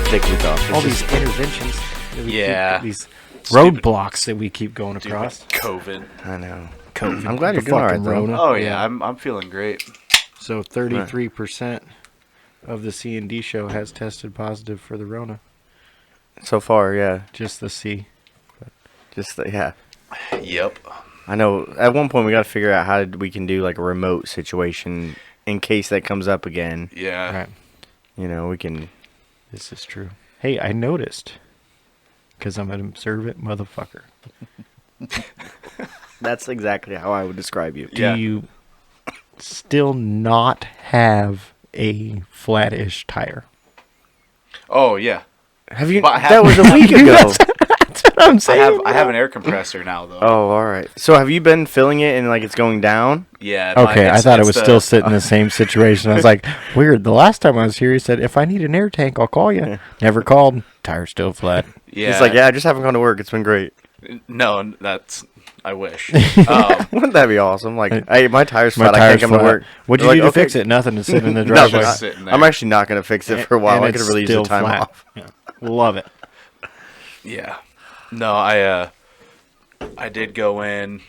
thickly thought. All these interventions. These roadblocks that we keep going across. COVID. I know. COVID. I'm glad you're doing all right, though. Rona. Oh, yeah. I'm feeling great. So 33% of the CND Show has tested positive for the Rona. So far, yeah. Just the C. Yeah. Yep. I know. At one point, we got to figure out how we can do like a remote situation in case that comes up again. Yeah. Right. You know, we can. This is true. Hey, I noticed. Because I'm an observant motherfucker. That's exactly how I would describe you. Do you still not have a flat-ish tire? Oh, yeah. Have you? But That was a week ago. That's what I'm saying. I have an air compressor now, though. Oh, all right. So have you been filling it and like it's going down? Yeah. Okay, I thought it was still sitting in the same situation. I was like, weird. The last time I was here, he said, if I need an air tank, I'll call you. Never called. Tire's still flat. Yeah. He's like, yeah, I just haven't gone to work. It's been great. No, I wish. Wouldn't that be awesome? Like, hey, my tire's flat. I can't come to work. What'd you do to fix it? Nothing. To sit in the Nothing. driveway. Sitting there. I'm actually not going to fix it for a while. I could have really used the time off. Yeah. Love it. Yeah. No, I did go in.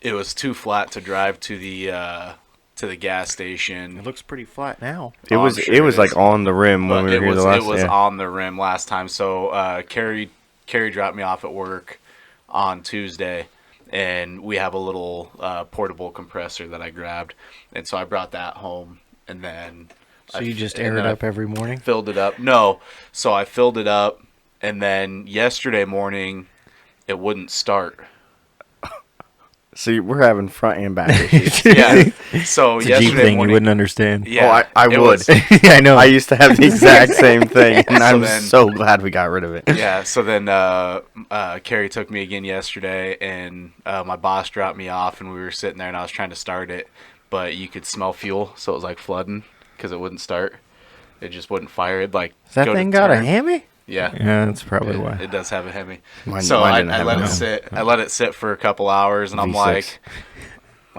It was too flat to drive to the gas station. It looks pretty flat now. It was like on the rim when we were here the last time. It was on the rim last time. So Carrie dropped me off at work on Tuesday, and we have a little portable compressor that I grabbed, and so I brought that home, and then So you just air it up every morning? Filled it up. No, so I filled it up, and then yesterday morning it wouldn't start. See, we're having front and back issues. Yeah. So it's a yesterday Jeep thing morning, you wouldn't understand. Yeah, I would. Yeah, I know. I used to have the exact same thing, and I'm then- so glad we got rid of it. Yeah, so then Carrie took me again yesterday, and my boss dropped me off, and we were sitting there, and I was trying to start it, but you could smell fuel, so it was like flooding because it wouldn't start. It just wouldn't fire. It'd like Has that thing got a Hemi? Yeah. Yeah, that's probably why. It does have a Hemi. Mine I didn't have let a it Hemi. sit. I let it sit for a couple hours, and I'm V6.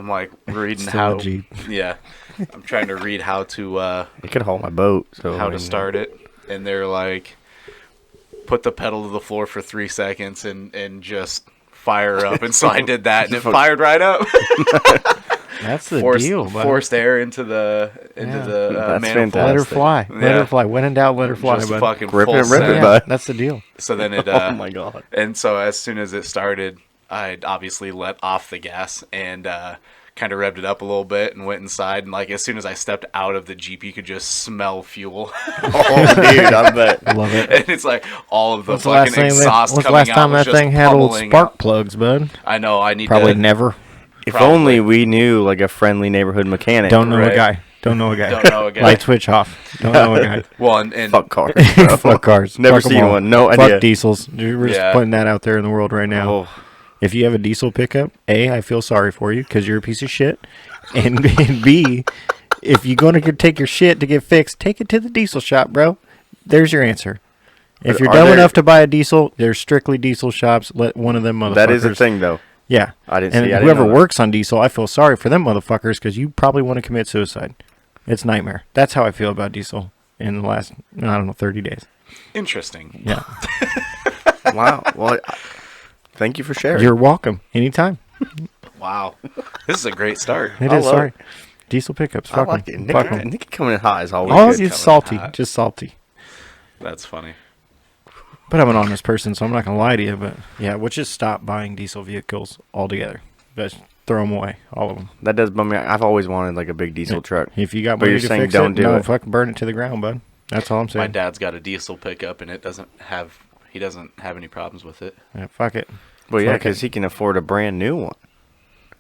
like reading Still how. a Jeep. Yeah, I'm trying to read how to It could haul my boat. So how to start it, and they're like, put the pedal to the floor for 3 seconds and just fire up, and so I did that, and it fired right up. That's the deal, bud. Forced air into the That's manifold. Let her fantastic. fly. Let her fly. When in doubt, let her fly, Just bud. fucking Rip full it, rip it, send. bud. That's the deal. So then it. Oh my god! And so as soon as it started, I obviously let off the gas and kind of revved it up a little bit and went inside. And like as soon as I stepped out of the Jeep, you could just smell fuel. Oh, dude, I bet. Love it. And it's like all of the What's the last fucking exhaust when's the coming last time out was that just thing had old pummeling spark out. plugs, bud? I know. I need Probably to. never. If Probably. only we knew like a friendly neighborhood mechanic. Don't know Right. a guy. Don't know a guy. Don't know a guy. Light switch off. Don't know a guy. Well, and Fuck cars. Fuck cars. Never Fuck 'em seen all. one. No Fuck idea. diesels. We're just Yeah. putting that out there in the world right now. Oh, If you have a diesel pickup, A, I feel sorry for you because you're a piece of shit. And B, if you're going to take your shit to get fixed, take it to the diesel shop, bro. There's your answer. If you're Are dumb there- enough to buy a diesel, there's strictly diesel shops. Let one of them motherfuckers. that is a thing though. Yeah. I didn't And see. I didn't whoever know that. works on diesel, I feel sorry for them motherfuckers because you probably want to commit suicide. It's a nightmare. That's how I feel about diesel in the last, 30 days. interesting. Yeah. Wow. Well, thank you for sharing. You're welcome. Anytime. Wow, this is a great start. It I is, love sorry. Diesel pickups. I Fuck like 'em. it. Fuck 'em. Nick coming in hot is always Oh, good. it's coming salty. hot. Just salty. That's funny. But I'm an honest person, so I'm not going to lie to you. But yeah, we'll just stop buying diesel vehicles altogether. Just throw them away. All of them. That does bum me out. I've always wanted like a big diesel truck. If you got But money you're to saying fix don't it, do no, it. fucking burn it to the ground, bud. That's all I'm My saying. dad's got a diesel pickup, and he doesn't have any problems with it. Yeah, fuck it. Well, yeah, Fuck it. because he can afford a brand new one.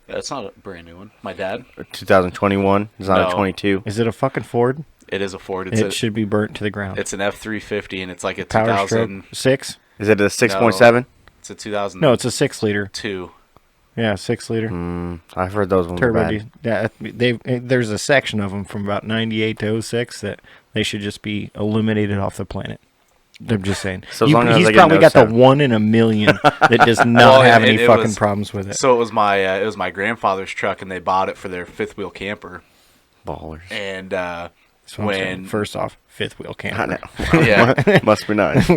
It's not a brand new one. My dad. 2021. It's not No. a 22. Is it a fucking Ford? It is a Ford. It should be burnt to the ground. It's an F-350, and it's like a Power 2000. stroke 6? Is it a 6.7? It's a 2002. No, it's a 6 liter. Yeah, 6 liter. I've heard those ones are Turbo bad. diesel. Yeah, there's a section of them from about 98 to 06 that they should just be eliminated off the planet. I'm just saying. So as long as he's they get probably no got the sound. 1 in a million that does not Well, have and any it fucking was- problems with it. So it was my grandfather's truck, and they bought it for their fifth wheel camper. Ballers. And So I'm saying, first off, fifth wheel I camper. know. Yeah. Must be nice.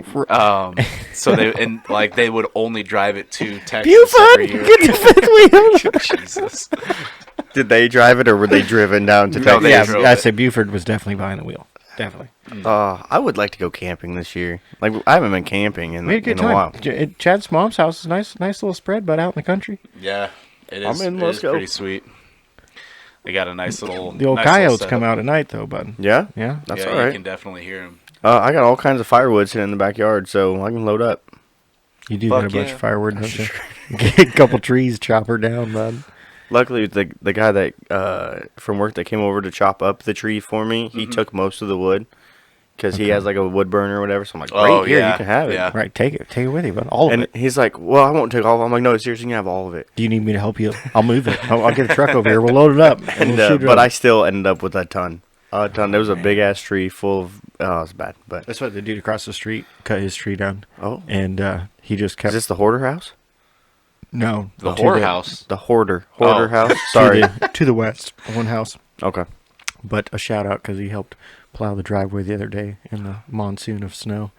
So they would only drive it to Texas Buford, every year. get the fifth wheel. Jesus. Did they drive it or were they driven down to No, Texas? they Yeah, drove I'd it. say Buford was definitely behind the wheel. Definitely. I would like to go camping this year. Like I haven't been camping We had a good in a while. time. Chad's mom's house is nice little spread, but out in the country. Yeah, it I'm is. in, It let's is go. pretty sweet. They got a nice little. The old nice little coyotes come setup. out at night, though, bud. Yeah, Yeah. that's Yeah, all you right. can definitely hear them. I got all kinds of firewood sitting in the backyard, so I can load up. You do Fuck got a bunch yeah. of firewood, don't you? Get a couple trees, chop her down, bud. Luckily, the guy that from work that came over to chop up the tree for me, he took most of the wood because he has like a wood burner or whatever. So I'm like, great, Oh, here yeah, you can have it. yeah. Right, take it with you, bud. All of And it. he's like, well, I won't take all of it. I'm like, no, seriously, you can have all of it. Do you need me to help you? I'll move it. I'll get a truck over here. We'll load it up. And we'll shoot it but up. I still ended up with a ton. There was a big ass tree full of. Oh, it's bad. But That's what the dude across the street cut his tree down. oh, And he just kept. is this the hoarder house? No. The to whorehouse. The hoarder Oh. house. To Sorry. to the west, one house. Okay. But a shout out because he helped plow the driveway the other day in the monsoon of snow.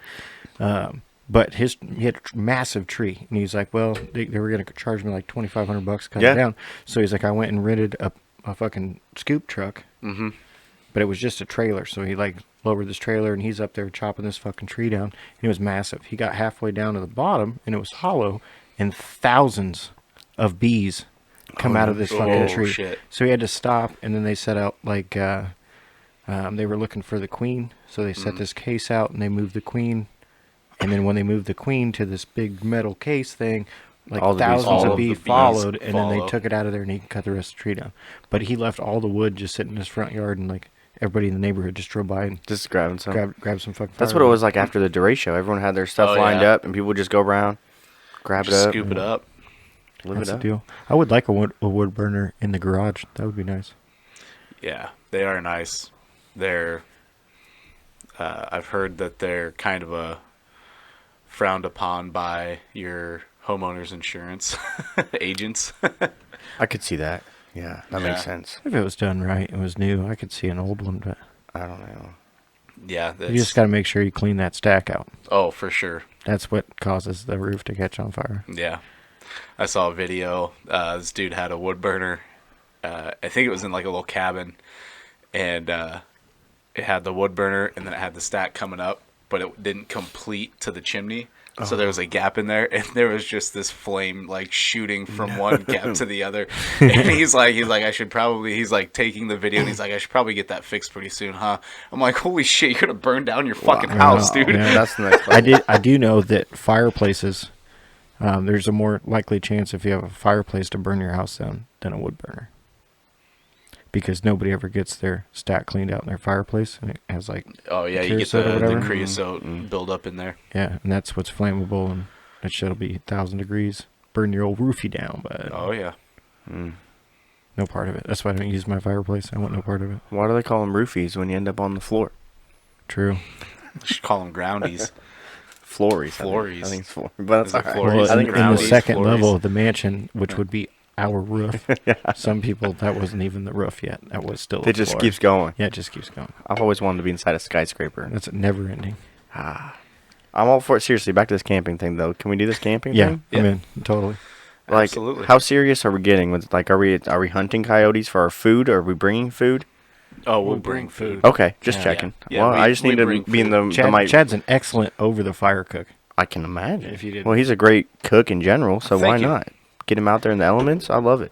But he had a massive tree, and he's like, "Well, they were gonna charge me like $2,500 to cut Yeah. it down." So he's like, "I went and rented a fucking scoop truck, but it was just a trailer." So he like lowered this trailer, and he's up there chopping this fucking tree down, and it was massive. He got halfway down to the bottom, and it was hollow, and thousands of bees come out of this fucking Oh, tree. shit. So he had to stop, and then they set out like they were looking for the queen. So they set this case out, and they moved the queen. And then when they moved the queen to this big metal case thing, like All the bees thousands followed. of All of bees the bees followed, and then they follow. took it out of there, and he cut the rest of the tree down. But he left all the wood just sitting in his front yard, and like everybody in the neighborhood just drove by and Just grabbing some. grabbed some fucking. That's what it firewood. was like after the Duray show. Everyone had their stuff Oh, lined yeah. up, and people would just go around, grab Just it up, scoop it up. live That's it the up. deal. I would like a wood burner in the garage. That would be nice. Yeah, they are nice. They're. I've heard that they're kind of a frowned upon by your homeowner's insurance agents. I could see that. Yeah, that makes Yeah. sense. If it was done right, it was new. I could see an old one, but I don't know. Yeah, that's, you just got to make sure you clean that stack out. oh, for sure. That's what causes the roof to catch on fire. Yeah, I saw a video. This dude had a wood burner. I think it was in like a little cabin, and it had the wood burner, and then it had the stack coming up, but it didn't complete to the chimney. So there was a gap in there, and there was just this flame like shooting from one gap to the other. And he's like, I should probably. He's like taking the video, and he's like, I should probably get that fixed pretty soon, huh? I'm like, holy shit, you're gonna burn down your fucking house, dude. Yeah. That's the next. I do know that fireplaces, there's a more likely chance if you have a fireplace to burn your house down than a wood burner. Because nobody ever gets their stack cleaned out in their fireplace, and it has like Oh yeah, you get creosote or the whatever. creosote build up in there. yeah, and that's what's flammable, and that shit'll be 1,000 degrees, burn your old roofie down. But Oh yeah. no part of it. That's why I don't use my fireplace. I want no part of it. Why do they call them roofies when you end up on the floor? True. You should call them groundies. Flories. Flories. I think it's floor. But Is that's it all right. flories? Well, I in, think in it's the groundies, flories. second flories. level of the mansion, which would be our roof, some people that wasn't even the roof yet. That was still. It the just floor. keeps going. Yeah, it just keeps going. I've always wanted to be inside a skyscraper. That's never ending. I'm all for it. Seriously, back to this camping thing though. Can we do this camping Yeah, thing? I'm Yeah. in totally. Like, Absolutely. how serious are we getting with like? Are we hunting coyotes for our food? Or are we bringing food? Oh, we'll bring food. Okay, just Yeah. checking. Yeah, Well, we- I just we need to bring be in food. the mic. Chad's an excellent over the fire cook. I can imagine. If you didn't- Well, he's a great cook in general, so why Thank you. not get him out there in the elements? I love it.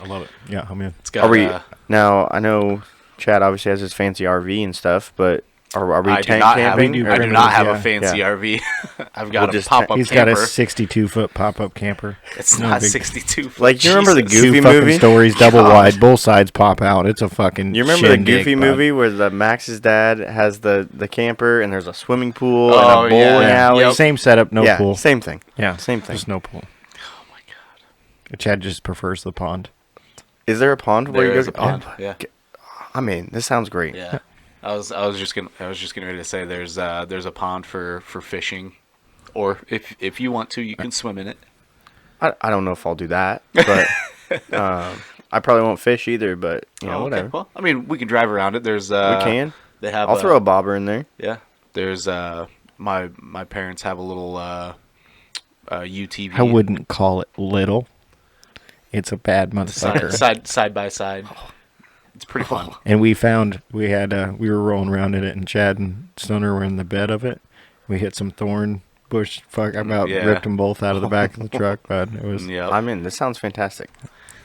I love it. Yeah, I'm in. It's got. Are we now? I know Chad obviously has his fancy RV and stuff, but are we I do tank not have. camping? We do I do primitive, not have yeah. a fancy Yeah. RV. I've We'll got a just pop-up He's got camper. a 62-foot pop-up camper. It's No not big- 62. Like, you remember the Jesus. Goofy Two fucking movie? stories, double God. wide, both sides pop out. It's a fucking. You remember the shindig, Goofy bud. movie where the Max's dad has the camper and there's a swimming pool Oh, and a yeah. bowling Yeah. alley? Yep. Same setup, no yeah, pool. same thing. Yeah, same thing. Just no pool. Oh my god. Chad just prefers the pond. Is there a pond where There you is go? a pond. Oh, Yeah. I mean, this sounds great. Yeah. I was just getting ready to say there's a pond for fishing, or if you want to, you can swim in it. I don't know if I'll do that, but I I probably won't fish either, but Okay. whatever. Well, I mean, we can drive around it. There's We can. They have. I'll throw a bobber in there. Yeah. There's my parents have a little UTV. I wouldn't call it little. It's a bad motherfucker. Side by side. It's pretty fun. And we were rolling around in it, and Chad and Stoner were in the bed of it. We hit some thorn bush. Fuck, I about ripped them both out of the back of the truck, but it was. Yeah. I'm in. This sounds fantastic.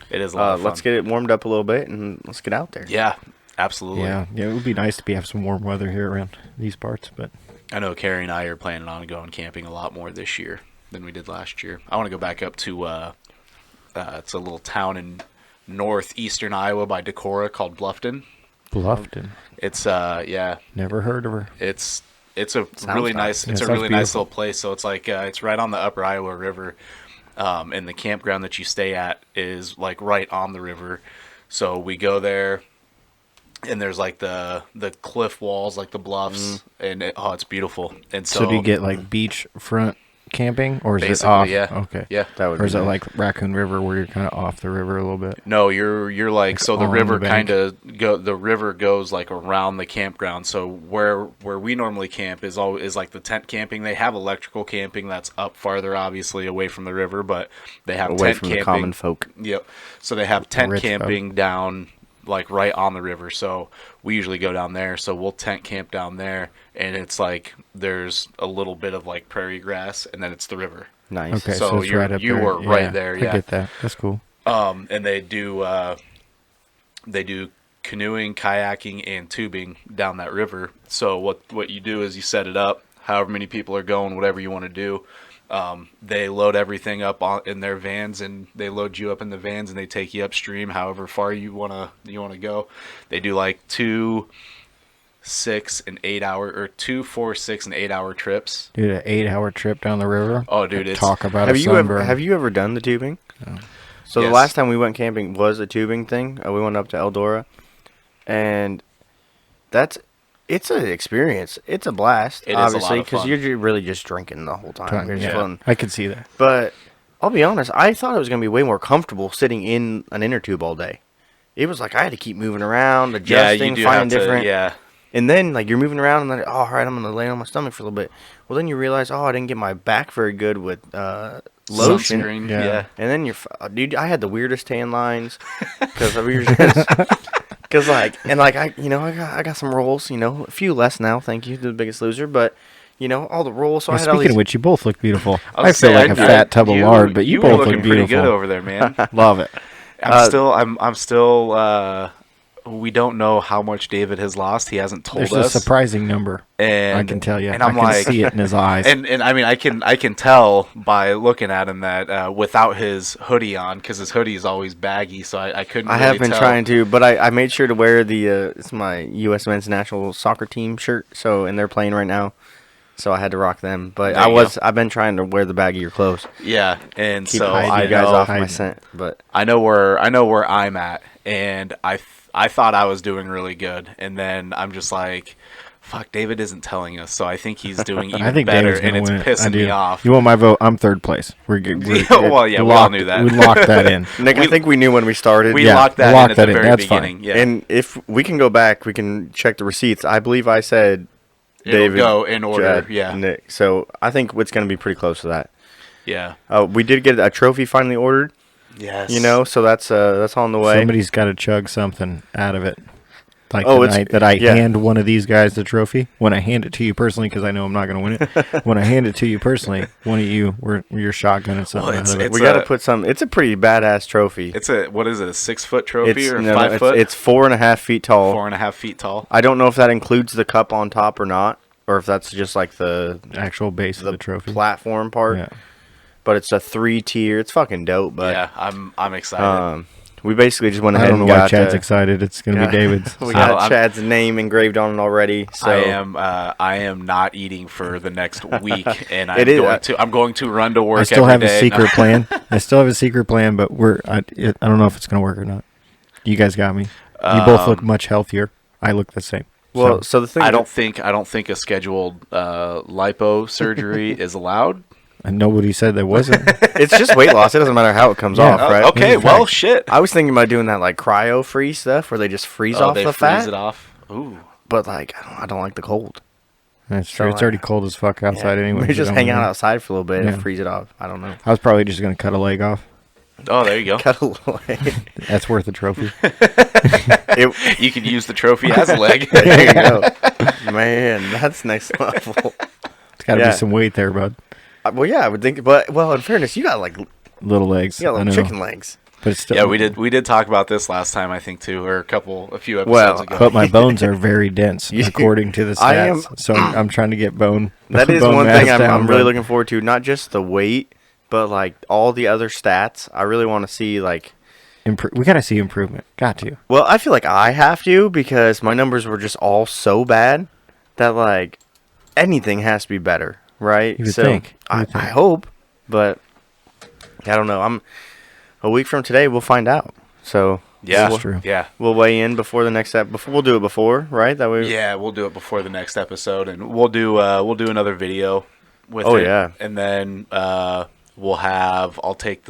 It is a lot of fun. Let's get it warmed up a little bit and let's get out there. Yeah, absolutely. Yeah, it would be nice to have some warm weather here around these parts, but I know Carrie and I are planning on going camping a lot more this year than we did last year. I want to go back up to it's a little town in northeastern Iowa by Decorah called Bluffton. Bluffton. It's Never heard of her. It's a really nice Yeah, it's a sounds really nice beautiful. little place. So it's like it's right on the upper Iowa River. And the campground that you stay at is like right on the river. So we go there and there's like the cliff walls, like the bluffs, and it's beautiful. And so So do you get like beachfront camping, or is it basically, off? yeah. Okay. Yeah. That would Or is be it nice. like Raccoon River where you're kind of off the river a little bit? No, you're like so the on river the bank? kind of the river goes like around the campground. So where we normally camp is like the tent camping. They have electrical camping that's up farther, obviously away from the river, but they have away tent from camping. the common folk. Yep. So they have tent Rich camping down like right on the river. So we usually go down there. So we'll tent camp down there, and it's like there's a little bit of like prairie grass, and then it's the river. Nice. Okay, So so, it's you're- right up you there. were right there, yeah. I get that. That's cool. And they do canoeing, kayaking, and tubing down that river. So what you do is you set it up, however many people are going, whatever you want to do. They load everything up in their vans, and they load you up in the vans, and they take you upstream, however far you wanna go. They do like 2, 6, and 8 hour, or 2, 4, 6, and 8 hour trips. Dude, an 8-hour trip down the river. Oh, dude, it's Talk about Have a you ever sunburn. done the tubing? So Yes. the last time we went camping was a tubing thing. We went up to Eldora, and it's an experience. It's a blast, It is a lot obviously, of because fun. you're really just drinking the whole time. It's Yeah, fun. I could see that. But I'll be honest, I thought it was gonna be way more comfortable sitting in an inner tube all day. It was like I had to keep moving around, yeah, adjusting, you do have finding to, different. yeah. And then like you're moving around, and then all right, I'm gonna lay on my stomach for a little bit. Well, then you realize, I didn't get my back very good with lotion. Sunscreen, Yeah. yeah. And then dude, I had the weirdest tan lines because we were just, because I got some rolls, a few less now, thank you to the Biggest Loser, but all the rolls. So Well, I had all speaking these. of which, you both look beautiful. I I was feel saying, like a fat tub of lard, but you were both looking look pretty good beautiful. over there, man. Love it. I'm still. We don't know how much David has lost. He hasn't told There's us. a surprising number. And I can tell you. And I I'm can like, see it in his eyes. and I mean, I can tell by looking at him that without his hoodie on, because his hoodie is always baggy, so I couldn't. I really have been tell. trying to, but I made sure to wear it's my U.S. Men's National Soccer Team shirt. So and they're playing right now, so I had to rock them. But There you go. I've been trying to wear the baggier clothes. Yeah, and Keep so hiding I you guys know, off my hiding. scent. But I know where I'm at, and I thought I was doing really good, and then I'm just like, fuck, David isn't telling us, so I think he's doing even I think better, David's and gonna it's win it. pissing I do. me off. You want my vote? I'm third place. We're good. Well, yeah, we all knew that. We locked that in. Nick, I think we knew when we started. We Yeah, locked that lock in at that the in. very That's fine. beginning. Yeah, And if we can go back, we can check the receipts. I believe I said it'll David, go in order. Chad, Yeah, Nick. So I think it's going to be pretty close to that. yeah, We did get a trophy finally ordered, yes. so that's on the way. Somebody's got to chug something out of it. Like Oh, the it's- night that I yeah. hand one of these guys the trophy, when I hand it to you personally, because I know I'm not going to win it. When I hand it to you personally, one of you, you're shotgunning something Well, out of it. We got to put some. It's a pretty badass trophy. It's what is it? A 6-foot trophy or no, 5 foot? It's 4.5 feet tall. 4.5 feet tall. I don't know if that includes the cup on top or not, or if that's just like the Actual base of the trophy. platform part. Yeah. But it's a 3-tier. It's fucking dope. But Yeah, I'm excited. we basically just went I ahead don't know and why got Chad's excited. It's going to be David's. We So got I'm- Chad's name engraved on it already. So I am not eating for the next week, and It is- I'm going to run to work. I still every have a day. secret plan. I still have a secret plan, but I don't know if it's going to work or not. You guys got me. You both look much healthier. I look the same. well, So, so the thing I don't think a scheduled lipo surgery is allowed. And nobody said there wasn't. It's just weight loss. It doesn't matter how it comes Yeah. off, right? Okay, well, shit. I was thinking about doing that like cryo freeze stuff where they just freeze off they the freeze fat. it off. Ooh. But like, I don't like the cold. That's true. So, It's already cold as fuck outside anyway. We just hang out out. outside for a little bit Yeah. and freeze it off. I don't know. I was probably just going to cut a leg off. Oh, there you go. Cut a little. That's worth a trophy. You could use the trophy as a leg. There you go. Man, that's next level. It's got to Yeah. be some weight there, bud. Well, yeah, I would think. But well, in fairness, you got like Little legs. little I know. chicken legs. But it's still, Yeah, we did talk about this last time, I think, too, or a few episodes Well, ago. But my bones are very dense, You- according to the stats. I am- So I'm trying to get bone. That is bone one mass thing I'm down, really bud. looking forward to. Not just the weight, but like all the other stats. I really want to see like. We got to see improvement. Got to. Well, I feel like I have to because my numbers were just all so bad that like anything has to be better, right? You would think. You I would think. hope, but I don't know. I'm a week from today. We'll find out. So yeah, That's true. Yeah. we'll weigh in before the next before we'll do it before, right? That way. Yeah, we'll do it before the next episode, and we'll do another video with Oh, it. yeah. And then I'll take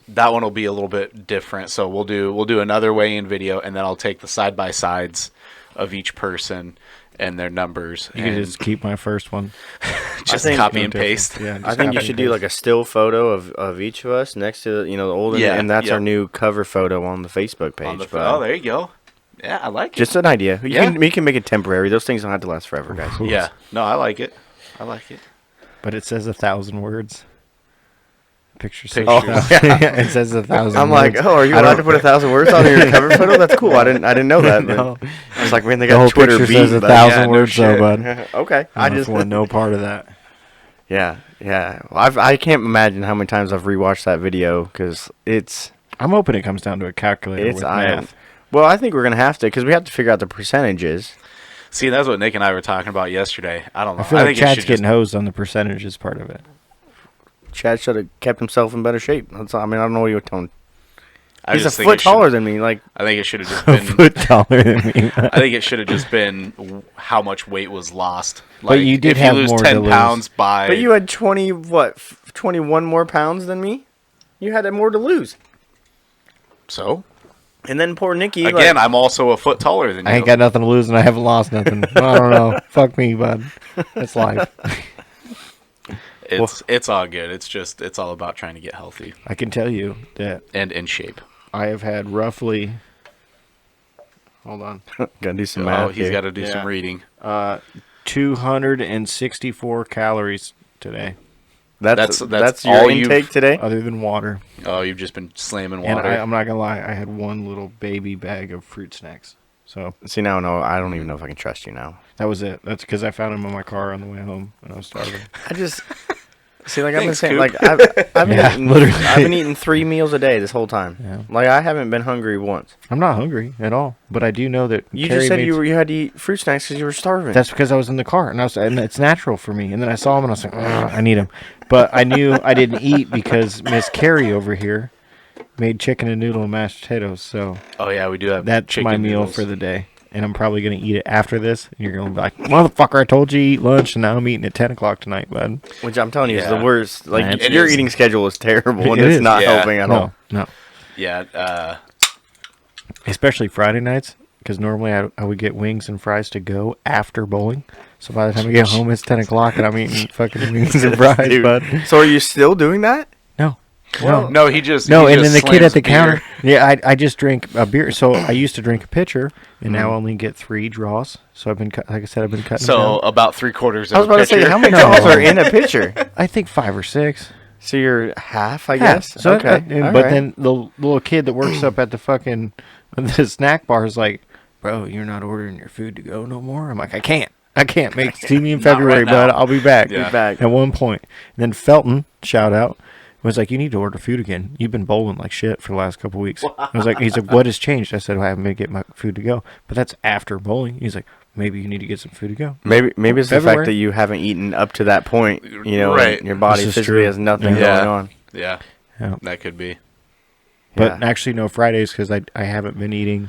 that one will be a little bit different. So we'll do another weigh-in video, and then I'll take the side-by-sides of each person and their numbers. You and can just keep my first one. just think- copy No and difference. paste. Yeah, I just think you copy should and do like paste. a still photo of each of us next to the old Yeah, and that's yeah. our new cover photo on the Facebook page. On the, but there you go. Yeah, I like it. just an idea. Yeah. We can make it temporary. Those things don't have to last forever, guys. Yeah, no, I like it. I like it. But it says 1,000 words. Picture says Pictures. 1,000. Yeah, it says 1,000 I'm words. like, oh, are you I allowed don't- to put 1,000 words on your cover photo? That's cool. I didn't know that. but No. I was like, man, they The got whole Twitter picture beat. says but- 1,000 yeah, no words, though, shit. bud. Okay, I I just just want no part of that. yeah. Well, I can't imagine how many times I've rewatched that video because it's I'm hoping it comes down to a calculator with math. Well, I think we're gonna have to because we have to figure out the percentages. See, that's what Nick and I were talking about yesterday. I don't know. I feel like think it Chad's should getting hosed on the percentages part of it. Chad should have kept himself in better shape. That's I mean, I don't know what you're telling. I He's a just think foot it should- taller than me. Like, I think it should have just A been. foot taller than me. I think it should have just been how much weight was lost. But you did if have you lose more to 10 lose. pounds by. but you had 21 more pounds than me. You had more to lose. So And then poor Nikki. again, like, I'm also a foot taller than you. I ain't got nothing to lose and I haven't lost nothing. I don't know. Fuck me, bud. That's life. It's all good. It's all about trying to get healthy I can tell you that and in shape. I have had roughly. Hold on. gotta do some Oh, math. he's here. got to do Yeah. some reading. 264 calories today, That's that's your all you've- intake today. other than water. Oh, you've just been slamming And water. I'm not gonna lie, I had one little baby bag of fruit snacks. So See now, no, I don't even know if I can trust you now. that was it. That's because I found them in my car on the way home and I was starving. I just see, like I've been Thanks, saying, Coop. like I've been Yeah, eating, literally. I've been eating 3 meals a day this whole time. Yeah. Like I haven't been hungry once. I'm not hungry at all, but I do know that You Carrie just said made you had to eat fruit snacks because you were starving. That's because I was in the car, and and it's natural for me. And then I saw him, and I was like, "Ugh, I need him. But I knew I didn't eat because Miss Carrie over here made chicken and noodle and mashed potatoes. So oh yeah, we do have. that's chicken my meal noodles. for the day. And I'm probably going to eat it after this. And you're going to be like, motherfucker, I told you to eat lunch, and now I'm eating at 10 o'clock tonight, bud. Which I'm telling you is Yeah. the worst. Like Man, it your is. eating schedule is terrible, and It it's is. not Yeah. helping at all. No. Yeah. Especially Friday nights, because normally I would get wings and fries to go after bowling. So by the time I get home, it's 10 o'clock, and I'm eating fucking wings and fries, Dude. bud. So are you still doing that? No. Well, No, he just No, he and then just the kid slams at the beer. counter. Yeah, I just drink a beer. So I used to drink a pitcher, and now I only get 3 draws. So I've been, like I said, I've been cutting. So down. about 3/4 I was of a about to say pitcher. how many No. draws are in a pitcher? I think 5 or 6. So you're half, I Yeah, guess. So okay, but all right. then the little kid that works up at the fucking the snack bar is like, "Bro, you're not ordering your food to go no more." I'm like, I can't. See me in Not February, right now. bud. I'll be back. Yeah. Be back. At one point. And then Felton, shout out, was like, "You need to order food again. You've been bowling like shit for the last couple weeks." I was like, he's like, "What has changed?" I said, "I haven't been getting my food to go." But that's after bowling. He's like, "Maybe you need to get some food to go." Maybe it's the February. fact that you haven't eaten up to that point. You know, Right. and your body This is physically true. has nothing Yeah. going on. Yeah, Yeah. that could be. But Yeah. actually, no, Fridays, because I haven't been eating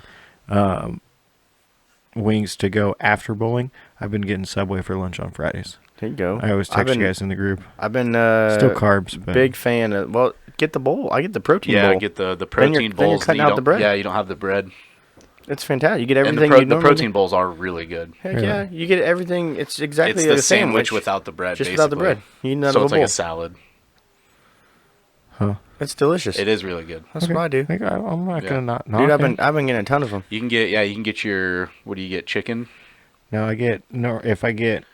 wings to go after bowling. I've been getting Subway for lunch on Fridays. There you go. I always I've text you been- guys in the group. I've been Still carbs, but big fan of. Well, get the bowl. I get the protein Yeah, bowl. get the Then protein you're bowls. cutting that you out the don't- bread. Yeah, you don't have the bread. It's fantastic. You get And everything. the protein bowls are really good. Heck Really? yeah, you get everything. It's exactly It's like the a sandwich without the bread, just basically. without the bread. You eat it out So of it's a like bowl. a salad. huh? It's delicious. It is really good. That's what I do. I'm not Yeah. gonna not. Dude, I've knock been getting a ton of them. You can get your, what do you get, chicken? No, if I get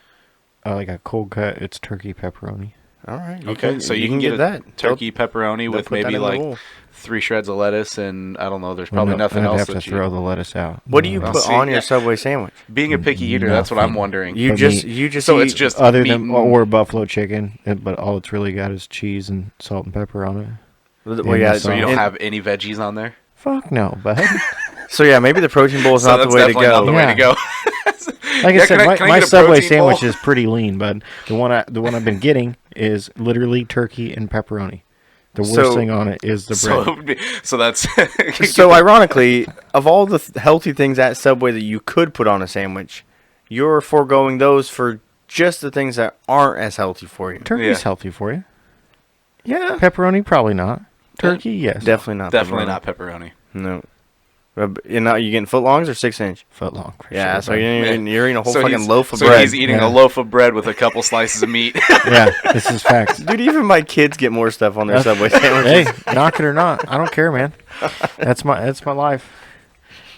like a cold cut, it's turkey pepperoni. All right. Okay, so you can get that turkey pepperoni they'll with put that maybe in the like bowl. 3 shreds of lettuce and I don't know, there's probably nothing I'd else have to that throw the lettuce out. What do you Well, put see, on your yeah. Subway sandwich? Being a picky eater, that's what I'm Nothing. wondering. You But just meat. So eat, it's just other meat than and- or buffalo chicken, but all it's really got is cheese and salt and pepper on it. well, yeah. the So you don't and- have any veggies on there? Fuck no, bud. So yeah, maybe the protein bowl is So not the that's way to definitely go. not the way to Yeah. go. Like Yeah, I said, can I my get a Subway protein bowl? sandwich is pretty lean, bud. The one I've been getting is literally turkey and pepperoni. The worst So- thing on it is the bread. So, it would be, so that's So ironically, of all the healthy things at Subway that you could put on a sandwich, you're foregoing those for just the things that aren't as healthy for you. Turkey's Yeah. healthy for you. Yeah, Pepperoni, probably not. Turkey, yes. definitely not. definitely pepperoni. not pepperoni. No. You know, you getting footlongs or 6-inch? Foot long. For Yeah, sure, so bud. you're eating a whole So fucking he's- loaf of so bread. he's eating Yeah. a loaf of bread with a couple slices of meat. Yeah, this is facts. Dude, even my kids get more stuff on their Subway sandwiches. Hey, knock it or not, I don't care, man. That's my life.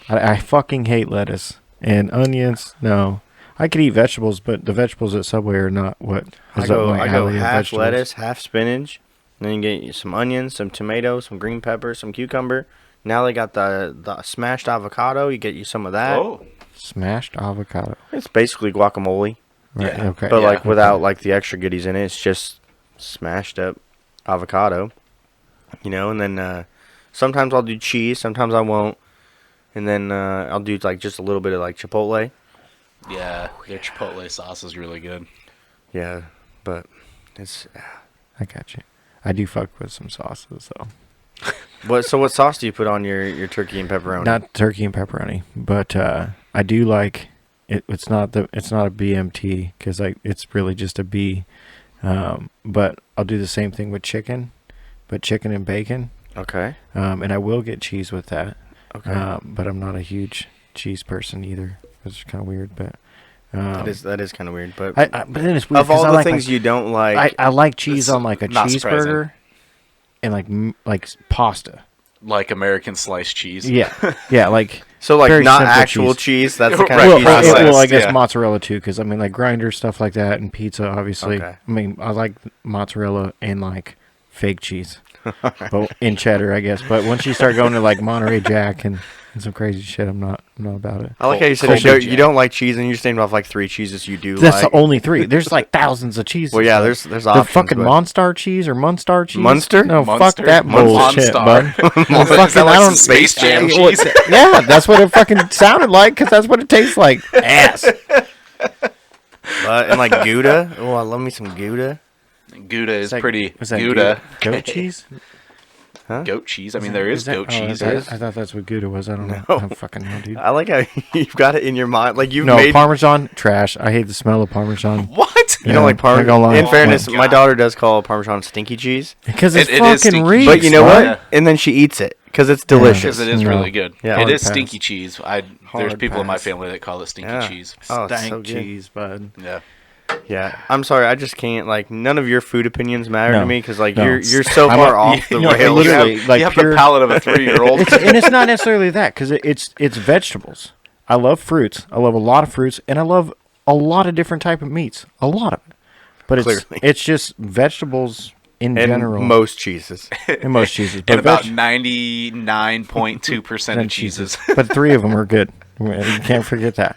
I fucking hate lettuce and onions. No, I could eat vegetables, but the vegetables at Subway are not what I is up go my half alley of vegetables. lettuce, half spinach. Then you get some onions, some tomatoes, some green peppers, some cucumber. Now they got the smashed avocado. You get you some of that. Oh, Smashed avocado. It's basically guacamole, Right. Yeah. Okay. but Yeah. like without like the extra goodies in it. It's just smashed up avocado. You know, and then sometimes I'll do cheese, sometimes I won't. And then I'll do like just a little bit of like chipotle. yeah. Their chipotle sauce is really good. Yeah, but it's I got you. I do fuck with some sauces though. what sauce do you put on your turkey and pepperoni? Not turkey and pepperoni, but I do like it. It's not a BMT because it's really just a B. But I'll do the same thing with chicken, but chicken and bacon. Okay. And I will get cheese with that. Okay. But I'm not a huge cheese person either. It's kind of weird, but that is kind of weird, but but then it's weird of all 'cause I the like things you don't like, I like cheese It's on like a not surprising. cheeseburger and like pasta. Like American sliced cheese. Yeah, yeah, like so like very not simple actual cheese. That's the kind Right, of well, cheese. processed, I like. I guess yeah. mozzarella too, because I mean like grinder stuff like that and pizza, obviously. Okay. I mean I like mozzarella and like fake cheese, but in cheddar, I guess. But once you start going to like Monterey Jack and some crazy shit, I'm not about it. I like how you said Cold you don't, Jack. you don't like cheese, and you just named off like 3 cheeses you do. That's like. the only 3. There's like thousands of cheeses. Well, yeah, but there's the options. fucking but- Monstar cheese or Munstar cheese. Munster? No, Munster? fuck that bullshit, Monstar. bud. Is Fucking, that like I some don't Space Jam Yeah, cheese? Yeah, that's what it fucking sounded like because that's what it tastes like. Ass. and like Gouda. Oh, I love me some Gouda. Gouda is Like, pretty. was that Gouda. Goat cheese? Goat cheese. I mean, there is that- goat oh, cheese. I thought that's what Gouda was. I don't know. No. I don't fucking know, dude. I like how you've got it in your mind. Like you've No, made. Parmesan, trash. I hate the smell of Parmesan. What? You don't like I'm not gonna Parmesan. lie. In fairness, Oh, my God. daughter does call Parmesan stinky cheese. Because it's It is fucking stinky. reeks. But you know bud. what? Yeah. And then she eats it because it's Because delicious. it is No. really good. Yeah. It Hard is pass. stinky cheese. There's Hard people in my pass. family that call it stinky Yeah. cheese. Oh, it's Stank so good. cheese, bud. Yeah. Yeah, I'm sorry. I just can't. Like, none of your food opinions matter No. to me because like No. you're so I'm far a- off the you know, rails. literally, like you have pure- the palate of a 3-year-old. And it's not necessarily that because it's vegetables. I love fruits. I love a lot of fruits, and I love a lot of different type of meats. A lot of it. But Clearly. it's just vegetables in and general. most cheeses. and most cheeses. and But about veg- 99.2% of cheeses. but 3 of them are good. You can't forget that.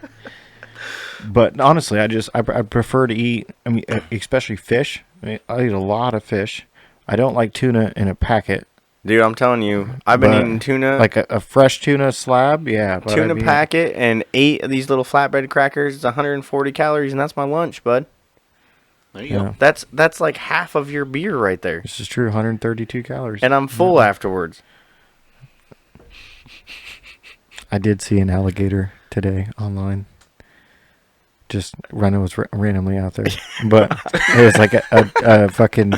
But honestly, I prefer to eat. I mean, especially fish. I eat a lot of fish. I don't like tuna in a packet. Dude, I'm telling you, I've been But, eating tuna, Like a fresh tuna slab, yeah. but tuna I'd be- packet, and 8 of these little flatbread crackers. It's 140 calories, and that's my lunch, bud. There you Yeah. go. That's like half of your beer right there, This is true. 132 calories. and I'm full afterwards. I did see an alligator today online. Just Rhino was randomly out there, but it was like a fucking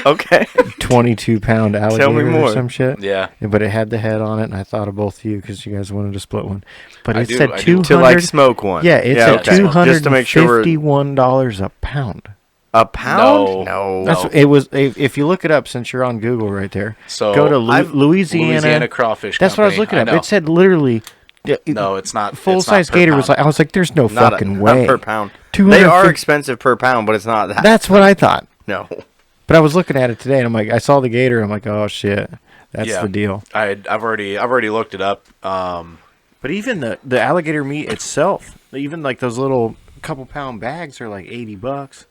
Okay. 22-pound alligator or more. some shit. Yeah. But it had the head on it, and I thought of both of you because you guys wanted to split one. But I it do- said I do. 200. To like smoke one. Yeah, it's yeah, at okay. Just to make sure we're $251 a pound. a pound. No. That's No. it was. If you look it up, since you're on Google right there, So go to Louisiana Louisiana. Crawfish That's what I was Company. looking at. know. It said literally. No, it's not. Full size gator was like. I was like, "There's no Not fucking way." Not per pound. 250 They are expensive per pound, but it's not that. That's what I thought. No. But I was looking at it today, and I'm like, I saw the gator. I'm like, oh shit, that's Yeah. the deal. I've already looked it up. But even the alligator meat itself, even like those little couple pound bags are like $80.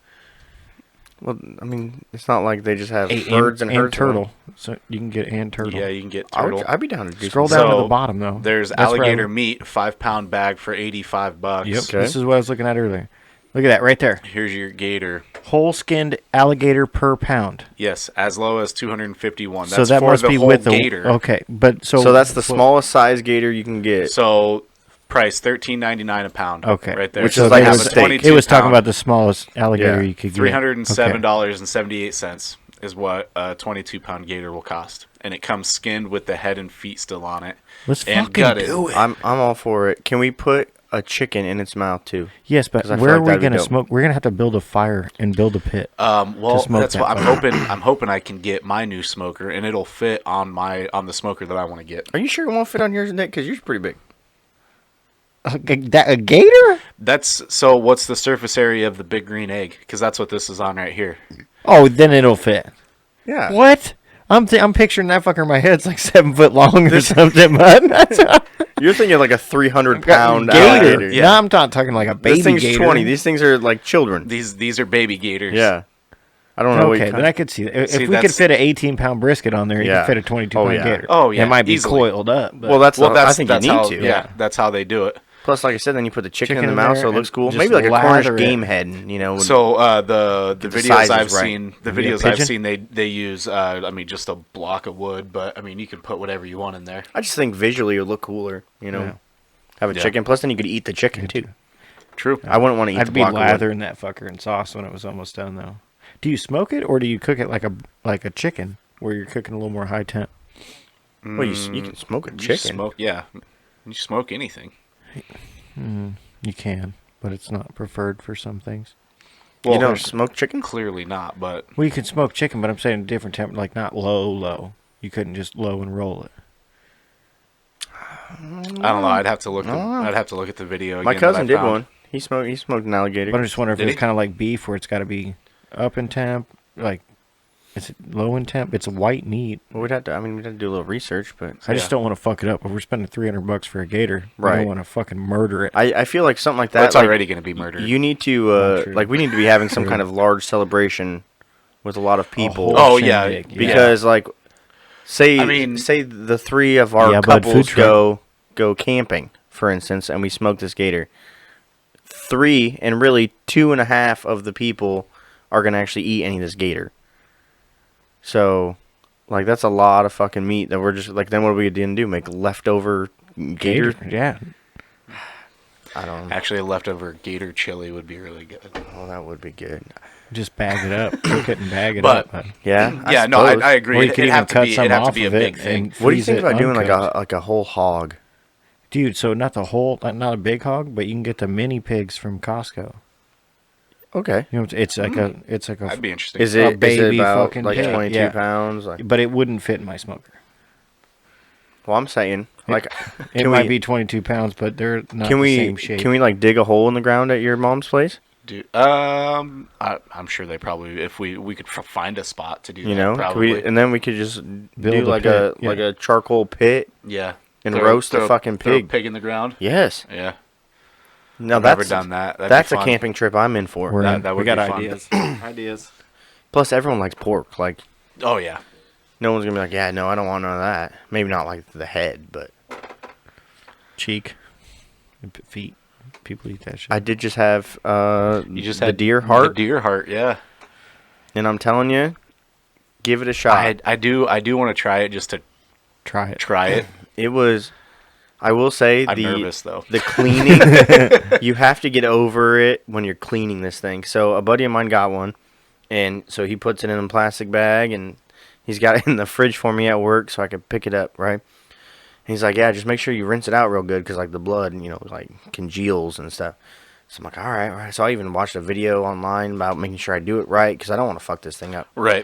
Well, I mean, it's not like they just have And herds and herds of them. turtle, so you can get and turtle. Yeah, you can get turtle. I'd be down to do Scroll some- down to So, the bottom though. There's That's where I- alligator meat, 5-pound bag for $85. Yep, Okay. this is what I was looking at earlier. Look at that right there. Here's your gator. Whole skinned alligator per pound. Yes, as low as 251. That's so that for must the be whole with the gator. Okay, but So that's the smallest size gator you can get. So price $13.99 a pound. Okay, right there. Which So is they like a have steak. 22 It was talking pound. about the smallest alligator Yeah. you could get. $307.78 is what a 22-pound gator will cost, and it comes skinned with the head and feet still on it. Let's and fucking gutted. do it. I'm all for it. Can we put a chicken in its mouth too? Yes, but 'Cause I feel where like are we that'd be gonna dope. smoke? We're gonna have to build a fire and build a pit. Well, smoke that's that what I'm fucker. hoping. I'm hoping I can get my new smoker, and it'll fit on the smoker that I want to get. Are you sure it won't fit on yours, Nick? Because yours is pretty big. A gator? That's so. What's the surface area of the big green egg? Because that's what this is on right here. Oh, then it'll fit. Yeah. What? I'm picturing that fucker in my head. It's like 7 foot long or something, bud. That's You're thinking like a 300-pound gator. alligator. No, I'm not talking like a baby This thing's gator. 20. These things are like children. These are baby gators. Yeah. I don't know. Okay, then I could see that. If See, we could that's- fit an 18-pound brisket on there, you Yeah. could fit a 22-pound Oh, yeah. gator. Oh, yeah, It might be easily. coiled up. But Well, Well, I think you need how, to. Yeah, that's how they do it. Plus, like I said, then you put the chicken in Chicken the in mouth there so it looks and cool. just Maybe like a Cornish lather it. game head, you know. So the the videos sizes I've right. seen, Maybe a pigeon? they use I mean just a block of wood, but I mean you can put whatever you want in there. I just think visually it would look cooler, you know. Yeah. Have a Yeah. chicken. Plus, then you could eat the chicken too. True. I wouldn't want to eat the I'd be block of wood. lathering that fucker in sauce when it was almost done, though. Do you smoke it, or do you cook it like a chicken, where you're cooking a little more high temp? Well, you can smoke a You chicken. smoke, yeah. You smoke anything. You can, but it's not preferred for some things. Well, you don't there's smoke chicken? clearly not, but Well, you can smoke chicken, but I'm saying different temp, like not low. You couldn't just low and roll it. I don't know. I'd have to look. I'd have to look at the video. My again that cousin I did found. one. He smoked an alligator. But I just wonder if Did it's he? kind of like beef, where it's got to be up in temp, like is it low in temp? It's white meat. Well, we'd have to do a little research, but I just Yeah. don't want to fuck it up. If we're spending $300 for a gator, I Right. don't want to fucking murder it. I feel like something like that. Well, it's like, already going to be murdered. You need to Not true. like we need to be having some kind of large celebration with a lot of people. whole Oh, yeah, shindig, Because like say I mean- say the three of our Yeah, bud, food couples truck. go camping, for instance, and we smoke this gator. 3 and really 2.5 of the people are gonna actually eat any of this gator. So, like that's a lot of fucking meat that we're just like. Then what are we gonna do? Make leftover gator? Yeah. I don't know. Actually, a leftover gator chili would be really good. Oh, that would be good. Just bag it up, cook it and bag it But- up. Bud. Yeah. Yeah, no, suppose. I agree. Or you It'd could even have to cut be. some It'd have to off be a of big it thing. and What do you freeze think it about doing uncooked. like a whole hog? Dude, so not the whole, not a big hog, but you can get the mini pigs from Costco. Okay. You know, it's like a, That'd be interesting. Is A it, is baby it about fucking like pig, 22 yeah. pounds? Like, but it wouldn't fit in my smoker. well, I'm saying like, It can might we be 22 pounds, but they're not can the we same shape. can we like dig a hole in the ground at your mom's place? Dude, I'm sure they probably, if we could find a spot to do You that, know, Could probably. we, and then we could just Build do a like pit, a like a charcoal pit. Yeah. And roast a fucking throw a pig. pig in the ground. Yes. Yeah. Now I've that's never done that. That'd be that's a fun. camping trip I'm in for. We're That- in. that We would got be fun. ideas. Ideas. Plus, everyone likes pork. Like, Oh yeah. no one's gonna be like, yeah, no, I don't want none of that. Maybe not like the head, but Cheek. Feet. People eat that shit. I did just have You just the had deer heart, The deer heart. Yeah. and I'm telling you, give it a shot. I do want to try it just to Try it. try it. It was I will say I'm nervous though. The cleaning, you have to get over it when you're cleaning this thing. So a buddy of mine got one, and so he puts it in a plastic bag, and he's got it in the fridge for me at work so I could pick it up, right? And he's like, yeah, just make sure you rinse it out real good because like the blood, like congeals and stuff. So I'm like, all right, all right. So I even watched a video online about making sure I do it right because I don't want to fuck this thing up. Right.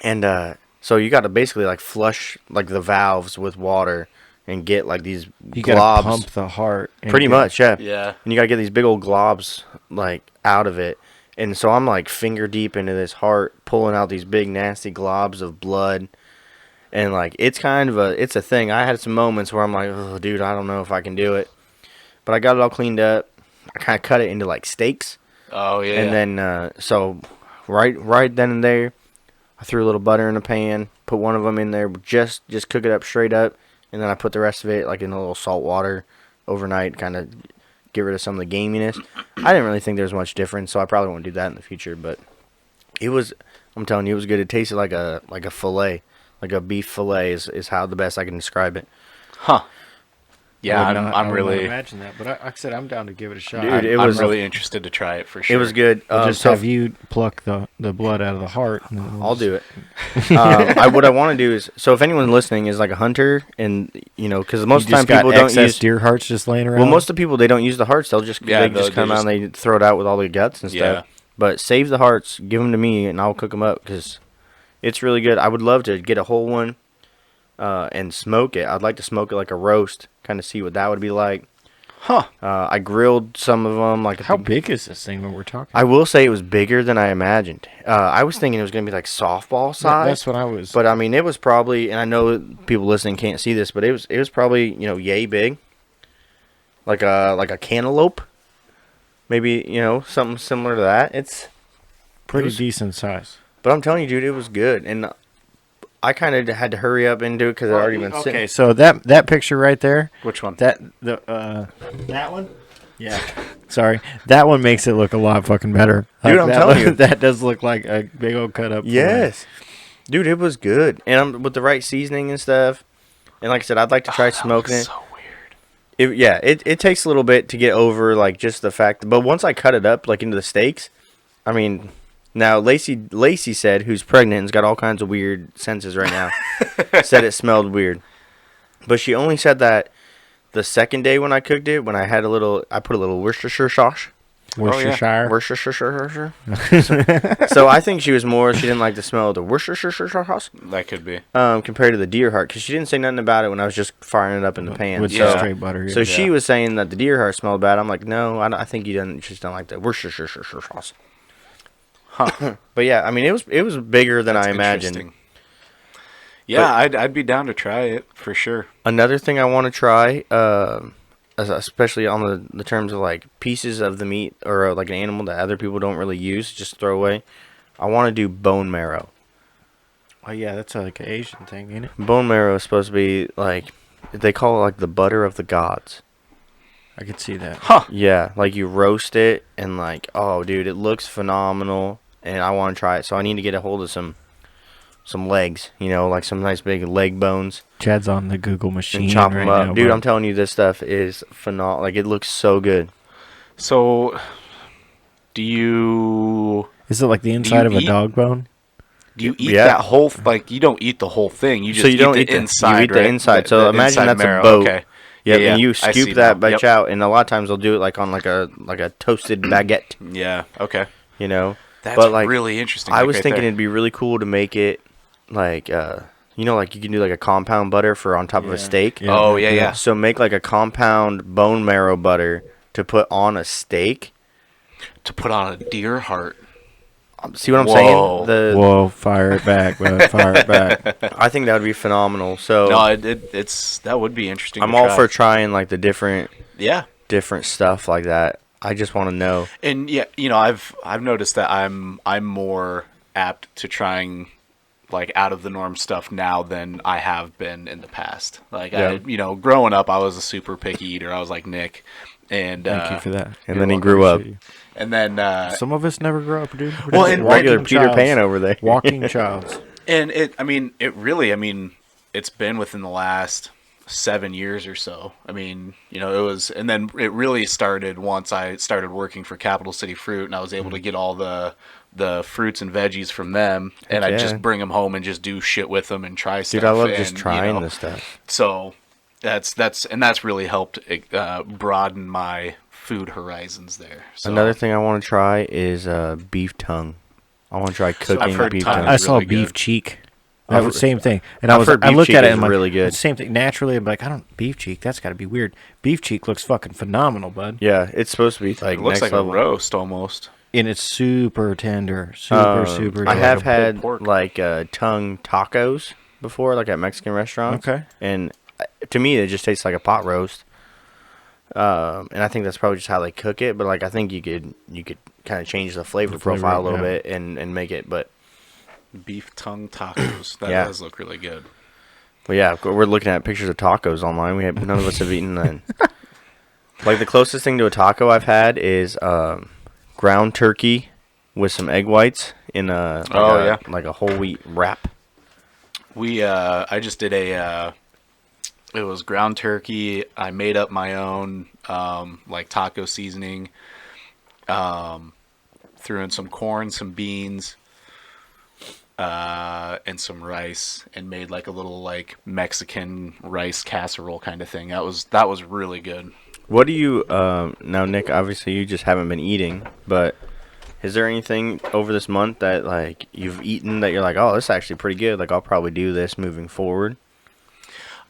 And so you got to basically like flush like the valves with water and get like these You globs. gotta pump the heart. and Pretty get- much, yeah. Yeah. And you got to get these big old globs like out of it. And so I'm like finger deep into this heart, pulling out these big nasty globs of blood. And like it's a thing. I had some moments where I'm like, oh, dude, I don't know if I can do it. But I got it all cleaned up. I kind of cut it into like steaks. Oh yeah. And then, so right then and there, I threw a little butter in a pan, put one of them in there, just cook it up straight up, and then I put the rest of it like in a little salt water overnight, kind of get rid of some of the gaminess. I didn't really think there was much difference, so I probably won't do that in the future. But I'm telling you, it was good. It tasted like a fillet, like a beef fillet is how the best I can describe it. Huh. Yeah, I would not- I I'm would not really, imagine that, but like I said, I'm down to give it a shot. Dude, I'm really interested to try it for sure. It was good. I'll just So have you pluck the blood out of the heart. And then we'll I'll just- do it. What I want to do is, so if anyone listening is like a hunter, and because most of You the time just got people don't excess use deer hearts just laying around. Well, most of the people, they don't use the hearts. They just they'll come out and they throw it out with all the guts and stuff. Yeah. But save the hearts, give them to me, and I'll cook them up because it's really good. I would love to get a whole one and smoke it. I'd like to smoke it like a roast, kind of see what that would be like. Huh. I grilled some of them. Like How big is this thing when we're talking? I will say it was bigger than I imagined. I was thinking it was going to be like softball size. That's what I was. But I mean, it was probably, and I know people listening can't see this, but it was probably yay big, like a cantaloupe, maybe something similar to that. It's pretty was- decent size. But I'm telling you, dude, it was good, and I kind of had to hurry up and do it because I'd already been sitting. Okay, so that picture right there, Which one? that one, yeah. Sorry, that one makes it look a lot fucking better. Dude, I'm that telling one- you. that does look like a big old cut up. Yes, dude, it was good, and I'm with the right seasoning and stuff. And like I said, I'd like to try smoking it. So weird. It takes a little bit to get over like just the fact, but once I cut it up like into the steaks, I mean, now Lacey said, who's pregnant and's got all kinds of weird senses right now, said it smelled weird, but she only said that the second day when I cooked it, when I put a little Worcestershire sauce. Worcestershire. Worcestershire. So I think she didn't like the smell of the Worcestershire sauce That could be. compared to the deer heart because she didn't say nothing about it when I was just firing it up in the pan. with Yeah. straight butter. So yeah. she was saying that the deer heart smelled bad. I'm like, no, I think you just don't like the Worcestershire sauce. Huh. But yeah, I mean, it was bigger than That's I imagined. interesting. Yeah, I'd be down to try it for sure. Another thing I want to try, especially on the terms of like pieces of the meat or like an animal that other people don't really use, just throw away. I want to do bone marrow. Oh yeah, that's like an Asian thing, ain't it? Bone marrow is supposed to be like they call it like the butter of the gods. I could see that. Huh. Yeah, like you roast it and like, oh dude, it looks phenomenal and I want to try it. So I need to get a hold of some legs, like some nice big leg bones Chad's on the Google machine and chop right them up. now, Dude, bro. I'm telling you, this stuff is phenomenal. Like it looks so good. So, do you Is it like the inside of a eat- dog bone? eat Yeah. that whole like you don't eat the whole thing? You just So you don't eat eat the the- inside. you eat the right? inside. So imagine inside that's a marrow. boat. Okay. Yep, Yeah, and you I see scoop that now. bitch out, and a lot of times they'll do it like on like a toasted baguette, Yeah. Okay. That's but like really interesting. I like, was right thinking there. it'd be really cool to make it like like you can do like a compound butter for on top of a Yeah. steak. Yeah. Oh yeah. So make like a compound bone marrow butter to put on a steak. To put on a deer heart. See what I'm Whoa. saying? Whoa, fire it back, bro. Fire it back. I think that would be phenomenal. So No, it's that would be interesting. I'm to all try. for trying like the different Yeah. stuff like that. I just want to know. And yeah, I've noticed that I'm more apt to trying like out of the norm stuff now than I have been in the past. Like Yeah. growing up I was a super picky eater. I was like Nick. And Thank you for that. And then he grew up. And then Some of us never grow up, dude. We're Well, just and Regular walking Peter childs. Pan over there. Walking childs. and it's been within the last 7 years or so. I mean, it was, and then it really started once I started working for Capital City Fruit, and I was able to get all the fruits and veggies from them, and I'd just bring them home and just do shit with them and try stuff. Dude, I love just trying this stuff. So that's really helped broaden my food horizons there. So, another thing I want to try is beef tongue. I want to try cooking I've heard beef tongue tongue. I is saw really beef good. cheek. I've- Same thing. And I've heard I beef look cheek at it is and I'm really like, good. it's the same thing. Naturally, I'm like, I don't beef cheek. That's got to be weird. Beef cheek looks fucking phenomenal, bud. Yeah, it's supposed to be like It looks next like level. a roast almost. And it's super tender, super I tender. have pulled had pork. like tongue tacos before, like at Mexican restaurants. Okay. And to me, it just tastes like a pot roast. And I think that's probably just how they cook it. But like, I think you could kind of change the flavor flavor, profile a little yeah. bit and make it. But Beef tongue tacos. That Yeah. does look really good. yeah, we're looking at pictures of tacos online. None of us have eaten none. Like the closest thing to a taco I've had is ground turkey with some egg whites in like a whole wheat wrap. I just did it was ground turkey. I made up my own like taco seasoning. Threw in some corn, some beans, and some rice, and made like a little like Mexican rice casserole kind of thing. That was really good. What do you now, Nick? Obviously, you just haven't been eating, but is there anything over this month that like you've eaten that you're like, oh, this is actually pretty good? Like, I'll probably do this moving forward.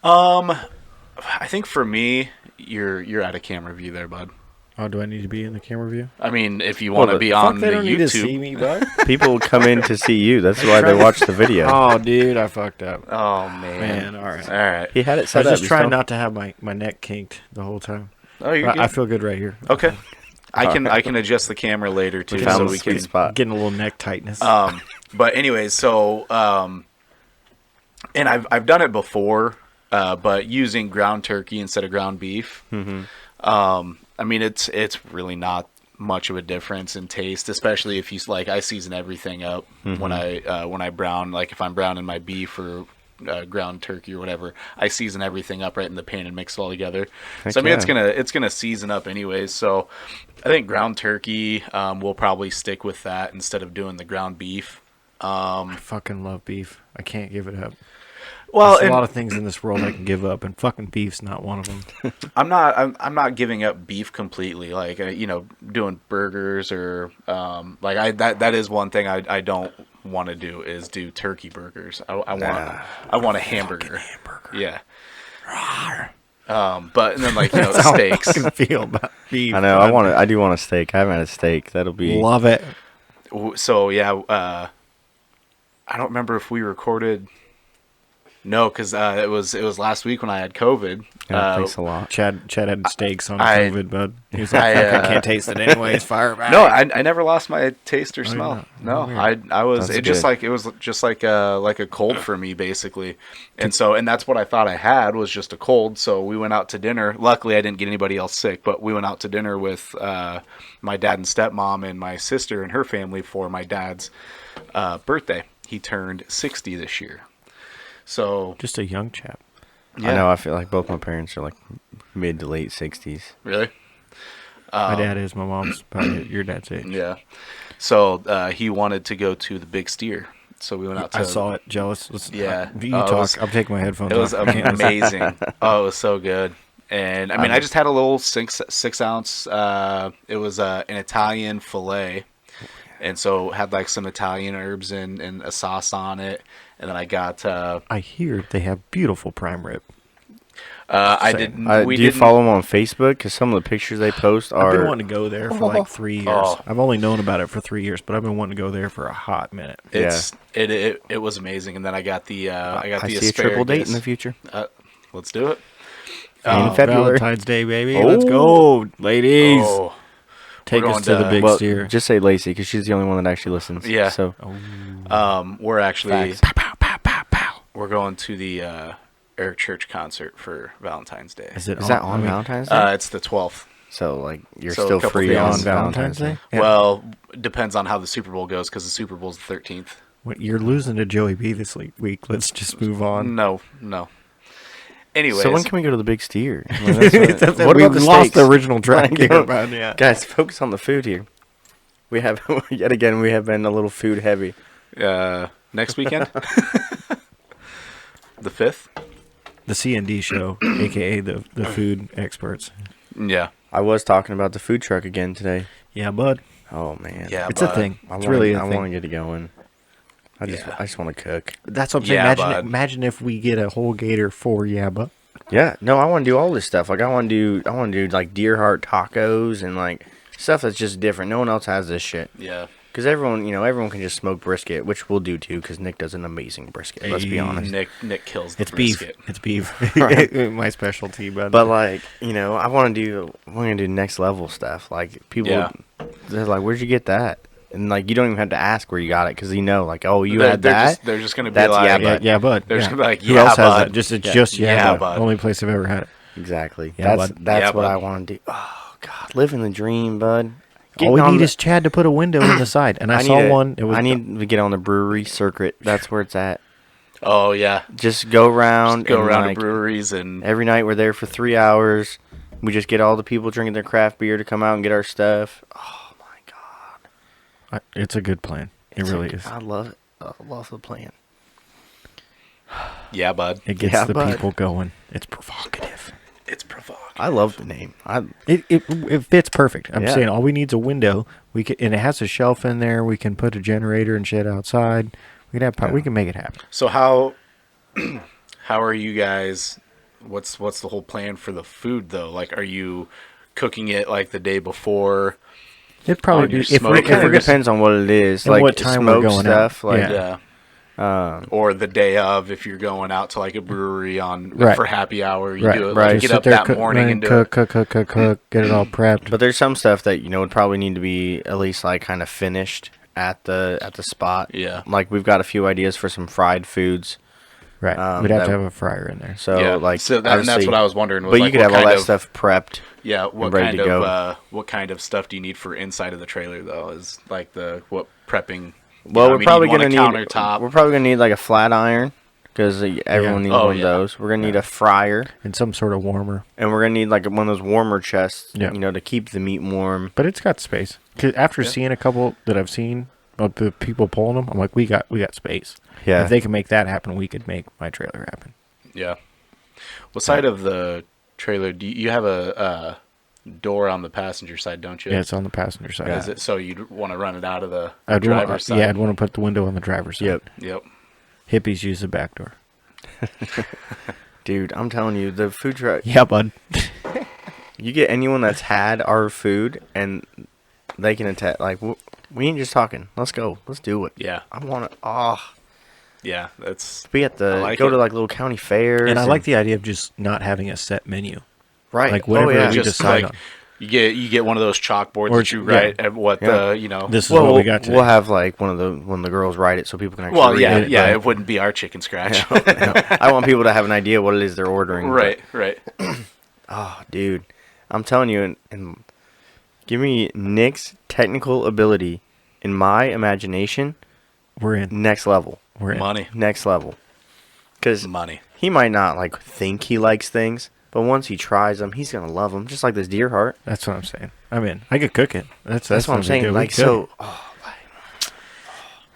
I think for me, you're out of camera view there, bud. Oh, do I need to be in the camera view? I mean, if you want to Well, be Fuck, on the they don't need to see YouTube. me, bud. People come in to see you. That's why they watch the video. Oh, dude, I fucked up. Oh man. Man, all right. All right. He had it I set was up. just He's trying still- not to have my neck kinked the whole time. Oh, you're I good. feel good right here. Okay. I can adjust the camera later too, We found so the we sweet can. spot. Getting a little neck tightness. But anyways, so and I've done it before, but using ground turkey instead of ground beef. Mm-hmm. I mean, it's really not much of a difference in taste, especially if you like. I season everything up when I brown. Like if I'm browning my beef or ground turkey or whatever, I season everything up right in the pan and mix it all together. Heck So I mean, yeah. it's gonna season up anyways. So I think ground turkey will probably stick with that instead of doing the ground beef. I fucking love beef. I can't give it up. Well, There's a and lot of things in this world I can give up, and fucking beef's not one of them. I'm not giving up beef completely. Like doing burgers or like that is one thing I don't want to do is do turkey burgers. I want a hamburger. Yeah. But and then like steaks. I can feel about beef. I know. I do want a steak. I haven't had a steak. That'll be. Love it. So yeah, I don't remember if we recorded. No, because it was last week when I had COVID. Yeah, thanks a lot. Chad had steaks on I- COVID, bud. He was like, I can't taste it anyway. It's fire back. No, I never lost my taste or smell. no. No, Weird. I was That's it just good. like it was just like a cold for me basically, and that's what I thought I had was just a cold. So we went out to dinner. Luckily, I didn't get anybody else sick, but we went out to dinner with my dad and stepmom and my sister and her family for my dad's birthday. He turned 60 this year. So Just a young chap. I know. I feel like both my parents are like mid to late 60s. really. My dad is. My mom's probably your dad's age. Yeah. So he wanted to go to the Big Steer. So we went out to. I saw it. Jealous. Listen, Yeah. You Oh, it talk. was- I'm taking my headphones It was off. I can't listen. amazing. Oh, it was so good. And I mean, I just had a little six ounce. It was an Italian fillet, and so had like some Italian herbs and a sauce on it. And then I got. I hear they have beautiful prime rib. I Same. didn't. We Do you didn't. follow them on Facebook? Because some of the pictures they post I've been are. wanting to go there for like 3 years. Oh. I've only known about it for 3 years, but I've been wanting to go there for a hot minute. It was amazing. And then I got the I the see a triple date in the asparagus. future. Let's do it. In February. Valentine's Day, baby. Oh. Let's go, ladies. Oh, Take we're us going to the to- big Well, steer. just say Lacey because she's the only one that actually listens. Yeah. So we're actually Facts. we're going to the Eric Church concert for Valentine's Day. Is it is that on I mean, Valentine's Day? It's the 12th. So like you're so a still couple free days on on Valentine's Day? Yeah. Well, depends on how the Super Bowl goes because the Super Bowl's the 13th. You're losing to Joey B this week. Let's just move on. No. Anyways, So when can we go to the Big Steer? I mean, that's what we about the lost steaks? the original track. Like, Yeah. Guys, focus on the food here. We have yet again. We have been a little food heavy. next weekend, the 5th. The CND Show, a.k.a. the food experts. Yeah. I was talking about the food truck again today. Yeah, bud. Oh man, Yeah, It's a bud. thing. I It's wanna- really a I thing. want to get it going. I Yeah. just want to cook. That's what I'm saying. Yeah, Imagine, bud. imagine if we get a whole gator for Yabba. Yeah, no, I want to do all this stuff. Like I want to do like deer heart tacos and like stuff that's just different. No one else has this shit. Yeah. Because everyone can just smoke brisket, which we'll do too. Because Nick does an amazing brisket. Let's be Hey. honest. Nick kills the It's beef. brisket. It's beef. Right. My specialty, bud. But like I want to do next level stuff. Like people, Yeah. they're like, "Where'd you get that?" And like you don't even have to ask where you got it because like, oh, you They're- had they're that. just- they're just gonna be That's like, yeah, yeah, bud. yeah, bud. They're just yeah. gonna be like, Who yeah, else has bud. it? Just it's Yeah. just Yeah, Yabba. bud. Only place I've ever had it. Exactly. Yeah, that's bud. that's Yeah, what bud. I want to do. Oh God, living the dream, bud. All we Getting on need the- is Chad to put a window in the side, and I need saw to- one. It was I need to get on the brewery circuit. That's where it's at. Oh yeah. Just go around. Just go and, around like, to breweries and every night we're there for 3 hours. We just get all the people drinking their craft beer to come out and get our stuff. Oh my God, It's a good plan. It really is. I love it. I love the plan. yeah, bud. It gets Yeah, the bud. people going. It's provocative. It's provocative. I love the name. It fits perfect. I'm Yeah. saying all we need is a window. We can, and it has a shelf in there. We can put a generator and shit outside. We can have. We can make it happen. So how are you guys? What's the whole plan for the food though? Like, are you cooking it like the day before? It'd probably On be your if smoke. we're, It kind of gonna- depends on what it is. And Like what time we're smoked going out. stuff. Like Yeah. Or the day of, if you're going out to like a brewery on Right. for happy hour, you Right, do it. right. Like, Just get sit up there, that cook, morning right, and do cook, it. cook, get it all prepped. But there's some stuff that would probably need to be at least like kind of finished at the spot. Yeah. Like we've got a few ideas for some fried foods. Right, we'd have that- to have a fryer in there. So Yeah. like So and that's obviously- what I was wondering. Was But like, you could what have all kind that of- stuff prepped. Yeah, and ready to go. what kind of stuff do you need for inside of the trailer though? Is like what prepping? Well, we're probably gonna gonna need countertop. We're probably gonna need like a flat iron because everyone needs Oh, one yeah. of those. We're gonna need a fryer, And some sort of warmer. and we're gonna need like one of those warmer chests. Yeah. To keep the meat warm. But it's got space. 'Cause after seeing a couple that I've seen of the people pulling them, I'm like, we got space. Yeah. If they can make that happen, we could make my trailer happen. Yeah. What side of the trailer do you have a door on the passenger side? Don't you? Yeah, it's on the passenger side. Is it so you'd want to run it out of the I'd driver's side? Yeah, I'd want to put the window on the driver's side. Yep. Yep. Hippies use the back door. Dude, I'm telling you, the food truck. Yeah, bud. You get anyone that's had our food, and they can attack. Like we ain't just talking. Let's go. Let's do it. Yeah. I want to. Oh, Yeah. That's be at the I like go it. to like little county fairs. And I like the idea of just not having a set menu. right. like, whatever oh, yeah. we just decide like on. you get one of those chalkboards Or that you yeah. write at what Yeah. the This is Well, what we got today. we'll have like one of the girls write it so people can actually. well read yeah it, yeah but- it wouldn't be our chicken scratch. I want people to have an idea what it is they're ordering. but- right. Oh, dude, I'm telling you, and give me Nick's technical ability in my imagination, We're in. next level, We're in. Money. next level. Because Money. he might not like think he likes things, but once he tries them, he's gonna love them, just like this deer heart. That's what I'm saying. I'm in. I could cook it. That's That's what I'm we saying. do. We Like cook so. it. Oh,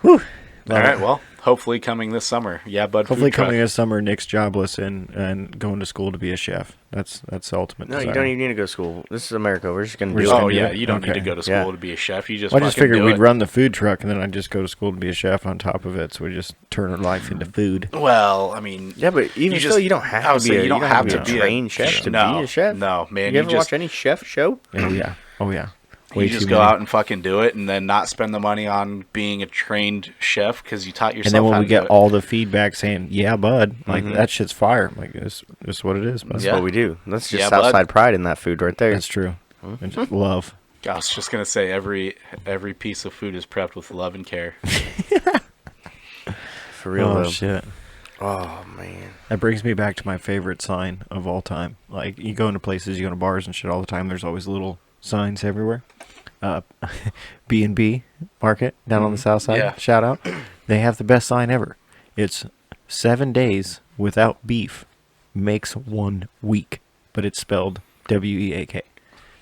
Whew. All right. Well, hopefully coming this summer. Yeah, bud. Hopefully food truck. coming this summer, Nick's jobless and going to school to be a chef. That's the ultimate no, you desire. don't even need to go to school. This is America. We're just gonna We're do just it. gonna Oh do yeah, it? you don't need Okay. to go to school Yeah. to be a chef. You just Well, I just fucking figured do we'd it. run the food truck and then I'd just go to school to be a chef on top of it. So we just turn our life into food. Well, I mean, Yeah, but even You so, just- you don't I have would to say be. you don't have to be a trained chef to no, be a chef. no, man, You you ever just- watch any chef show? Oh yeah. Oh yeah. you just go out and fucking do it, and then not spend the money on being a trained chef because you taught yourself. And then when how we to get do it. all the feedback saying, "Yeah, bud," like Mhm. that shit's fire. I'm like this is what it is. Bud. That's Yeah. what we do. That's just Yeah, bud. Southside pride in that food right there. That's true. And just love. I was just gonna say every piece of food is prepped with love and care. For real Oh though. shit. Oh man. That brings me back to my favorite sign of all time. Like you go into places, you go to bars and shit all the time. There's always little signs everywhere. B&B Market down on the south side. Yeah. Shout out. They have the best sign ever. It's 7 days without beef. makes 1 week, but it's spelled W-E-A-K.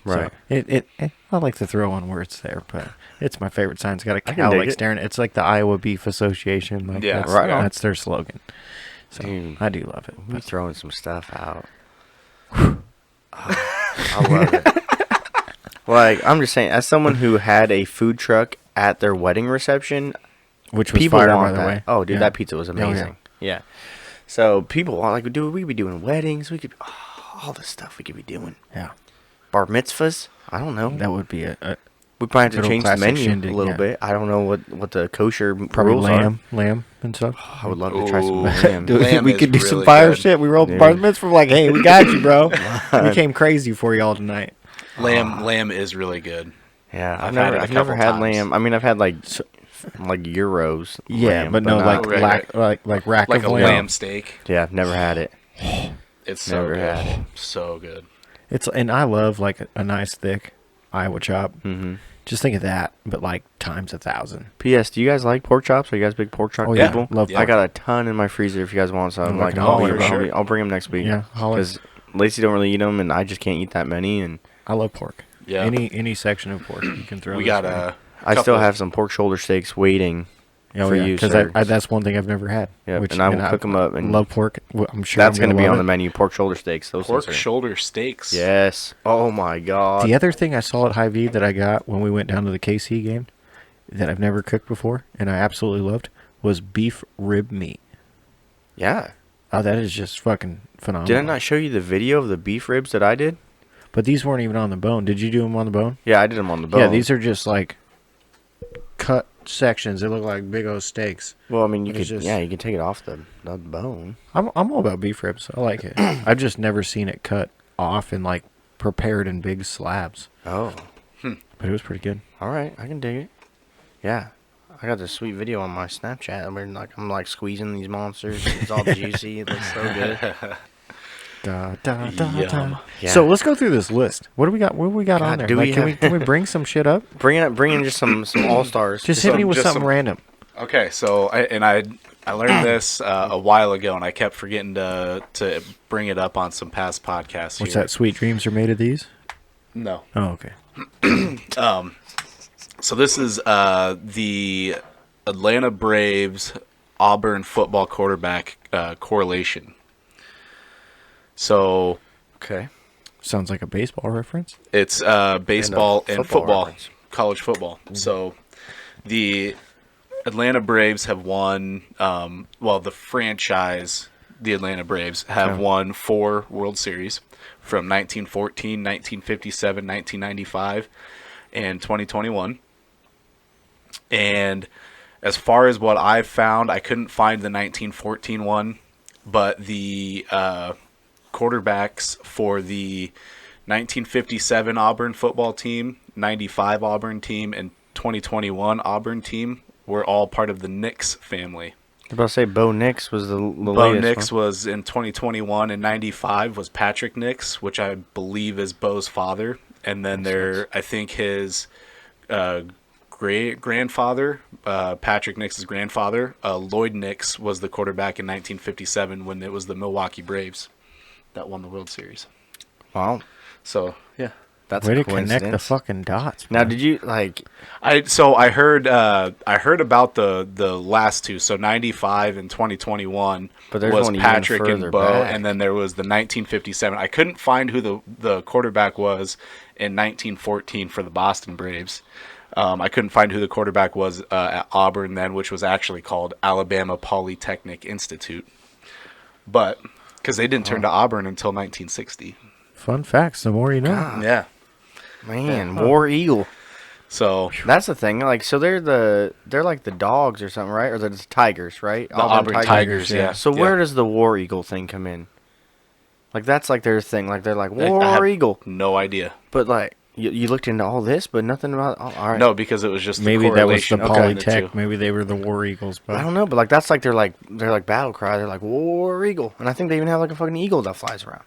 Right. So I like to throw on words there, but it's my favorite sign. It's got a can cow dig like it. staring. It's like the Iowa Beef Association. Like Yeah, that's, right on. that's their slogan. So Dude. I do love it. We're But throwing some stuff out. I love it. Like, I'm just saying, as someone who had a food truck at their wedding reception, which was people fire, want by the that. way. Oh, dude, Yeah. that pizza was Oh, yeah. amazing. Yeah. So people want, like, dude, we could be doing weddings. We could, all the stuff we could be doing. Yeah, Bar mitzvahs. I don't know. that would be a We probably have good to old change the classic menu shindig, a little yeah. bit. I don't know what the kosher probably rules are. lamb and stuff. I would love to try some Ooh. lamb. Dude, Lamb we is could do really some fire good. shit. We rolled Dude. bar mitzvah like, hey, we got you, bro. We came crazy for y'all tonight. Lamb is really good. Yeah, I've had it a I've never couple had times. lamb. I mean, I've had like euros. Yeah, lamb, but no, not- like rack Like of a lamb. lamb steak. Yeah, I've never had it. It's so Never good. had it. So good. And I love like a nice thick Iowa chop. Mm-hmm. Just think of that, but like times 1,000. P.S. Do you guys like pork chops? Are you guys big pork chop Oh, yeah. people? Love I pork. got a ton in my freezer if you guys want some. I'm Like, looking all over, sure. I'll bring them next week. Yeah, holler. Because Lacey don't really eat them, and I just can't eat that many. And I love pork. Yeah. Any section of pork you can throw. We this got way. I still Couple- have some pork shoulder steaks waiting. for you, because sir. that's one thing I've never had. Yep, and I will cook 'em up, and love pork. I'm sure That's going to be on the menu. Pork shoulder steaks. Those pork things are- shoulder steaks. Yes. Oh my God. The other thing I saw at Hy-Vee that I got when we went down to the KC game that I've never cooked before and I absolutely loved was beef rib meat. Yeah. Oh, that is just fucking phenomenal. Did I not show you the video of the beef ribs that I did? But these weren't even on the bone. Did you do them on the bone? Yeah, I did them on the bone. Yeah, these are just like cut sections. They look like big old steaks. Well, I mean, you It's could. just- Yeah, you can take it off the bone. I'm all about beef ribs. I like it. I've just never seen it cut off and like prepared in big slabs. Oh. But it was pretty good. All right, I can dig it. Yeah. I got this sweet video on my Snapchat. I'm like squeezing these monsters. It's all juicy. It looks so good. Da, da, da, Yum. da. Yeah. So let's go through this list. What do we got? What do we got on God, there? do Like, we can have- can we bring some shit up? Bring in just some all stars. Just hit me with just something some- random. Okay, so I learned this a while ago, and I kept forgetting to bring it up on some past podcasts. What's here. that? Sweet dreams are made of these. No. Oh, okay. So this is the Atlanta Braves Auburn football quarterback correlation. So Okay. Sounds like a baseball reference. it's baseball and football, reference. college football. So the Atlanta Braves have won, the franchise, the Atlanta Braves, have won 4 World Series from 1914, 1957, 1995, and 2021. And as far as what I've found, I couldn't find the 1914 one, but the quarterbacks for the 1957 Auburn football team, 95 Auburn team, and 2021 Auburn team were all part of the Nix family. I was about to say Bo Nix was the Bo latest Nix one. was in 2021, and 95 was Patrick Nix, which I believe is Bo's father. And then I think his great grandfather, Patrick Nix's grandfather, Lloyd Nix, was the quarterback in 1957 when it was the Milwaukee Braves that won the World Series. Wow. So yeah. That's Way a to connect the coincidence. fucking dots. Now, bro. did you like? I heard about the last two. So 95 and 2021 But there's was one even Patrick and further Bo, back. and then there was the 1957. I couldn't find who the quarterback was in 1914 for the Boston Braves. I couldn't find who the quarterback was at Auburn then, which was actually called Alabama Polytechnic Institute. But because they didn't turn to Auburn until 1960. Fun facts. The more you know. God. Yeah. Man, War Eagle. So That's the thing. Like, so they're like the dogs or something, right? Or they're the Tigers, right? the Auburn Tigers, yeah. So Yeah. where does the War Eagle thing come in? Like, that's like their thing. Like, they're like I War have Eagle, no idea. but like you looked into all this, but nothing about. Oh, all right. No, because it was just the Maybe that was the correlation between the Polytech. two. Maybe they were the War Eagles. I But don't know, but like that's like they're like battle cry. They're like War Eagle, and I think they even have like a fucking eagle that flies around.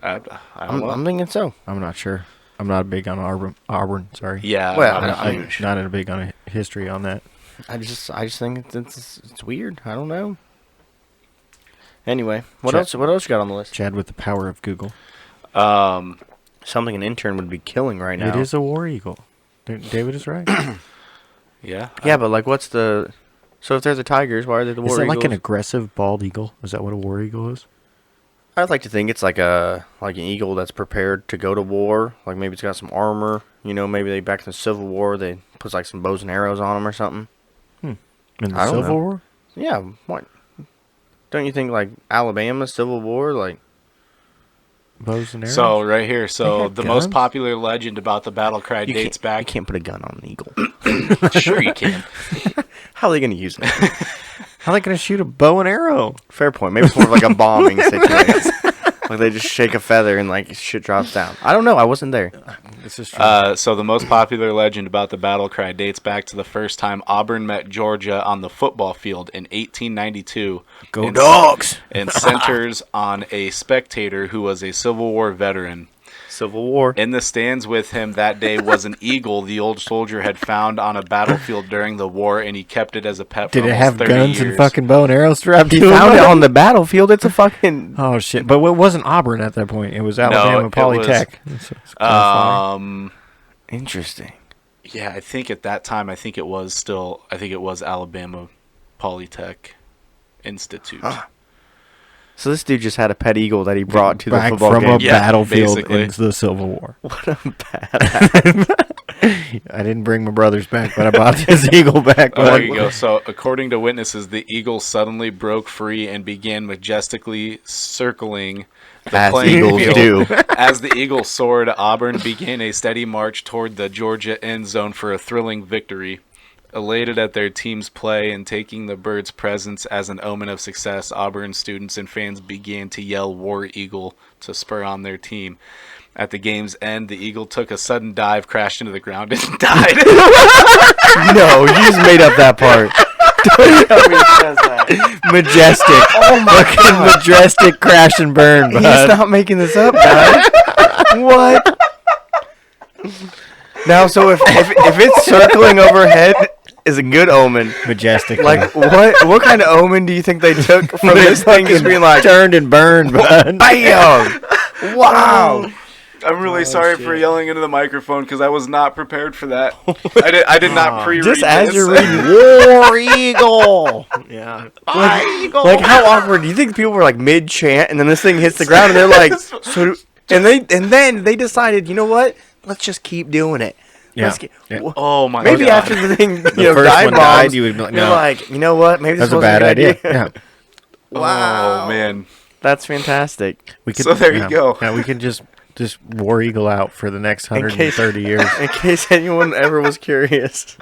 I don't I'm know. thinking so. I'm not sure. I'm not big on Auburn. Sorry. Yeah, Well, not I'm huge. not in a big on a history on that. I just think it's weird. I don't know. Anyway, what else? What else you got on the list? Chad with the power of Google. Something an intern would be killing right now. It is a war eagle. David is right. Yeah. Yeah, but like, what's the? So if they're the Tigers, why are they the war Is it eagles? like an aggressive bald eagle? Is that what a war eagle is? I'd like to think it's like an eagle that's prepared to go to war. Like maybe it's got some armor. You know, maybe they back in the Civil War they put like some bows and arrows on them or something. In the I don't Civil know. War? Yeah, what? Don't you think like Alabama Civil War like? Bows and arrows? So right here, They had the most guns? popular legend about the battle cry You dates can't, back. You can't put a gun on an eagle. Sure, you can. How are they going to use it? How are they going to shoot a bow and arrow? Fair point. Maybe it's more of like a bombing situation. Like they just shake a feather and like shit drops down. I don't know. I wasn't there. This is true. So the most popular legend about the battle cry dates back to the first time Auburn met Georgia on the football field in 1892. Go and, Dogs! And centers on a spectator who was a Civil War veteran. Civil War. In the stands with him that day was an eagle the old soldier had found on a battlefield during the war, and he kept it as a pet for Did it almost have 30 guns years. and fucking bow and arrows strapped to He it? found it on the battlefield. It's a fucking. Oh, shit. But it wasn't Auburn at that point. It was Alabama it was- Polytech. It's funny. Interesting. Yeah, I think at that time, I think it was Alabama Polytech Institute. So this dude just had a pet eagle that he brought to the Back football from game. a Yeah, battlefield basically. into the Civil War. What a bad. I didn't bring my brothers back, but I bought this eagle back. Oh, there you go. So, according to witnesses, the eagle suddenly broke free and began majestically circling the As playing eagles field. do. As the eagle soared, Auburn began a steady march toward the Georgia end zone for a thrilling victory. Elated at their team's play and taking the bird's presence as an omen of success, Auburn students and fans began to yell "War Eagle" to spur on their team. At the game's end, the eagle took a sudden dive, crashed into the ground, and died. No, you just made up that part. Don't tell me he says that. Majestic. Oh my God. Majestic crash and burn, He's bud. not making this up, guys. What? Now, so if it's circling overhead, is a good omen. Majestic. Like what kind of omen do you think they took from this thing just being like turned and burned, bud. bam? Wow. I'm really sorry for yelling into the microphone because I was not prepared for that. I did not pre-read Just as this. you're reading War Eagle. Yeah. Like how awkward? Do you think people were like mid chant and then this thing hits the ground and they're like, so, and then they decided, you know what? Let's just keep doing it. Yeah. Let's keep, Yeah. Oh my maybe god! after the thing, The you know, first dive one bombs, died, you would be like, you're no. like, you know what? Maybe this That's a wasn't bad good idea. Yeah. Wow. Oh man! That's fantastic. We could, So there you yeah. go. Yeah, we could just War Eagle out for the next In case- 130 years. In case anyone ever was curious.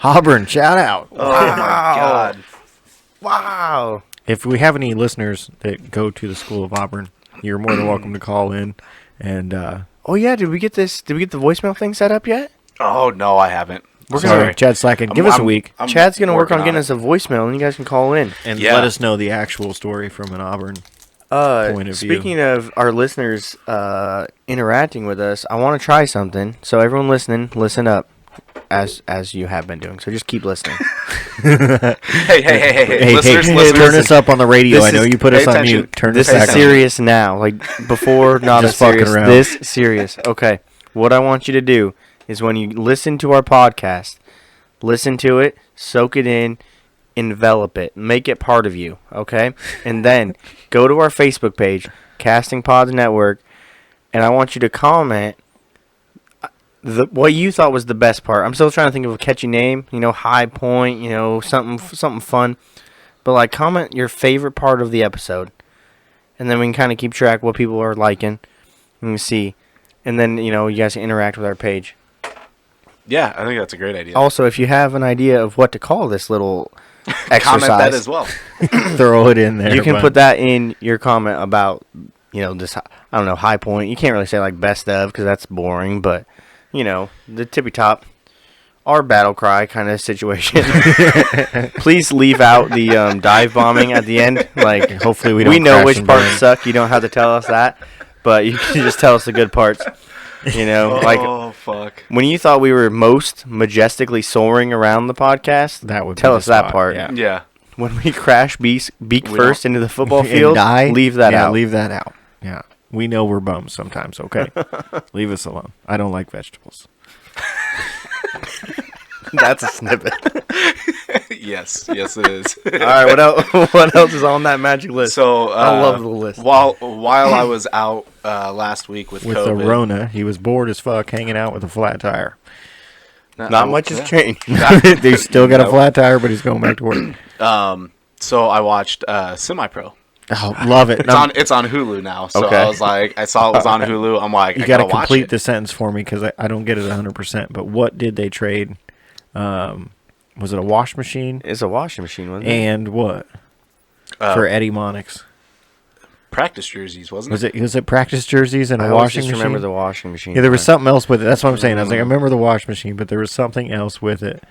Auburn, shout out. Oh my god! Wow. If we have any listeners that go to the School of Auburn, you're more than welcome to call in. And Oh yeah, did we get the voicemail thing set up yet? Oh no, I haven't. We're sorry, gonna Chad Slacken, give us a week I'm Chad's gonna work on working getting us a voicemail and you guys can call in. and Yeah. let us know the actual story from an Auburn. Point of Speaking of our listeners interacting with us, I want to try something. So everyone listening, listen up, as you have been doing. So just keep listening. Hey, listeners, hey, listeners, turn us up on the radio. This I know is- you put pay us on attention. mute. Turn This us is back on. serious now. Like before, not Just as fucking serious. around. This serious. Okay. What I want you to do is when you listen to our podcast, listen to it, soak it in, envelop it, make it part of you. Okay, and then go to our Facebook page, Casting Pods Network, and I want you to comment what you thought was the best part. I'm still trying to think of a catchy name. You know, high point. You know, something fun. But like, comment your favorite part of the episode, and then we can kind of keep track what people are liking. And you see, and then you know you guys can interact with our page. Yeah, I think that's a great idea. Also, if you have an idea of what to call this little exercise, Comment that as well. Throw it in there. you can bud. put that in your comment about, you know, this, I don't know, high point. You can't really say like best of because that's boring, but, you know, the tippy top, our battle cry kind of situation. Please leave out the dive bombing at the end. Like, Hopefully we don't we know crash which and parts burn. suck. You don't have to tell us that, but you can just tell us the good parts. You know, like Oh fuck! when you thought we were most majestically soaring around the podcast, That would be tell the us that spot, part. yeah. Yeah. when we crash beak We first don't- into the football And field, die? leave that Yeah, out. leave that out. Yeah. We know we're bums sometimes, okay? Leave us alone. I don't like vegetables. That's a snippet. Yes, it is. All right, what else? What else is on that magic list? So I love the list. While I was out last week with With COVID, the Rona, he was bored as fuck hanging out with a flat tire. Not much has changed. They still got a No. flat tire, but he's going back to work. So I watched Semi-Pro. Oh, love it. It's on Hulu now. So Okay. I was like, I saw it was on Hulu. I'm like, You I got to gotta watch complete it. the sentence for me because I don't get it 100%. But what did they trade? Was it a wash machine? It's a washing machine, wasn't it? And what? For Eddie Monix. Practice jerseys, wasn't it? Was it practice jerseys and I a always washing just machine? remember the washing machine. Yeah, there was part. something else with it. That's what I'm saying. I was like, I remember the wash machine, but there was something else with it.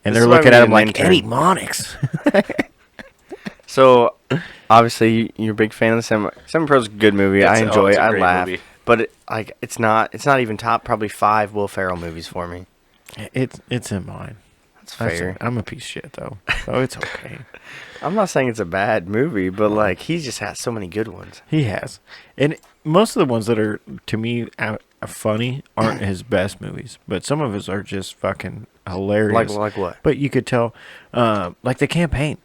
And This they're is why looking we at need him an like, intern. Eddie Monix. So, obviously, you're a big fan of the Semi-Pro's a good movie. I enjoy it's it. a I great laugh. movie. But it's not even top probably 5 Will Ferrell movies for me. It's in mine. That's That's fair. it. I'm a piece of shit, though. So it's okay. I'm not saying it's a bad movie, but like he just has so many good ones. He has. And most of the ones that are, to me, funny aren't his best movies. But some of his are just fucking hilarious. Like what? But you could tell, like The Campaign.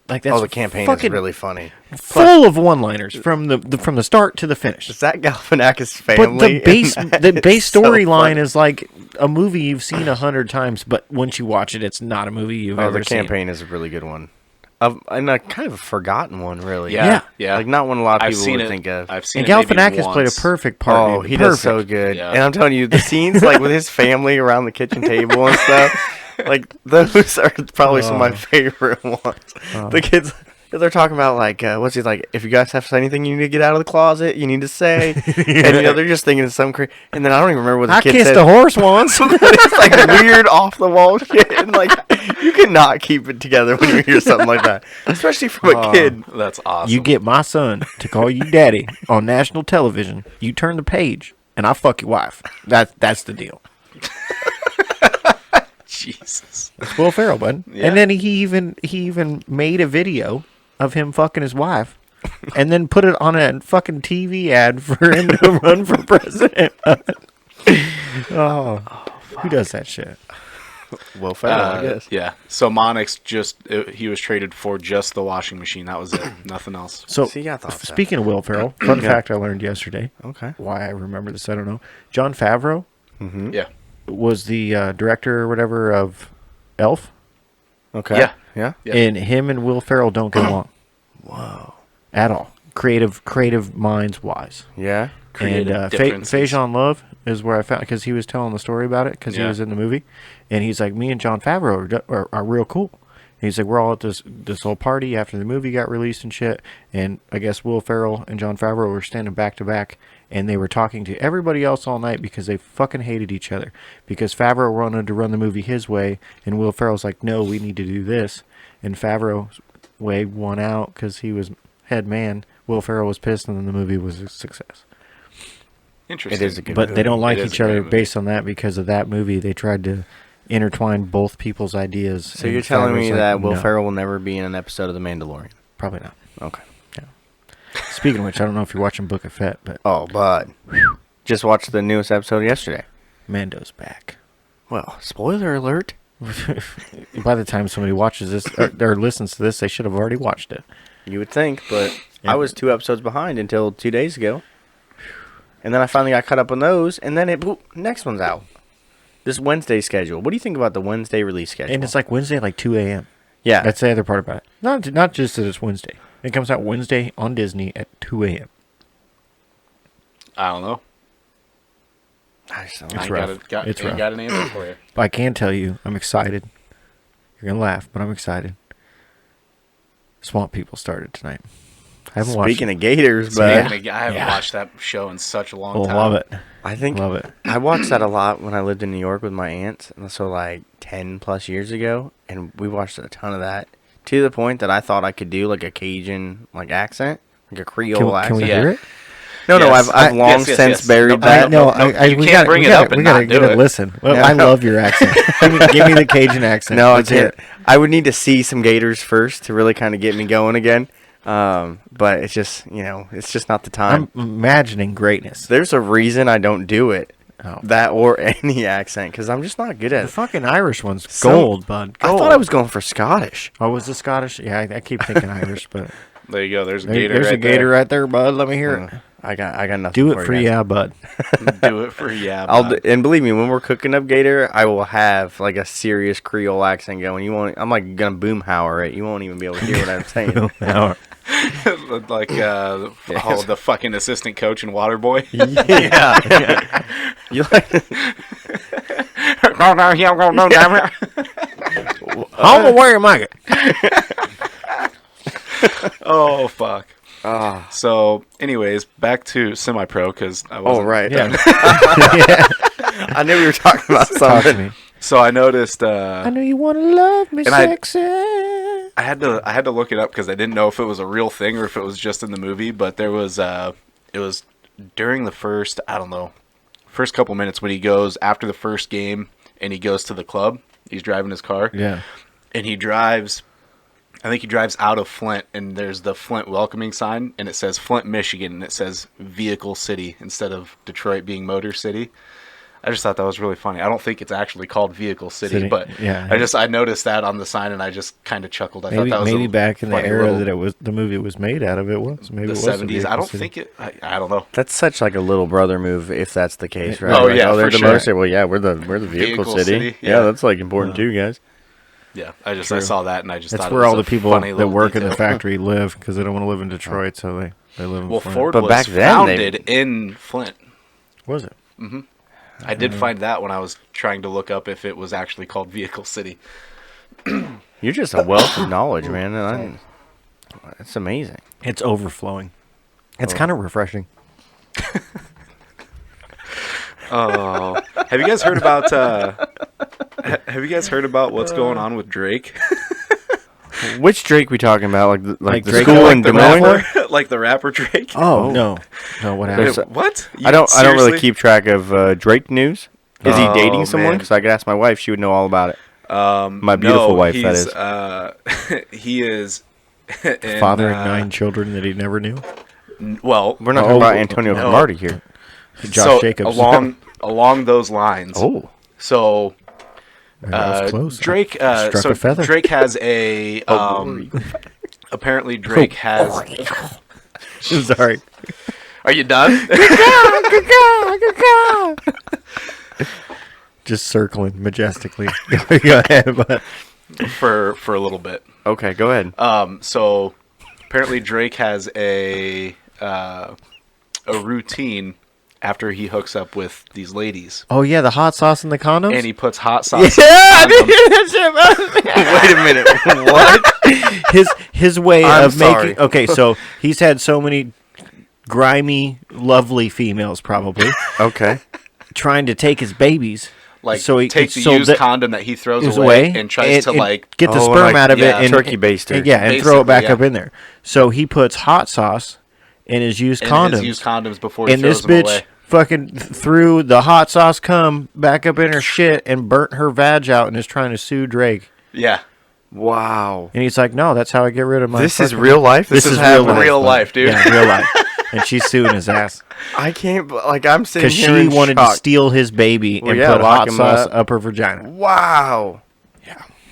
Like that's The Campaign is fucking really funny. full of one-liners from the start to the finish. Zach Galifianakis' But family. the base so storyline funny. is like a movie you've seen 100 times, but once you watch it, it's not a movie you've Oh, ever The seen. Campaign is a really good one. And a kind of a forgotten one, really. Yeah, yeah. Like not one a lot of I've people seen would it. think of. I've seen And it maybe Galifianakis played a once. perfect part. Oh, dude. he does Perfect. so good. Yeah. And I'm telling you, the scenes like with his family around the kitchen table and stuff, like those are probably some of my favorite ones. The kids, they're talking about like, what's he like? If you guys have anything you need to get out of the closet, you need to say. And they're just thinking of some and then I don't even remember what the I kid kissed said. a horse once. It's like weird off the wall shit, and like you cannot keep it together when you hear something like that, especially from a kid. That's awesome. You get my son to call you daddy on national television. You turn the page, and I fuck your wife. That's the deal. Jesus. It's Will Ferrell, bud. Yeah. And then he even made a video of him fucking his wife, and then put it on a fucking TV ad for him to run for president. Who does that shit? Will Ferrell, I guess. Yeah. So Monix he was traded for just the washing machine. That was it. Nothing else. So See, I thought that. speaking of Will Ferrell, fun fact I learned yesterday. Okay. Why I remember this, I don't know. Jon Favreau Yeah. was the director or whatever of Elf, Okay. Yeah. Yeah. Yeah. and him and Will Ferrell don't get along. Whoa. At all. Creative minds wise. Yeah. Creative And differences. Fajon Love is where I found, because he was telling the story about it because he Yeah. was in the movie, and he's like, me and Jon Favreau are real cool. And he's like, we're all at this whole party after the movie got released and shit, and I guess Will Ferrell and Jon Favreau were standing back to back, and they were talking to everybody else all night because they fucking hated each other, because Favreau wanted to run the movie his way, and Will Ferrell's like, no, we need to do this, and Favreau's way won out because he was head man. Will Ferrell was pissed, and then the movie was a success. Interesting. It is a good But they don't like It is each a other great movie. based on that, because of that movie. They tried to intertwine both people's ideas. So and you're telling Favreau's me like, that Will no, Ferrell will never be in an episode of The Mandalorian? probably not. Okay. Speaking of which, I don't know if you're watching Book of Fett, but Oh, bud. Just watched the newest episode yesterday. Mando's back. Well, spoiler alert. By the time somebody watches this or listens to this, they should have already watched it. You would think, but Yeah. I was 2 episodes behind until 2 days ago. And then I finally got caught up on those, and then next one's out. This Wednesday schedule. What do you think about the Wednesday release schedule? And it's like Wednesday at like 2 a.m. yeah. That's the other part about it. Not just that it's Wednesday. It comes out Wednesday on Disney at 2 a.m. I don't know. I just don't It's like I rough. ain't got It's ain't rough. got an answer for you. But I can tell you, I'm excited. You're going to laugh, but I'm excited. Swamp People started tonight. I haven't watched Speaking of Gators, but I haven't Yeah. watched that show in such a long Oh, time. love it. I think Love it. I watched that a lot when I lived in New York with my aunts, and so like 10 plus years ago, and we watched a ton of that to the point that I thought I could do like a Cajun like accent, like a Creole Can accent. we Yeah. hear it? No, Yes. I've long Yes, yes, since yes. buried No, that. you can't bring it up and we not gotta do get it. Listen, well, No. I love your accent. Give me the Cajun accent. No, I Let's hear can't. I would need to see some gators first to really kind of get me going again. But it's just, it's just not the time. I'm imagining greatness. There's a reason I don't do it. Oh. That or any accent, because I'm just not good at The it. fucking Irish one's Some- gold, bud. I thought I was going for Scottish. Oh, was it Scottish? Yeah, I keep thinking Irish, but There you go. There's a there's gator a gator right there, bud. Let me hear it. I got nothing. Do it for for you guys. yeah, bud. there. Do it for yeah. And believe me, when we're cooking up gator, I will have like a serious Creole accent going. You won't. I'm like gonna boomhauer it. You won't even be able to hear what I'm saying. Now, like the fucking assistant coach in Waterboy. yeah. You like? Go down here, go down I'm gonna wear your mic. Oh fuck. Ah. So, anyways, back to semi-pro because I wasn't. Oh right. Yeah. I knew we were talking about Talk to something. me. So I noticed. I know you wanna love me, And I- sexy. I had to look it up because I didn't know if it was a real thing or if it was just in the movie. But there was it was during the first couple minutes when he goes after the first game and he goes to the club. He's driving his car. Yeah. And he drives. I think he drives out of Flint, and there's the Flint welcoming sign, and it says Flint, Michigan, and it says Vehicle City instead of Detroit being Motor City. I just thought that was really funny. I don't think it's actually called Vehicle City, but yeah. I noticed that on the sign, and I just kind of chuckled. I Maybe, thought that was maybe back in the funny era little- that it was the movie was made out of. It was maybe the it was a 70s. Vehicle I don't City. think it. I don't know. That's such like a little brother move, if that's the case, right? Oh, Like, yeah, they're for the sure. Motor City. Well, yeah, we're the vehicle, Vehicle city. City, Yeah, yeah. that's like important too, guys. Yeah, I saw that, and I just That's thought where it was all the a people funny that little work in the detail. factory live because they don't want to live in Detroit, so they live in Well, Flint. Ford But was back then, founded in Flint. Was it? I did find that when I was trying to look up if it was actually called Vehicle City. You're just a wealth of knowledge, man. And it's amazing. It's overflowing. It's kind of refreshing. Oh, have you guys heard about? Have you guys heard about what's going on with Drake? Which Drake we talking about? Like the Drake school like in the Des Moines? rapper? Like the rapper Drake? Oh, no, what happened? There's- What? I don't really Seriously? keep track of Drake news. Is he Oh, dating someone? man. Because I could ask my wife; she would know all about it. My beautiful wife, that is. He is. in, Fathering 9 children that he never knew. Well, We're not talking about Oh, Antonio no. Cromartie here. Josh so Jacobs. along those lines. Oh, So That was close. Drake. Struck So a feather. Drake has a. Apparently, Drake has. Sorry. Are you done? Just circling majestically. Go ahead, but for a little bit. okay. Go ahead. So apparently Drake has a routine after he hooks up with these ladies, oh yeah, the hot sauce and the condoms. and he puts hot sauce. Yeah, I on did them. hear that shit. Wait a minute. What? his way I'm of sorry. making. Okay, so he's had so many grimy, lovely females probably Okay. trying to take his babies. Like so he take the so used that- condom that he throws is away and tries to and like get the Oh, sperm like, out of yeah, it and turkey baster. and, yeah, and throw it back Basically, up yeah. in there. So he puts hot sauce in his used in condoms. his used condoms before he And throws this them bitch away. fucking threw the hot sauce cum back up in her shit and burnt her vag out and is trying to sue Drake. Yeah, Wow. And he's like, no, that's how I get rid of my. This is fucking-" real life. This is happening? real life, dude. Yeah, real life. And she's suing his ass I can't. Like I'm sitting because here she in wanted shock. to steal his baby Well, and yeah, put lock hot him sauce up. up her vagina. Wow.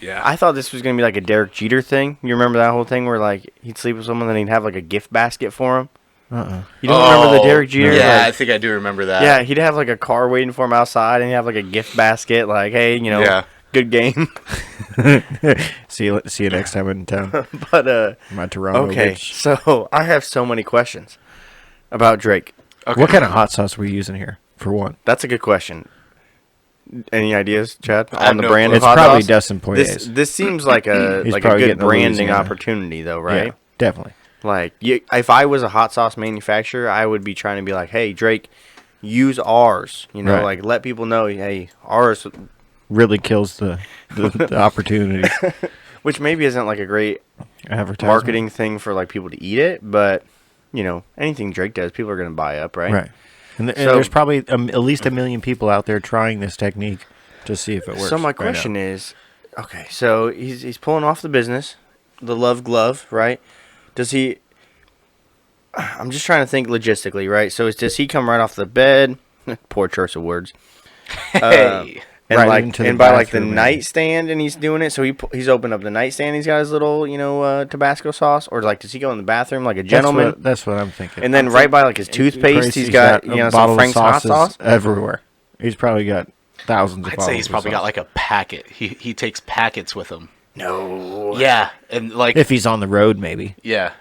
yeah. I thought this was gonna be like a Derek Jeter thing. You remember that whole thing where like he'd sleep with someone, then he'd have like a gift basket for him. You don't remember the Derek Jeter? Yeah, I Like, think I do remember that. yeah, he'd have like a car waiting for him outside, and he'd have like a gift basket. Like, hey, Yeah. good game. See you next time in town. But My Toronto okay, bitch. so I have so many questions about Drake. Okay. What kind of hot sauce were you using here? For one, That's a good question. Any ideas, Chad, I have on the no brand clue. of it's hot probably sauce? Dustin Poirier's. This seems like a He's like a probably good getting a branding Louisiana. opportunity, though, right? Yeah, definitely. Like, if I was a hot sauce manufacturer, I would be trying to be like, hey, Drake, use ours. Right. Like let people know, hey, ours, Really kills the opportunities. which maybe isn't like a great Advertising. marketing thing for like people to eat it, but anything Drake does, people are going to buy up, right? Right. And So- there's probably at least 1 million people out there trying this technique to see if it works. So my right question now. is, okay, so he's pulling off the business, the love glove, right? Does he? I'm just trying to think logistically, right? So does he come right off the bed? Poor choice of words. Hey. And Right into the and by like the bathroom, maybe. nightstand, and he's doing it. So he's opened up the nightstand. He's got his little Tabasco sauce, or like does he go in the bathroom like a gentleman? That's what I'm thinking. And then right by like his toothpaste, he's got a some bottle of Frank's hot sauces sauce. everywhere. He's probably got thousands of I'd bottles. say he's of probably got sauce. like a packet. He takes packets with him. No. Yeah, and like If he's on the road, maybe. yeah,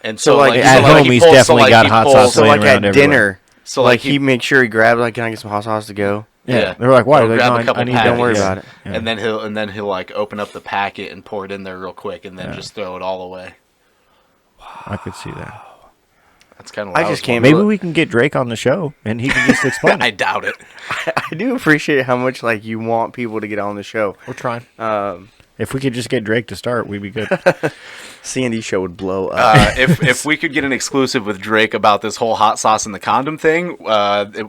and So, so like, like at so, like, home, he he's pulls- definitely so, like, got he hot pulls- sauce So laying like around at everywhere. dinner, So like like he makes sure he grabs like, can I get some hot sauce to go? Yeah. They're like, why? He'll They're grab like, a no, couple I need packets. Don't worry about it. Yeah. and then he'll like open up the packet and pour it in there real quick, and then just throw it all away. I could see that. That's kind of. I just can't. Maybe we can get Drake on the show and he can just explain I it. doubt it. I do appreciate how much like you want people to get on the show. We're trying. Um, If we could just get Drake to start, we'd be good. CND Show would blow up. If we could get an exclusive with Drake about this whole hot sauce and the condom thing,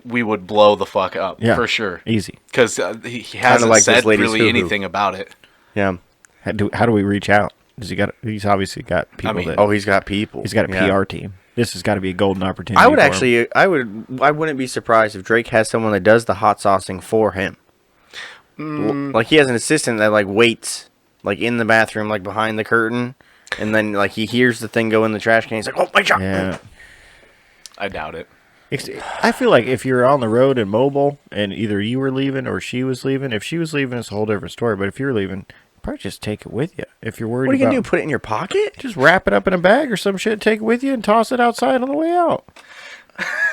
we would blow the fuck up Yeah. for sure. Easy. Because he hasn't like this said lady's really hoo-hoo. anything about it. Yeah. How do we reach out? Does he got? He's obviously got people. mean, that, Oh, he's got people. he's got a Yeah. PR team. This has got to be a golden opportunity. I would for him. actually. I wouldn't be surprised if Drake has someone that does the hot saucing for him. Like he has an assistant that like waits, like in the bathroom, like behind the curtain, and then like he hears the thing go in the trash can. He's like, "Oh my god!" Yeah. I doubt it. I feel like if you're on the road and mobile, and either you were leaving or she was leaving, if she was leaving, it's a whole different story. But if you're leaving, probably just take it with you. If you're worried What are you about, gonna do? Put it in your pocket? just wrap it up in a bag or some shit, take it with you, and toss it outside on the way out.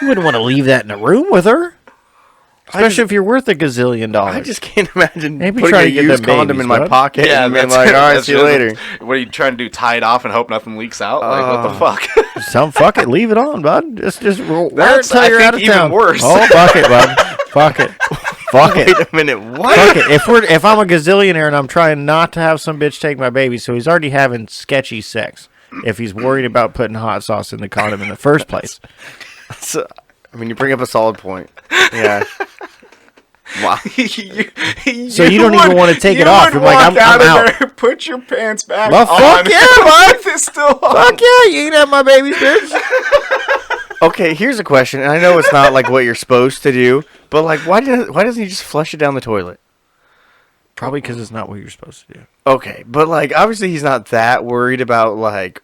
You wouldn't want to leave that in a room with her, especially if you're worth $1 gazillion. I just can't imagine Maybe putting try a to get used them condom babies, in my bud. pocket and being like, "All right, that's see you just- later." What are you trying to do? Tie it off and hope nothing leaks out? Like what the fuck? Some fuck it, leave it on, bud. Just wear it That's, till I you're think, out of even town. worse. Oh, fuck it, bud. Fuck it. Fuck it. Wait a minute, what? Fuck it. If I'm a gazillionaire and I'm trying not to have some bitch take my baby, so he's already having sketchy sex. If he's worried about putting hot sauce in the condom in the first place, So, I mean, you bring up a solid point. Yeah. Wow. So you don't even wanna take it off. You're like, I'm out. Put your pants back Well, fuck on. yeah, bud. It's still on. fuck yeah, you ain't have my baby, bitch. Okay, here's a question, and I know it's not like what you're supposed to do, but like, why doesn't he just flush it down the toilet? Probably because it's not what you're supposed to do. Okay, but like, obviously he's not that worried about like.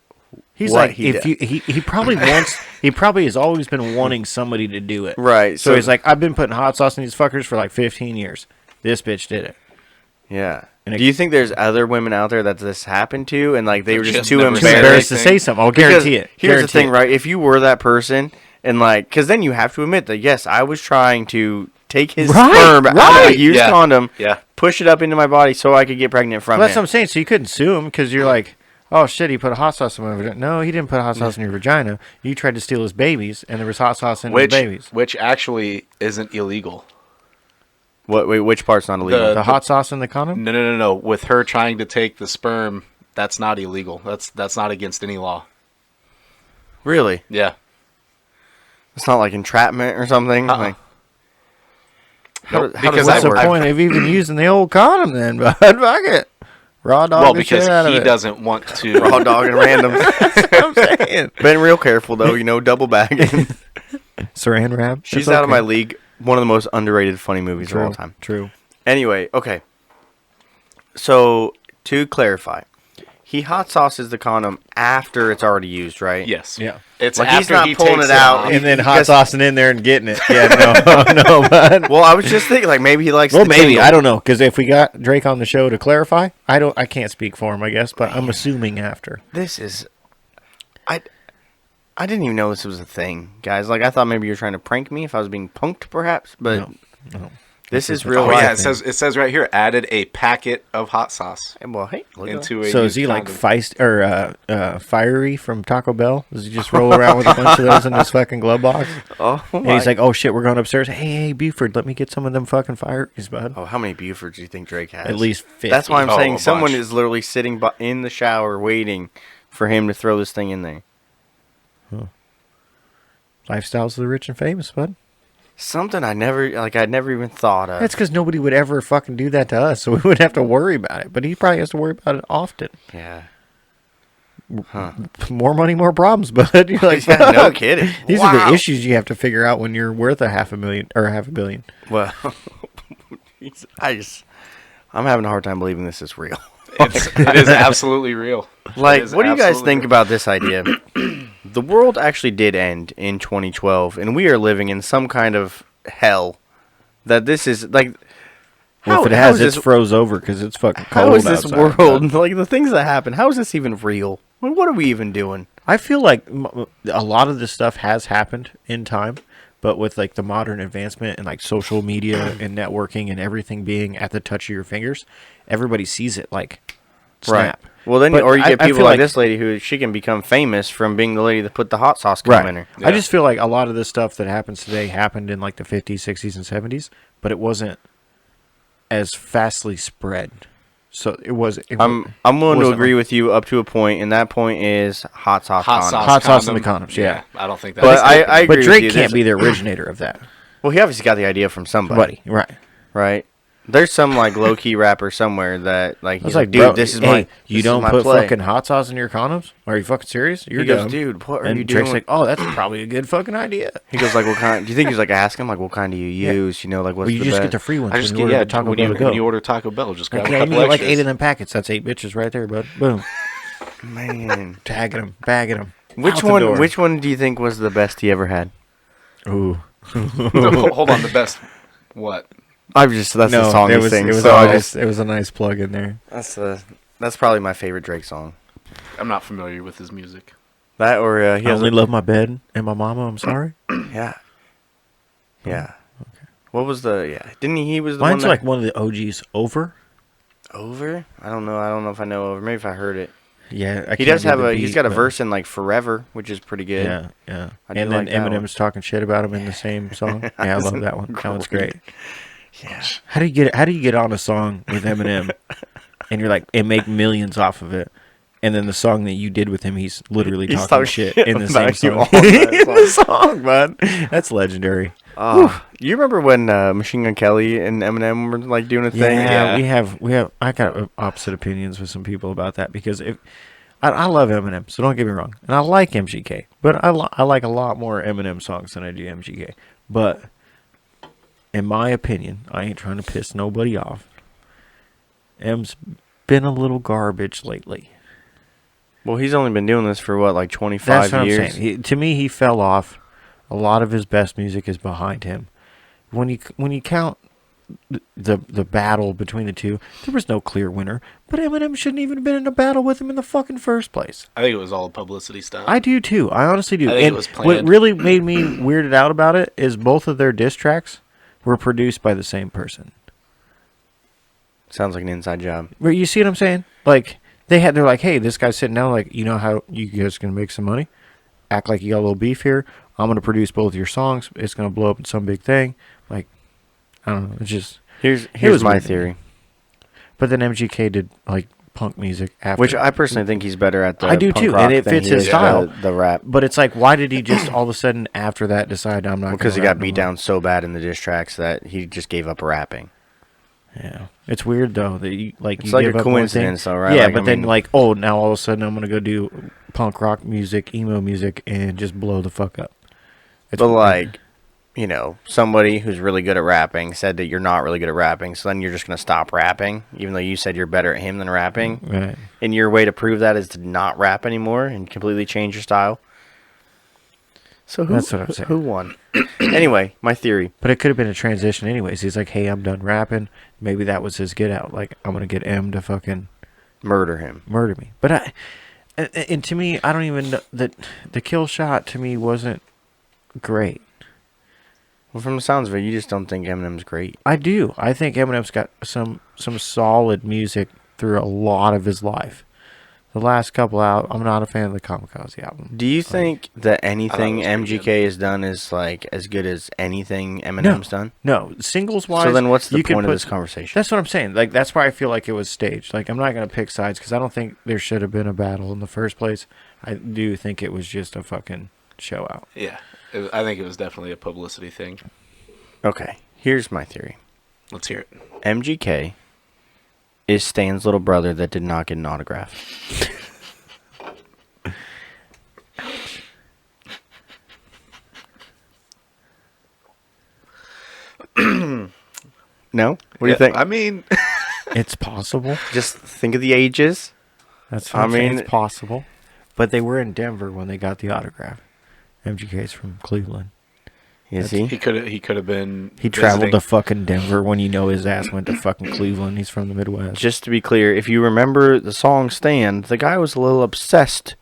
He's what like, he if did. he probably wants, he probably has always been wanting somebody to do it. Right. So he's like, I've been putting hot sauce in these fuckers for like 15 years. This bitch did it. yeah. And Do you think there's other women out there that this happened to, and like they were just Just too never embarrassed? said Embarrassed to anything. say something. I'll Because guarantee it. Here's the Guarantee thing, it. right? If you were that person, and like, because then you have to admit that yes, I was trying to take his Right, sperm out of a right. used Yeah. condom, Yeah. push it up into my body so I could get pregnant from Well, that's what him. I'm saying. So you couldn't sue him because you're like, oh shit, he put a hot sauce in my vagina. No, he didn't put hot sauce in your vagina. You tried to steal his babies, and there was hot sauce in his babies. Which actually isn't illegal. What? Wait, which part's not illegal? The hot sauce in the condom? No. With her trying to take the sperm, that's not illegal. That's not against any law. Really? Yeah. It's not like entrapment or something. Uh-uh. Like, Nope, how because does What's that the work? point of even using the old condom then, bud? Fuck it. Raw dog Well, the shit because out of he it. doesn't want to. raw dog and random. I'm saying. Been real careful though, double bagging. Saran wrap. She's It's out of my okay. league. One of the most underrated funny movies True. of all time. True. Anyway, okay. So to clarify, he hot sauces the condom after it's already used, right? Yes. Yeah. It's Like, after he's not he pulling takes it out off. and And then hot Because- saucing in there and getting it. Yeah, no, bud. Well, I was just thinking, like maybe he likes. Well, the maybe tingle. I don't know because if we got Drake on the show to clarify, I can't speak for him, I guess, but I'm assuming after. This is, I didn't even know this was a thing, guys. Like I thought maybe you were trying to prank me if I was being punked, perhaps. But No. this is is- real Oh life. yeah, it says right here, added a packet of hot sauce Well, hey, look at into a. So is used he like condom. feist or fiery from Taco Bell? Does he just roll around with a bunch of those in his fucking glove box? that. Oh, And he's like, "Oh shit, we're going upstairs. Hey, Buford, let me get some of them fucking fieries, bud. oh, how many Bufords do you think Drake has? At least 50. That's why I'm Oh, saying a someone bunch. is literally sitting in the shower waiting for him to throw this thing in there. Lifestyles of the rich and famous, bud. Something I'd never even thought of. That's because nobody would ever fucking do that to us, so we wouldn't have to worry about it. But he probably has to worry about it often. Yeah. More money, more problems, bud. You're like, Yeah, no kidding. These are the issues you have to figure out when you're worth $500,000 or $500 million. Well, I'm having a hard time believing this is real. It is absolutely real. Like, what do you guys think about this idea? The world actually did end in 2012, and we are living in some kind of hell. That this is like. Well, if it has, it's froze over because it's fucking cold. How is this outside, world like the things that happen? How is this even real? What are we even doing? I feel like a lot of this stuff has happened in time, but with like the modern advancement and like social media and networking and everything being at the touch of your fingers, everybody sees it like snap. Right. Well, then, But or you get I people feel like like this lady who she can become famous from being the lady that put the hot sauce comb in her. I just feel like a lot of this stuff that happens today happened in like the 50s, 60s, and 70s, but it wasn't as fastly spread. So it was. I'm willing to agree with you up to a point, and that point is hot sauce condoms. Hot sauce and the condoms, yeah. I don't think that. But I agree But Drake with you. can't be the originator of that. Well, he obviously got the idea from somebody. Right. Right? There's some like low key rapper somewhere that like I he's was like, like, dude, bro, this is hey, my you this don't is my put play. fucking hot sauce in your condoms? Are you fucking serious? You're He goes, dumb. dude, what are and you Drake's doing? like, oh, that's probably a good fucking idea. He goes like, what kind? Do you think he's like ask him like, what kind do you use? You know, like what's Well, you the just best? get the free ones I just when you get order the Taco Bell to go. when you order Taco Bell, just grab Like, a yeah, you couple get like extras. 8 of them packets. That's 8 bitches right there, bud. Boom. Man, Tagging them, bagging them. which one do you think was the best he ever had? Ooh. Hold on, the best what? That's the song he sings. It was a nice plug in there. That's probably my favorite Drake song. I'm not familiar with his music. That or he I has only love my bed and my mama. I'm sorry. Yeah. Okay. What was didn't he was the Mine's one like one of the OGs. Over. Over? I don't know if I know Over. Maybe if I heard it. Yeah, He does have he's got a verse in like Forever, which is pretty good. Yeah. I do And then like that one. Eminem's talking shit about him in the same song. Yeah, I love that one. That one's great. Yeah. How do you get on a song with Eminem and you're like and make millions off of it? And then the song that you did with him, he's literally talking shit in the same about you song. on that In the song, man. That's legendary. You remember when Machine Gun Kelly and Eminem were like doing a thing? Yeah, we have. I got opposite opinions with some people about that because I love Eminem, so don't get me wrong, and I like MGK, but I like a lot more Eminem songs than I do MGK. But in my opinion, I ain't trying to piss nobody off. M's been a little garbage lately. Well, he's only been doing this for what, like 25 That's what years? I'm saying. To me, he fell off. A lot of his best music is behind him. When you count the battle between the two, there was no clear winner. But Eminem shouldn't even have been in a battle with him in the fucking first place. I think it was all publicity stuff. I do too. I honestly do. I think and it was planned. what really made me weirded out about it is both of their diss tracks were produced by the same person. Sounds like an inside job. Where you see what I'm saying? Like they're like, hey, this guy's sitting down. Like, you know how you guys gonna make some money? Act like you got a little beef here. I'm gonna produce both your songs. It's gonna blow up in some big thing. Like, I don't know. It's just Here's was my weird to me. theory, But then MGK did like punk music after, which I personally think he's better at. The I do punk too, rock and it than fits he his is style. The rap. But it's like, why did he just all of a sudden after that decide I'm not? Because he gonna got rap no beat more? down so bad in the diss tracks that he just gave up rapping. Yeah, it's weird though that you like It's you like give a up one coincidence, thing. though, right? Yeah, Like, but I then mean- like, oh, now all of a sudden I'm gonna go do punk rock music, emo music, and just blow the fuck up. It's But weird. like, you know, somebody who's really good at rapping said that you're not really good at rapping, so then you're just gonna stop rapping, even though you said you're better at him than rapping. right? And your way to prove that is to not rap anymore and completely change your style. So That's what I'm saying. Who won? Anyway, my theory. But it could have been a transition anyways. He's like, hey, I'm done rapping. Maybe that was his get out. Like, I'm gonna get M to fucking Murder him. murder me. But and to me, I don't even know that the kill shot to me wasn't great. Well, from the sounds of it, you just don't think Eminem's great. I do. I think Eminem's got some solid music through a lot of his life. The last couple out, I'm not a fan of the Kamikaze album. Do you think that anything it was pretty MGK has done is like as good as anything Eminem's done? No, singles wise. So then, what's the you could point of put- this conversation? That's what I'm saying. Like that's why I feel like it was staged. Like I'm not gonna pick sides because I don't think there should have been a battle in the first place. I do think it was just a fucking show out. Yeah, I think it was definitely a publicity thing. Okay, here's my theory. Let's hear it. MGK is Stan's little brother that did not get an autograph. No? What do you think? I mean, It's possible. Just think of the ages. That's what I'm saying. It's possible. But they were in Denver when they got the autograph. MGK's from Cleveland. Is he? he could have been. He traveled to fucking Denver when you know his ass went to fucking Cleveland. He's from the Midwest. Just to be clear, if you remember the song Stan, the guy was a little obsessed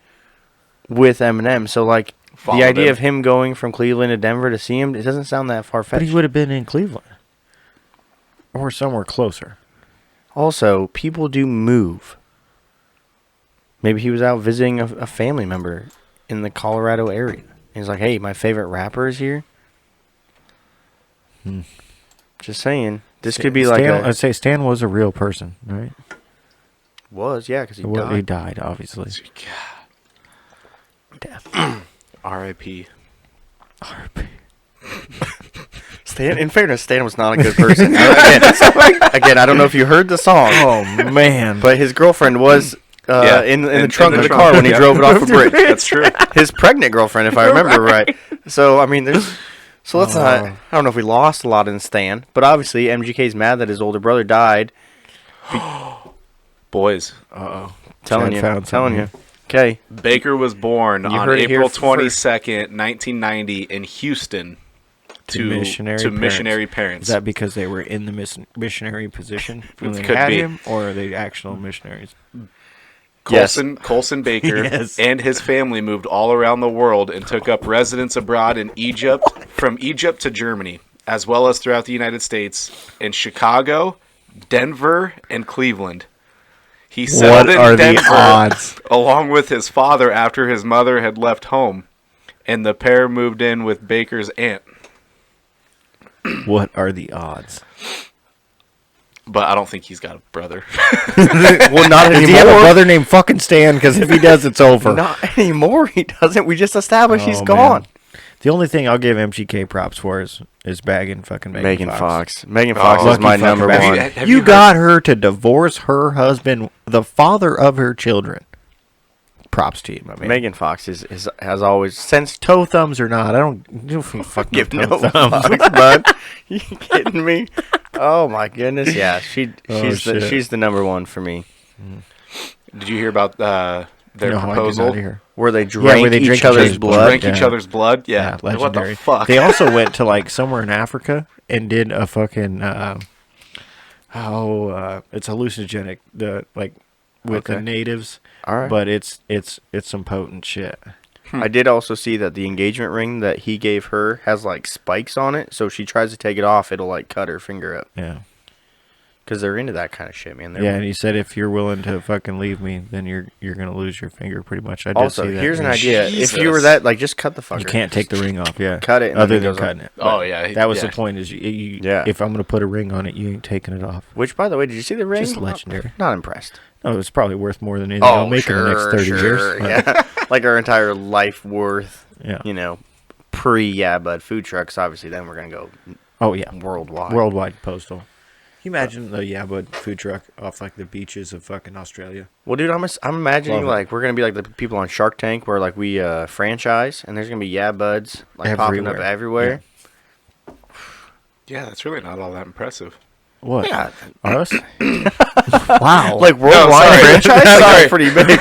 with Eminem. So, like, Followed the idea him. of him going from Cleveland to Denver to see him, it doesn't sound that But far-fetched. he would have been in Cleveland. Or somewhere closer. Also, people do move. Maybe he was out visiting a family member in the Colorado area. He's like, hey, my favorite rapper is here. Just saying. This could be like I'd say Stan was a real person, right? Was, yeah, because he Well, died. he died, obviously. Death. R.I.P. Stan, in fairness, Stan was not a good person. Again, I don't know if you heard the song. Oh, man. But his girlfriend was in the trunk of the trunk. car when he drove it off a bridge. That's true. His pregnant girlfriend, if I remember right. So, I mean, let's not, I don't know if we lost a lot in Stan, but obviously MGK's mad that his older brother died. Boys, Telling you. Okay. Baker was born on heard it here April first. 22nd, 1990 in Houston to missionary parents. Is that because they were in the missionary position when they Could had be. him, or are they actual missionaries? Colson Baker Yes. and his family moved all around the world and took up residence abroad in Egypt, from Egypt to Germany, as well as throughout the United States, in Chicago, Denver, and Cleveland. He settled What are in the Denver odds? along with his father after his mother had left home, and the pair moved in with Baker's aunt. What are the odds? But I don't think he's got a brother. Well, not Does he have a anymore. brother named fucking Stan? Because if he does, it's over. Not anymore. He doesn't. We just established he's Oh, gone. man. The only thing I'll give MGK props for is bagging fucking Megan Fox. Megan Fox is Lucky my fucking number bastard. one. Have You heard- got her to divorce her husband, the father of her children. Props to you, my man. Megan Fox has always since Toe thumbs or not, I don't fucking give toe no thumbs. fucks, bud. You kidding me? Oh my goodness, yeah. Oh, shit. She's the number one for me. Did you hear about their No, I did proposal? not hear. Where they drank where they drink each other's each blood. Drank each Yeah. other's blood? Yeah. What legendary. the fuck? They also went to like somewhere in Africa and did a fucking it's hallucinogenic with the Okay. natives. All right. But it's some potent shit. I did also see that the engagement ring that he gave her has like spikes on it, so if she tries to take it off, it'll like cut her finger up. Yeah. Because they're into that kind of shit, man. Yeah, and he said if you're willing to fucking leave me, then you're gonna lose your finger pretty much. I did Also, see that. here's an Yeah. idea. If you were Jesus. that, like, just cut the fucker. You can't take the ring off, yeah. Cut it and Other then it than goes on. cutting it. Oh, But yeah. that was yeah. the point. Is you Yeah. if I'm gonna put a ring on it, you ain't taking it off. Which, by the way, did you see the ring? Just legendary. Not impressed. Oh, it's probably worth more than anything I'll make in the next 30 years. But, Yeah. Like our entire life worth, yeah. pre-Bud food trucks. Obviously, then we're going to go Oh yeah. worldwide. Worldwide postal. Can you imagine the Bud food truck off like the beaches of fucking Australia? Well, dude, I'm imagining Love it. like we're going to be like the people on Shark Tank where like we franchise and there's going to be Buds like popping up everywhere. Yeah, that's really not all that impressive. What? Yeah. Us? Wow. Like worldwide sorry. franchise? Sorry. That's pretty big.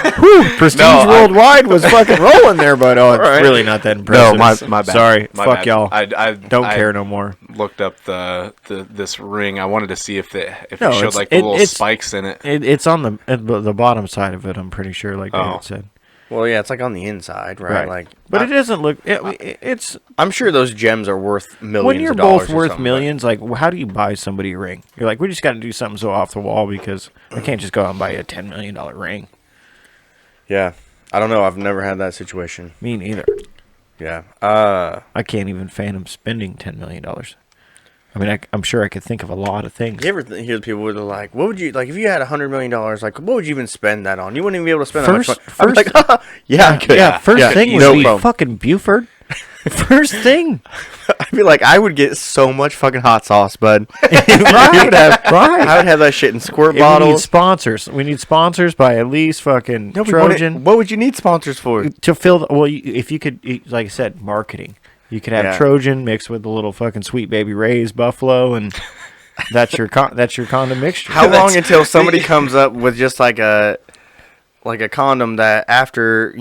Prestige No, Worldwide was fucking rolling there, but it's Right. really not that impressive. No, my bad. Sorry. My Fuck bad. y'all. I Don't care no more. Looked up this ring. I wanted to see if No, it showed it's- like the little it's- spikes in it. It's on the bottom side of it, I'm pretty sure, like Oh. David said. Well, yeah, it's like on the inside, right? Like, But it doesn't look... It's... I'm sure those gems are worth millions When you're of dollars both or worth something, millions, like, how do you buy somebody a ring? You're like, we just got to do something so off the wall because I can't just go out and buy a $10 million ring. but- Yeah. I don't know. I've never had that situation. Me neither. Yeah. I can't even fathom spending $10 million. I mean, I'm sure I could think of a lot of things. You ever hear the people where they're like, what would you, like, if you had $100 million, like, what would you even spend that on? You wouldn't even be able to spend that much money. I'm like, yeah, I could. Yeah, first Yeah, thing would no be problem. fucking Buford. First thing. I feel like I would get so much fucking hot sauce, bud. Right. I would have that shit in squirt We need bottles. sponsors. We need sponsors by at least fucking No, we Trojan. wouldn't- What would you need sponsors for? To fill the, well, if you could, like I said, marketing. You could have Yeah. Trojan mixed with a little fucking Sweet Baby Ray's Buffalo, and that's your condom mixture. How long until somebody comes up with just like a condom that after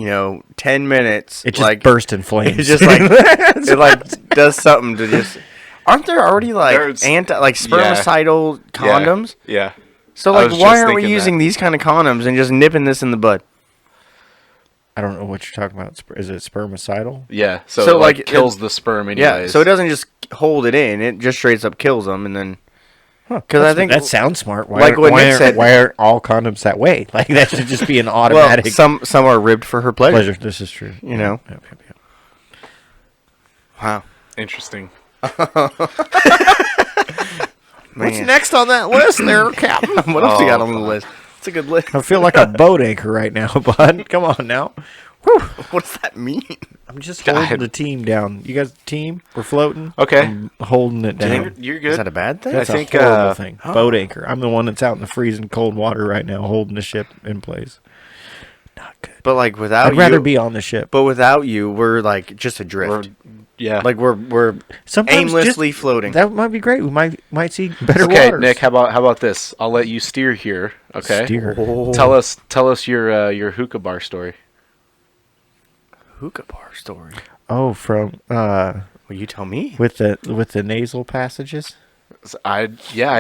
10 minutes it just burst in flames? It's just like it like does something to just. Aren't there already like There's- spermicidal condoms? Yeah. So I like, was why just aren't we thinking using that. these kind of condoms and just nipping this in the bud? I don't know what you're talking about. Is it spermicidal? Yeah. So, So, it, like, kills the sperm anyways. Yeah. So it doesn't just hold it in; it just straight up kills them, and then. Because I think that sounds smart. Why, like what Nick said- why aren't all condoms that way? Like that should just be an well, automatic some are ribbed for her pleasure. pleasure. This is true. You know. Yep. Wow. Interesting. What's Man. next on that list there, Captain? What else you got Oh, on the list? It's a good list. I feel like a boat anchor right now, bud. Come on now. Whew. What does that mean? I'm just holding the team down. You guys, team, we're floating. Okay. I'm holding it down. You're Is good. that a bad thing? That's I think, a horrible thing. oh. Boat anchor. I'm the one that's out in the freezing cold water right now, holding the ship in place. Not good. But like without I'd rather you, be on the ship. but without you, we're like just adrift. Yeah. Like we're Sometimes aimlessly just- floating. That might be great. We might see better okay, waters. Nick. How about this? I'll let you steer here. Okay. Steer. Oh. Tell us your hookah bar story. Hookah bar story. Oh, from Well, you tell me. with the nasal passages. I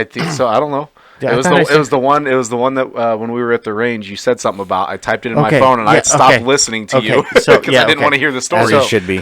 think so. I don't know. Yeah, it was I thought I it said- was the one that when we were at the range, you said something about. I typed it in Okay, my phone and yeah, I stopped okay. listening to Okay, you so, because yeah, I didn't okay. want to hear the As story. it should be.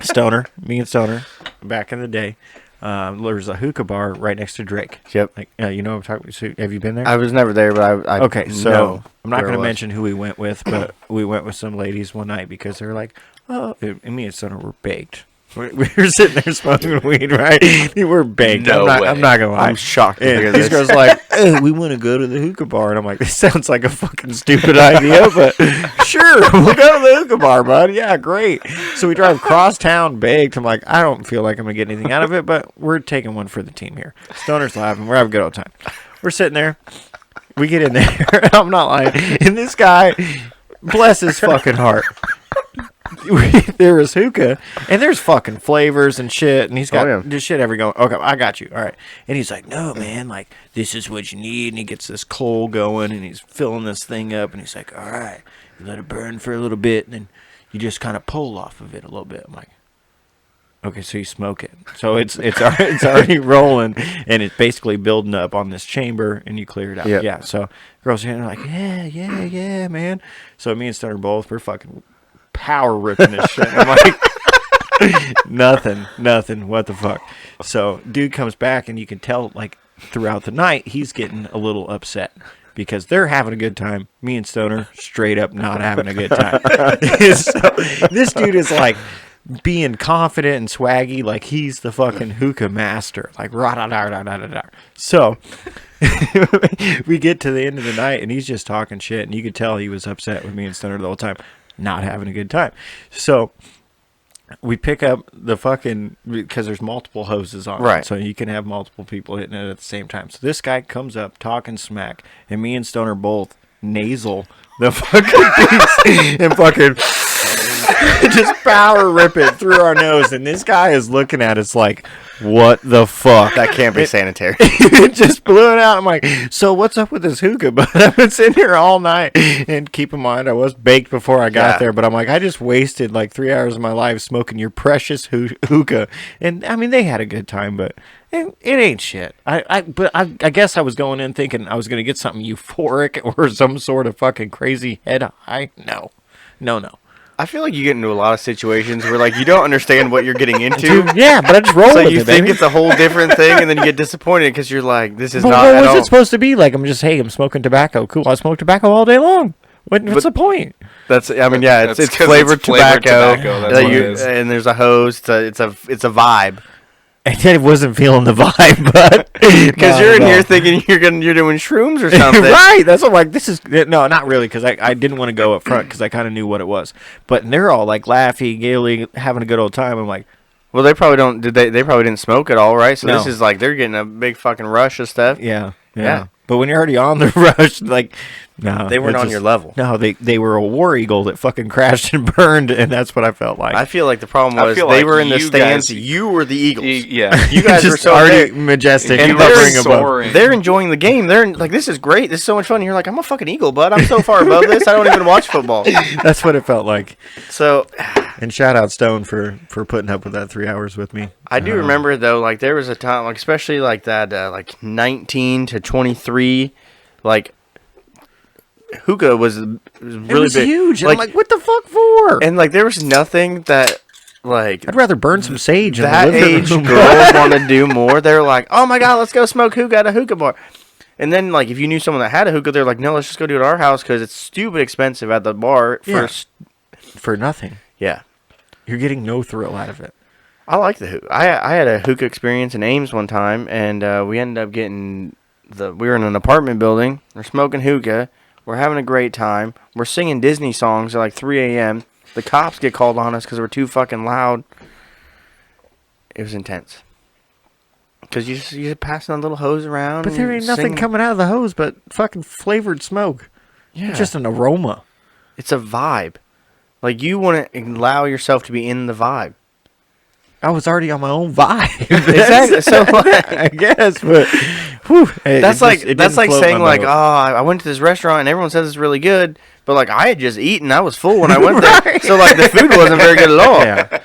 Stoner, me and Stoner, back in the day, there was a hookah bar right next to Drake. Yep. Like, you know what I'm talking. So have you been there? I was never there, but I Okay, so know I'm not where going it to was. mention who we went with, but we went with some ladies one night because they were like, "Oh," and me and Stoner were baked. We were sitting there smoking weed, right? We were baked. No way. I'm not gonna lie. I'm shocked to hear And these this. girls like, "Hey, we want to go to the hookah bar," and I'm like, "This sounds like a fucking stupid idea, but sure, we'll go to the hookah bar, bud. Yeah, great." So we drive cross town baked. I'm like, I don't feel like I'm gonna get anything out of it, but we're taking one for the team here. Stoner's laughing. We're having a good old time. We're sitting there. We get in there. I'm not lying. And this guy, bless his fucking heart. There was hookah, and there's fucking flavors and shit, and he's got Oh, yeah. this shit every going. Okay, I got you. All right, and he's like, "No, man, like this is what you need." And he gets this coal going, and he's filling this thing up, and he's like, "All right, you let it burn for a little bit, and then you just kind of pull off of it a little bit." I'm like, "Okay, so you smoke it, so it's already rolling, and it's basically building up on this chamber, and you clear it out." Yep. Yeah. So girls are like, "Yeah, man." So me and Stunner both we're fucking power ripping this shit. I'm like, nothing. What the fuck? So dude comes back, and you can tell like throughout the night he's getting a little upset because they're having a good time. Me and Stoner straight up not having a good time. So this dude is like being confident and swaggy, like he's the fucking hookah master. Like rah-da-da-da-da-da-da. So we get to the end of the night, and he's just talking shit, and you could tell he was upset with me and Stoner the whole time, not having a good time. So we pick up the fucking, because there's multiple hoses on it, Right. so you can have multiple people hitting it at the same time. So this guy comes up talking smack, and me and Stoner both nasal the fucking piece and fucking just power rip it through our nose, and this guy is looking at us like, what the fuck? That can't be sanitary. It just blew it out. I'm like, so what's up with this hookah? But I've been sitting here all night, and keep in mind I was baked before I got Yeah. there, but I'm like, I just wasted like 3 hours of my life smoking your precious hookah. And I mean, they had a good time, but it ain't shit. I guess I was going in thinking I was going to get something euphoric or some sort of fucking crazy head high. No. I feel like you get into a lot of situations where like you don't understand what you're getting into. Dude, yeah, but I just roll So with you it, think baby. it's a whole different thing, and then you get disappointed because you're like, "This is But not what at was all." it supposed to be? Like, I'm smoking tobacco. Cool, I smoke tobacco all day long. What's the point? That's, I mean, yeah, it's 'cause flavored it's flavored tobacco. tobacco, that's that what you- it is. and there's a hose. It's a vibe. I wasn't feeling the vibe, but Because you're in here thinking you're doing shrooms or something. right. That's what I'm like. This is no, not really. Because I didn't want to go up front because I kind of knew what it was. But they're all like laughing, giggling, having a good old time. I'm like, Well, they probably don't. They probably didn't smoke at all, right? So No. this is like they're getting a big fucking rush of stuff. yeah. Yeah. But when you're already on the rush, like, no, They weren't it's on your level. No, they were a war eagle that fucking crashed and burned, and that's what I felt like. I feel like the problem I was feel they like were in the you stands. guys- You were the Eagles. Yeah. You guys were just so already there. majestic And and they're hovering above. soaring. They're enjoying the game. They're like, this is great. This is so much fun. And you're like, I'm a fucking Eagle, bud. I'm so far above this. I don't even watch football. That's what it felt like. So And shout out Stone for putting up with that 3 hours with me. I do remember though, like there was a time, like especially like that, like 19 to 23, like hookah was really It was big. huge. And I'm like, what the fuck for? And like there was nothing that like I'd rather burn some sage in that the living age room. girls want to do more. They're like, oh my god, let's go smoke hookah at a hookah bar. And then like if you knew someone that had a hookah, they're like, no, let's just go do it at our house because it's stupid expensive at the bar. Yeah. For nothing. Yeah. You're getting no thrill out of it. I like the hookah. I had a hookah experience in Ames one time, and we ended up getting we were in an apartment building. We're smoking hookah. We're having a great time. We're singing Disney songs at like 3 a.m. The cops get called on us because we're too fucking loud. It was intense. Because you're just passing a little hose around. But there and ain't nothing singing. coming out of the hose but fucking flavored smoke. Yeah. It's just an aroma. It's a vibe. Like you want to allow yourself to be in the vibe. I was already on my own vibe. Exactly. So like, I guess, but whew, that's like saying like, oh, I went to this restaurant and everyone says it's really good, but like I had just eaten, I was full when I went there, so like the food wasn't very good at all. yeah.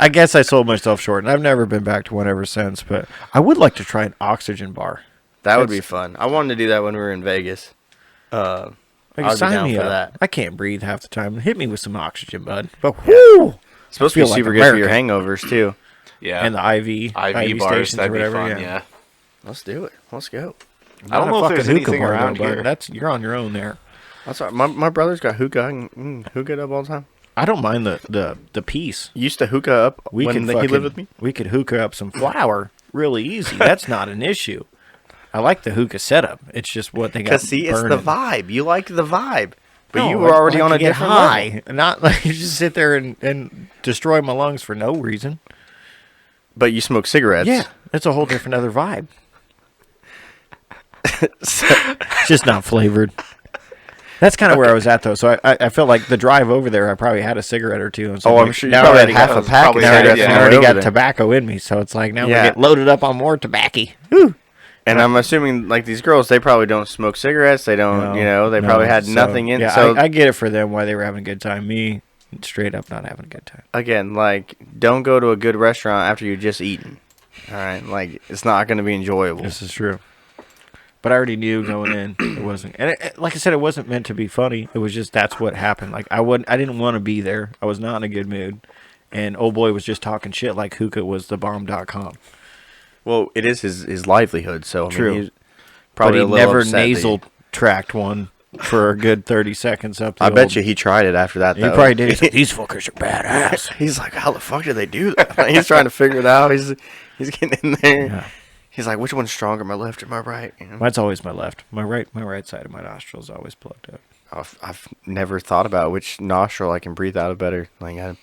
I guess I sold myself short, and I've never been back to one ever since. But I would like to try an oxygen bar. That would be fun. I wanted to do that when we were in Vegas. I Like, would be sign down me for up. that. I can't breathe half the time. Hit me with some oxygen, bud. But whoo, It's supposed to be feel like super good for your America. hangovers too. Yeah. and the IV IV bars, stations that'd or be whatever. fun, yeah. yeah. Let's do it. Let's go. I don't Not a know if there's fucking hookah anything bar, around though, here. but that's you're on your own there. That's all right. My brother's got hookah. I can hookah it up all the time. I don't mind the piece. Used to hookah up We when could he lived with me. We could hookah up some flour really easy. That's not an issue. I like the hookah setup. It's just what they got. Because see, it's the burning. vibe. You like the vibe, but No, you were I already like on to a get different high, level. not like you just sit there and destroy my lungs for no reason. But you smoke cigarettes. Yeah, that's a whole different other vibe. It's just not flavored. That's kind of where I was at though. So I felt like the drive over there, I probably had a cigarette or two. And so Oh, I'm like, sure you now probably I had already half got- a pack. probably of Now I had- cigarettes yeah. when I you already were got over there. tobacco in me, so it's like now Yeah. we get loaded up on more tobacco. Whew. And I'm assuming like these girls, they probably don't smoke cigarettes. They don't, they No, probably had so, nothing in. Yeah, so I get it for them why they were having a good time. Me, straight up not having a good time. again, like don't go to a good restaurant after you just eaten. All right, like it's not going to be enjoyable. This is true. But I already knew going in it wasn't. And like I said, it wasn't meant to be funny. It was just that's what happened. Like I didn't want to be there. I was not in a good mood. And old boy was just talking shit like hookah was the bomb.com. Well, it is his livelihood, so I True. mean, he's probably But a he little never upset that nasal tracked one for a good 30 seconds up the I bet old- you he tried it after that. He Though. probably did. He's like, these fuckers are badass. He's like, how the fuck did they do that? He's trying to figure it out. He's getting in there. Yeah. He's like, which one's stronger, my left or my right? You know? Mine's always my left. My right side of my nostril is always plugged up. I've never thought about which nostril I can breathe out of better. Like,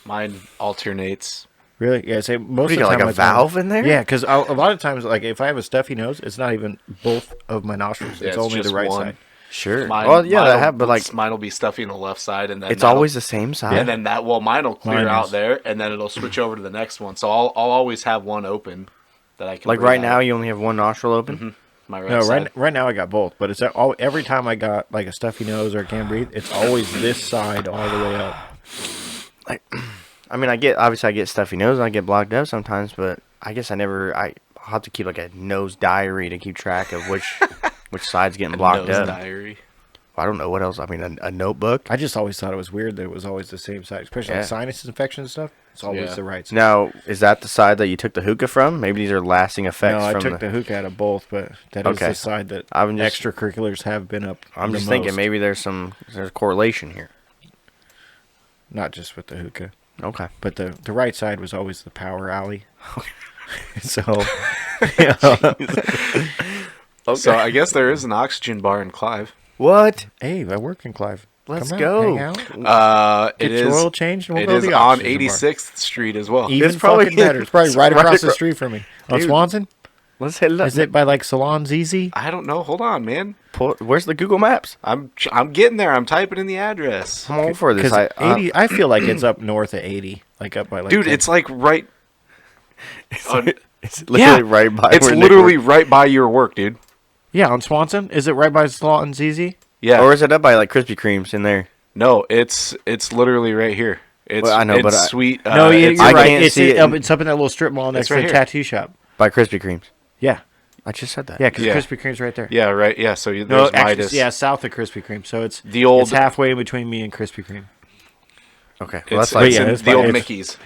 Mine alternates. Really? Yeah, say most what do of you the got, time like a I find- valve in there? Yeah, because a lot of times, like if I have a stuffy nose, it's not even both of my nostrils. Yeah, it's it's only the just right one. side. Sure. Mine, Well, yeah, mine'll- that have, but like, mine will be stuffy on the left side, and then it's that'll- always the same side. and then mine will clear Mine out is. there, and then it'll switch over to the next one. So I'll always have one open that I can. Like breathe right out. now, you only have one nostril open. Mm-hmm. My right No, side. right now I got both, but it's every time I got like a stuffy nose or I can't breathe, it's always this side all the way up. Like, I mean, I get stuffy nose and I get blocked up sometimes, but I guess I'll have to keep like a nose diary to keep track of which side's getting blocked Nose up. diary. I don't know what else. I mean, a notebook. I just always thought it was weird that it was always the same side, especially like Yeah. sinus infection and stuff. It's always Yeah. the right side. Now, is that the side that you took the hookah from? Maybe these are lasting effects No, I from took the hookah out of both, but that is Okay. the side that I'm just- extracurriculars have been up. I'm the just thinking most. maybe there's correlation here. Not just with the hookah, Okay. but the right side was always the power alley. So, you know, Okay. So I guess there is an oxygen bar in Clive. What? hey, I work in Clive. Let's Come out, go. hang out. It Get your is. oil changed, and we'll It go is to the on oxygen bar. 86th Street as well. Even It's probably- fucking better. It's probably it's right right across the acro- street from me. On Dude. Swanson? Let's hit it up. Is it by like Salons Easy? I don't know. Hold on, man. Where's the Google Maps? I'm getting there. I'm typing in the address. I'm all for this. Because I 80, I feel like it's up north of 80, like up by like. Dude, 10. it's like right. it's literally right by. It's where they literally work. right by your work, dude. yeah, on Swanson. Is it right by Salons Easy? Yeah. Or is it up by like Krispy Kremes in there? No, it's literally right here. It's Well, I know, it's but I- sweet. No, it's, you're I right. can't It's see it up, in- it's up in that little strip mall next right to the here. tattoo shop. By Krispy Kremes. Yeah, I just said that. yeah, because Yeah. Krispy Kreme's right there. Yeah, right. Yeah, so No, there's actually, Midas. yeah, south of Krispy Kreme. So it's The old- It's halfway in between me and Krispy Kreme, Okay. Well, It's, that's like it's yeah, in it's the by- old it's- Mickey's.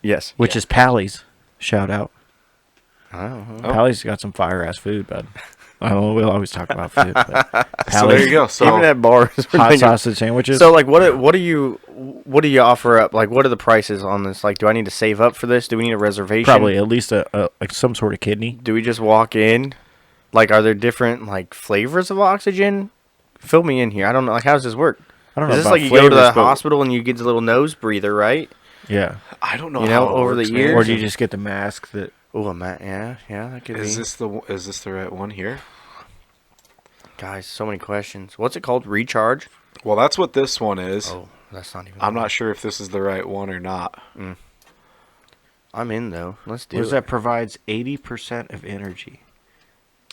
yes. which is Pally's. Shout out. Oh, Pally's got some fire ass food, bud. I don't know, we'll always talk about food. But So there you go. So even at bars. hot sausage sandwiches. So like, what do you offer up? Like, what are the prices on this? Like, do I need to save up for this? Do we need a reservation? probably at least a like some sort of kidney. Do we just walk in? Like, are there different like flavors of oxygen? Fill me in here. I don't know. Like, how does this work? I don't know. Is this about like you go to the flavors, but- hospital and you get the little nose breather, right? Yeah. I don't know. You know, how it over the works, man. years- Or do you just get the mask that? Oh, yeah, that could Is be. this the right one here? Guys, so many questions. What's it called? Recharge? Well, that's what this one is. Oh, that's not even. I'm not sure if this is the right one or not. I'm in though. Let's do What is it. that? Provides 80% of energy.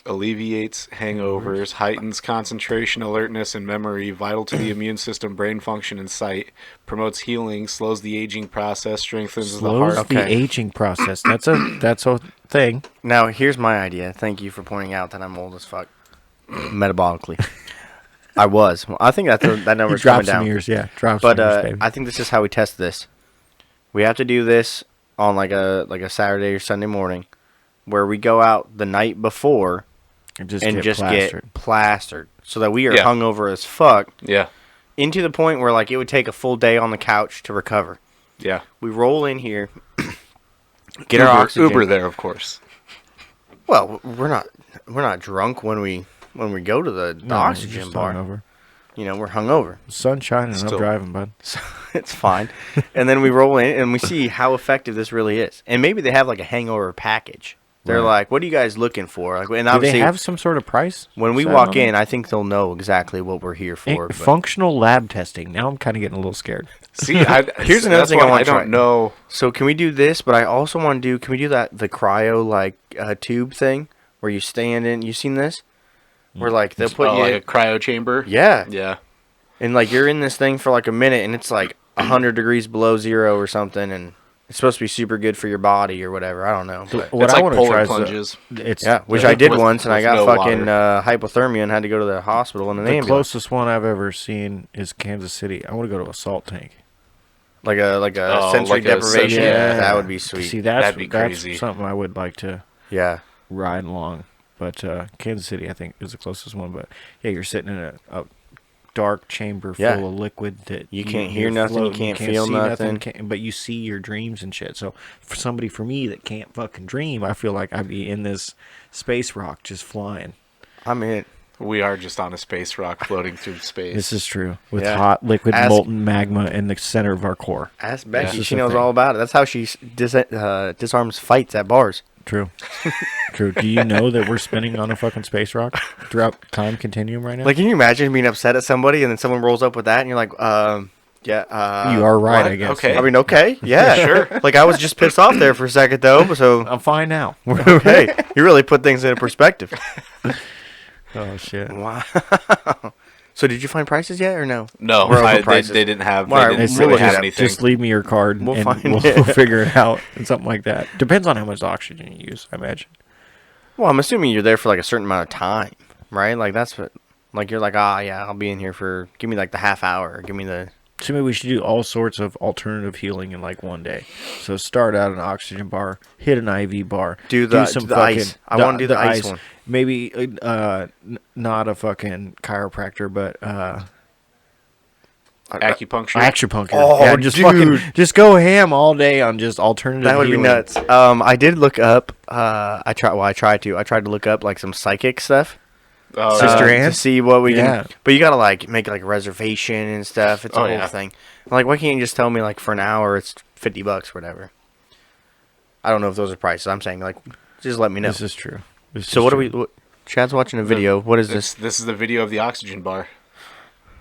Alleviates hangovers, heightens concentration, alertness, and memory, vital to the immune system, brain function, and sight. Promotes healing, slows the aging process, strengthens the Slows heart. the Okay. aging process. That's a thing. Now, here's my idea. Thank you for pointing out that I'm old as fuck. Metabolically. I was. Well, I think that number's coming Drops some down. years, yeah. Drops But some years, baby. I think this is how we test this. We have to do this on like a Saturday or Sunday morning, where we go out the night before and and get just plastered. get plastered, so that we are Yeah. hungover as fuck, Yeah, into the point where like it would take a full day on the couch to recover. yeah. We roll in here, get our oxygen. Uber there, of course. Well, we're not drunk when we go to the No, oxygen just bar. hungover. You know, we're hungover. Sun shining and Still- I'm driving, bud. So it's fine. And then we roll in and we see how effective this really is. And maybe they have like a hangover package. They're Right. like, "What are you guys looking for?" Like, and Do obviously, they have some sort of price? when we set walk on it? in, I think they'll know exactly what we're here for. but- Functional lab testing. Now I'm kind of getting a little scared. See, Here's another that's thing I what wanna I try. don't know. So can we do this? But I also want to do. Can we do that? The cryo like tube thing where you stand in. You seen this? Where like they'll put you. like a cryo chamber. Yeah. Yeah. And like you're in this thing for like a minute, and it's like 100 degrees below zero or something, and it's supposed to be super good for your body or whatever. I don't know. But, What it's I like want to polar try is plunges. it's yeah, which the- I did with- once, and I with got no fucking water. hypothermia and had to go to the hospital in an The ambulance. closest one I've ever seen is Kansas City. I want to go to a salt tank. Like a Oh, sensory like a deprivation. sensory- Yeah, that would be sweet. See, that's That'd be crazy. That's something I would like to Yeah. ride along. But Kansas City, I think, is the closest one. But yeah, you're sitting in a dark chamber full Yeah. of liquid that You can't you're hear nothing, you floating, can't feel see nothing. but you see your dreams and shit. So for somebody for me that can't fucking dream, I feel like I'd be in this space rock just flying. I mean, We are just on a space rock floating through space. This is true. With Yeah. hot liquid Ask- molten magma in the center of our core. ask Becky. This She is the knows thing. all about it. That's how she disarms fights at bars. True. True. Do you know that we're spinning on a fucking space rock throughout time continuum right now? Like, can you imagine being upset at somebody and then someone rolls up with that and you're like, yeah, you are right, what? I guess. Okay. I mean, okay, yeah, Sure. Like, I was just pissed off there for a second though, so I'm fine now. hey, you really put things into perspective. Oh shit. Wow. So, did you find prices yet or no? No, We're over they prices. didn't have. Well, They it's didn't really look it have up. anything. Just leave me your card and We'll we'll, find it. we'll figure it out and something like that. Depends on how much oxygen you use, I imagine. Well, I'm assuming you're there for like a certain amount of time, right? Like that's what, like you're like, yeah, I'll be in here for. Give me like the half hour. Give me the. So maybe we should do all sorts of alternative healing in like one day. So start out an oxygen bar, hit an IV bar, Do the ice. I wanna do the ice one. Maybe not a fucking chiropractor, but Acupuncture. Acupuncture. Oh, yeah, just dude. just go ham all day on just alternative. That would be healing. nuts. I did look up. I tried to look up like some psychic stuff. Oh, Sister to Ann? see what we Yeah. can. But you gotta like make like a reservation and stuff. It's a Oh, whole yeah. thing. Like, why can't you just tell me like for an hour it's $50 or whatever? I don't know if those are prices. I'm saying like, just let me know. This is true. So what do we? Chad's watching a video. What is this? This is the video of the oxygen bar.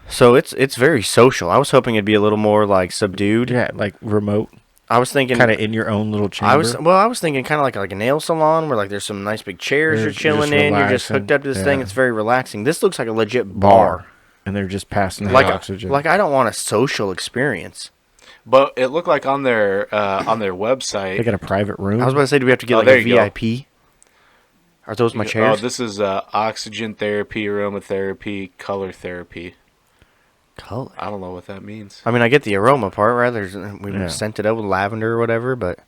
So it's very social. I was hoping it'd be a little more like subdued. Yeah, like remote, I was thinking kind of in your own little chamber. I was thinking kind of like a nail salon where like there's some nice big chairs You're you're chilling just in. You're just relaxing. hooked up to this thing. Yeah. It's very relaxing. This looks like a legit bar, and they're just passing the Like oxygen. like I don't want a social experience. But it looked like on their website. they got a private room. I was about to say, do we have to get Oh, like there a you go. VIP? Are those my Oh, chairs? this is oxygen therapy, aromatherapy, color therapy. Color. I don't know what that means. I mean, I get the aroma part, right? We Yeah. sent it up with lavender or whatever, but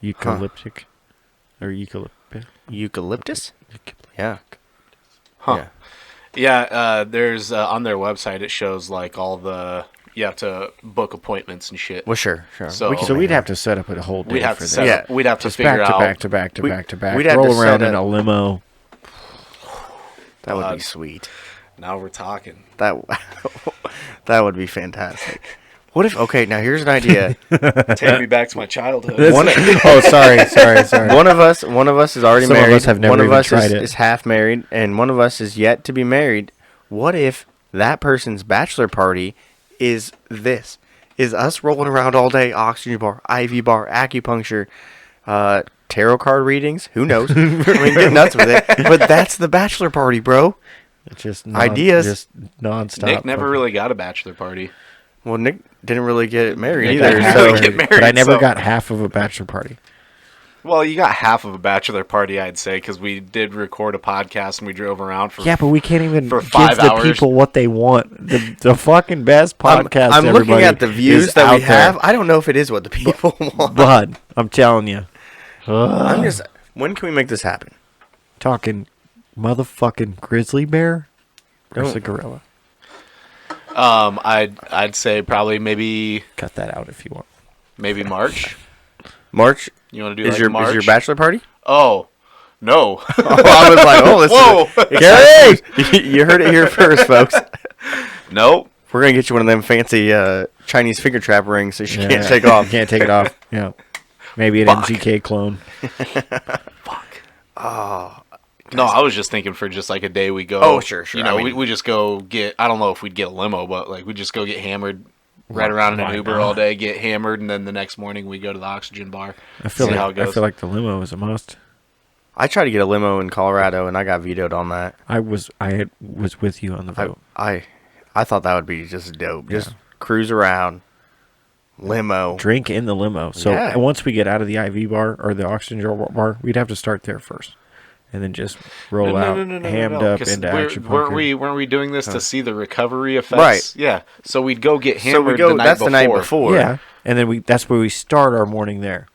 Eucalyptic or eucalyptus. eucalyptus? Yeah. Huh. Yeah. Yeah, there's on their website it shows like all the you have to book appointments and shit. Well, sure. So- So we'd have to set up a whole day We'd have for to that. set Yeah. up, we'd have to Just figure back to out back to back to We- back to back. we'd have to Roll around set in up- a limo. That would be God. sweet. Now we're talking. That that would be fantastic. What if? Okay, now here's an idea. Take me back to my childhood. One- Oh, sorry. one of us is already Some of married. us have never one of even us tried it. is half married, and one of us is yet to be married. What if that person's bachelor party is this? Is us rolling around all day, oxygen bar, IV bar, acupuncture, tarot card readings? Who knows? I mean, get nuts with it. But that's the bachelor party, bro. It's just Ideas. just nonstop. Nick never fucking- really got a bachelor party. Well, Nick didn't really get married Nick either. got half So really get married, but I never so- got half of a bachelor party. Well, you got half of a bachelor party, I'd say, because we did record a podcast and we drove around for. Yeah, but we can't even For give 5 the hours. people what they want. The fucking best podcast. I'm looking everybody, at the views is that we out there. have. I don't know if it is what the people want. Bud, I'm telling you. I'm just. When can we make this happen? Talking motherfucking grizzly bear versus a Don't- gorilla. I'd say probably maybe Cut that out if you want. March. March You want to do is like your March? is your bachelor party? Oh, no. I was like, oh, this Whoa. is Gary! You heard it here first, folks. Nope. We're gonna get you one of them fancy Chinese finger trap rings that you Yeah. can't take off. Can't take it off. Yeah. Maybe an Fuck. MGK clone. No, I was just thinking for just like a day we go. Oh, sure. You know, I mean- we just go get. I don't know if we'd get a limo, but like we just go get hammered, ride around in an Why Uber not? all day, get hammered, and then the next morning we go to the oxygen bar. I feel see how it like goes. the limo is a must. I tried to get a limo in Colorado, and I got vetoed on that. I was with you on the vote. I thought that would be just dope. Just cruise around, limo. Drink in the limo. So Yeah. once we get out of the IV bar or the oxygen bar, we'd have to start there first, and then just roll out hammed up 'cause into weren't acupuncture. we doing this to see the recovery effects? Right. Yeah. So we'd go get So hammered we go. the night That's before. the night before. Yeah, and then that's where we start our morning there.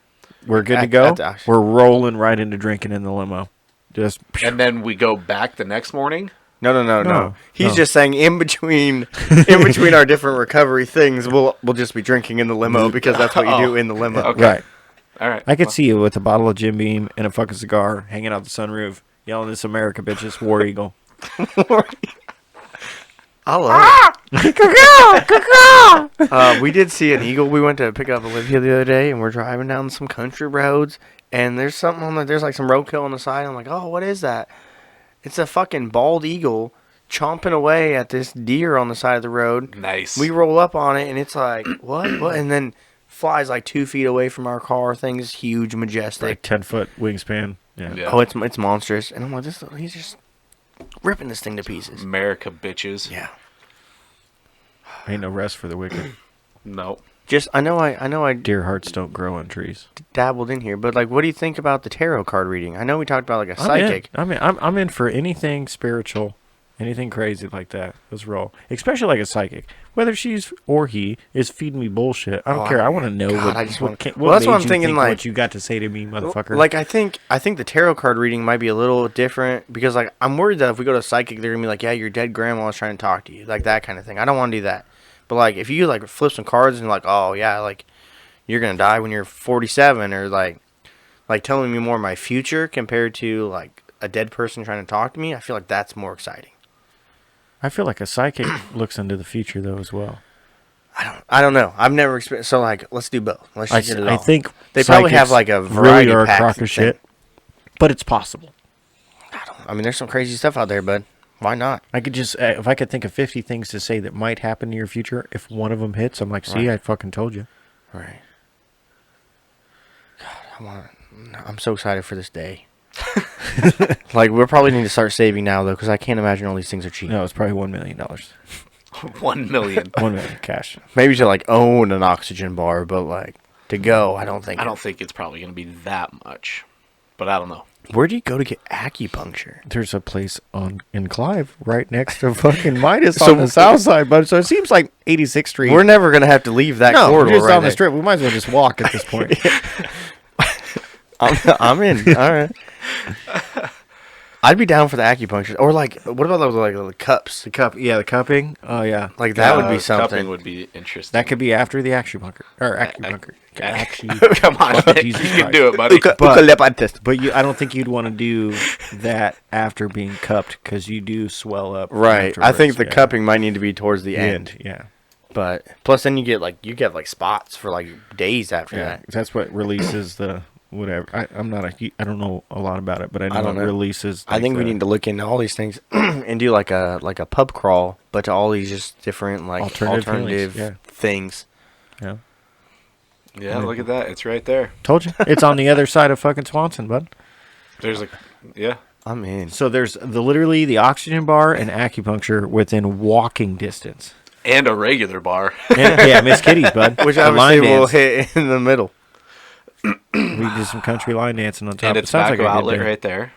We're good to At go. the oxygen. We're rolling right into drinking in the limo. Just And then we go back the next morning. No. No, He's no. just saying in between our different recovery things, we'll just be drinking in the limo because that's what you do in the limo. Okay. right. All right. I could see you with a bottle of Jim Beam and a fucking cigar, hanging out the sunroof, yelling, "This America, bitches, War Eagle." I love it. We did see an eagle. We went to pick up Olivia the other day, and we're driving down some country roads, and there's something on there's like some roadkill on the side. I'm like, oh, what is that? It's a fucking bald eagle chomping away at this deer on the side of the road. Nice. We roll up on it, and it's like, what? What? And then flies like 2 feet away from our car. Thing's huge, majestic. Like 10-foot wingspan. Yeah. Yeah. Oh, it's monstrous. And I'm like, he's just ripping this thing to pieces. America, bitches. Yeah. Ain't no rest for the wicked. Nope. Just I know I Deer hearts don't grow on trees. dabbled in here, but like, what do you think about the tarot card reading? I know we talked about like a psychic. I'm in for anything spiritual, anything crazy like that. Let's roll. Especially like a psychic. Whether she's or he is feeding me bullshit. I don't care. I want to know God, what. I just what want- can- well, what that's what made I'm you thinking, think like- what you got to say to me, motherfucker. Like I think the tarot card reading might be a little different because like I'm worried that if we go to psychic, they're gonna be like, yeah, your dead grandma is trying to talk to you, like that kind of thing. I don't want to do that. But like, if you like flip some cards and like, oh yeah, like you're gonna die when you're 47, or like telling me more of my future compared to like a dead person trying to talk to me, I feel like that's more exciting. I feel like a psychic looks into the future though as well. I don't know. I've never experienced. So like, let's do both. Let's just get it all. I think they probably have psychics like a variety really are a pack crock of thing. shit, but it's possible. I mean, there's some crazy stuff out there, bud. Why not? I could just if I could think of 50 things to say that might happen in your future, if one of them hits, I'm like, see, Right. I fucking told you. Right. God, I'm so excited for this day. Like, we'll probably need to start saving now, though, because I can't imagine all these things are cheap. No, it's probably $1 million. 1 million. $1 million cash. Maybe to, like, own an oxygen bar, but, like, to go, I don't think. I don't think it's probably going to be that much, but I don't know. Where do you go to get acupuncture? There's a place in Clive right next to fucking Midas So- on the south side, but so it seems like 86th Street. We're never going to have to leave that no, corridor we're just right on the there. strip. We might as well just walk at this point. I'm in. All right. I'd be down for the acupuncture. Or, like, what about those, like, the cups? The cupping. Oh yeah, Like, that would be Cupping something. would be interesting. that could be after the acupuncture or acupuncture. Come on, Oh, Nick, Jesus you can Christ. do it, buddy. But I don't think you'd want to do that after being cupped because you do swell up. Right. I think the afterwards, cupping might need to be towards the yeah. end. Yeah. But plus, then you get like spots for like days after Yeah, that. that's what releases the whatever. I don't know a lot about it, but I know it releases. I think we need to look into all these things and do like a pub crawl, but to all these just different like alternative healings, things. Yeah, Yeah, look at that. It's right there. told you. It's on the other side of fucking Swanson, bud. There's yeah. I'm in. So there's literally the oxygen bar and acupuncture within walking distance. And a regular bar. Yeah, Miss Kitty's, bud. Which The obviously line will dance. hit in the middle. We did some country line dancing on top. And a It sounds like tobacco a good outlet day. right there.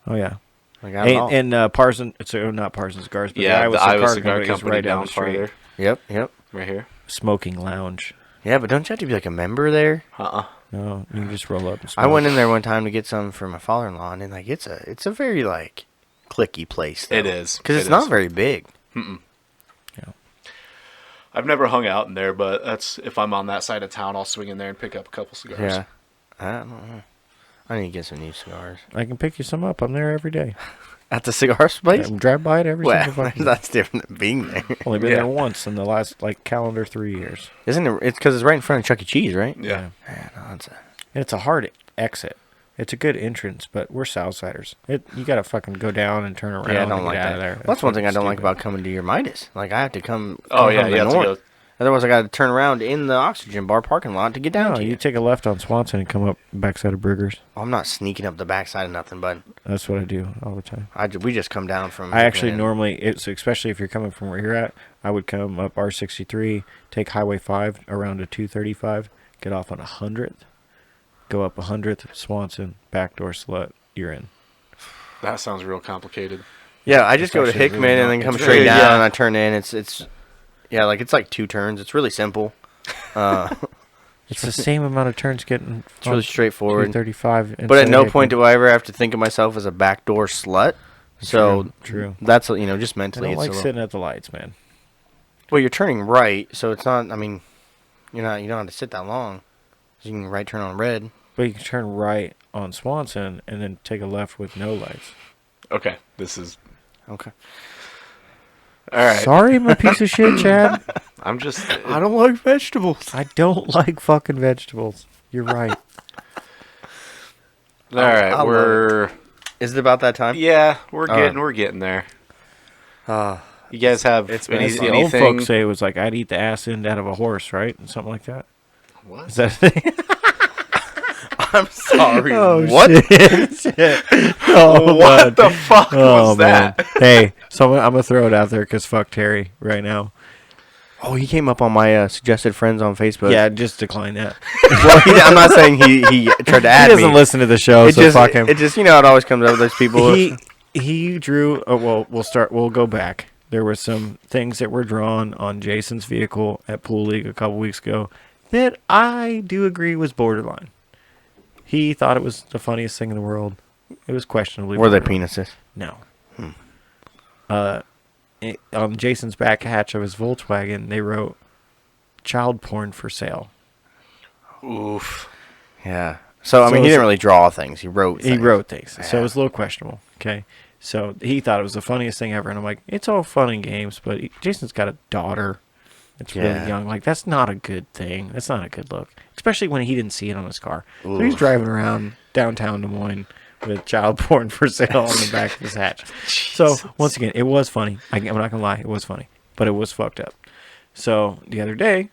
Oh yeah. I got it all. And Parsons, so not Parsons Cigars, but Yeah, the the Iowa Cigar Cigar is Company right down down the street. farther. Yep. Right here. Smoking lounge. Yeah, but don't you have to be like a member there? No, you can just roll up and smoke. I went in there one time to get some for my father-in-law, and like it's a very like cliquey place. Though. It is. Because it's not very big. I've never hung out in there, but that's if I'm on that side of town, I'll swing in there and pick up a couple cigars. Yeah. I don't know. I need to get some new cigars. I can pick you some up. I'm there every day. At the cigar place? I drive by it every Well, single fucking day. that's different than being there. Only been Yeah. there once in the last calendar 3 years. Isn't it? It's because it's right in front of Chuck E. Cheese, right? Yeah. Yeah, no, it's a, And it's a hard exit. It's a good entrance, but we're Southsiders. You got to fucking go down and turn around. yeah, I and don't get like out that. of there. Well, that's one thing I don't like stupid. about coming to your Midas. Like, I have to come. Oh, yeah, from you the have to north. go. Otherwise, I got to turn around in the oxygen bar parking lot to get down No, to you you. take a left on Swanson and come up backside of Brugger's. I'm not sneaking up the backside of nothing, but That's what I do all the time. we just come down from. I actually Hickman. normally, especially if you're coming from where you're at, I would come up R63, take Highway 5 around to 235, get off on 100th, go up 100th, Swanson, backdoor slut, you're in. That sounds real complicated. Yeah, I just go to actually really Hickman and not- then come it's straight really- down, yeah. and I turn in. It's like 2 turns. It's really simple. It's the same amount of turns getting It's really straightforward. 235. But at no point do I ever have to think of myself as a backdoor slut. So True. that's just I mentally. don't It's like a little, sitting at the lights, man. well, you're turning right, so it's not. I mean, you don't have to sit that long. You can right turn on red. But you can turn right on Swanson and then take a left with no lights. Okay, this is Okay. all right. Sorry, I'm a piece of shit, Chad. I'm just. I don't like vegetables. I don't like fucking vegetables. You're right. All right, I love we're Is it about that time? yeah, we're All right. we're getting there. Ah, You guys have It's any, been As the old anything? folks say, it was like, I'd eat the ass end out of a horse, right? Something like that. What? Is that a thing? I'm sorry. Oh, what? Shit. Oh, What man. the fuck Oh, was man. that? Hey, so I'm going to throw it out there because fuck Terry right now. Oh, he came up on my suggested friends on Facebook. Yeah, just decline that. Well, I'm not saying he tried to add He doesn't me. listen to the show, It so just, fuck him. it just, it always comes up with those people. He drew. Oh, well, we'll go back. There were some things that were drawn on Jason's vehicle at Pool League a couple weeks ago that I do agree was borderline. He thought it was the funniest thing in the world. It was questionably. Were they borderline. penises? No. on Jason's back hatch of his Volkswagen, they wrote child porn for sale. Oof. Yeah. So, I mean, he didn't really draw things. He wrote things. He wrote things. Yeah. So it was a little questionable. Okay. So he thought it was the funniest thing ever. And I'm like, it's all fun and games, but Jason's got a daughter that's really young. Like, that's not a good thing. That's not a good look. Especially when he didn't see it on his car. So he's driving around downtown Des Moines with child porn for sale on the back of his hatch. So, once again, it was funny. I'm not going to lie. It was funny. But it was fucked up. So, the other day,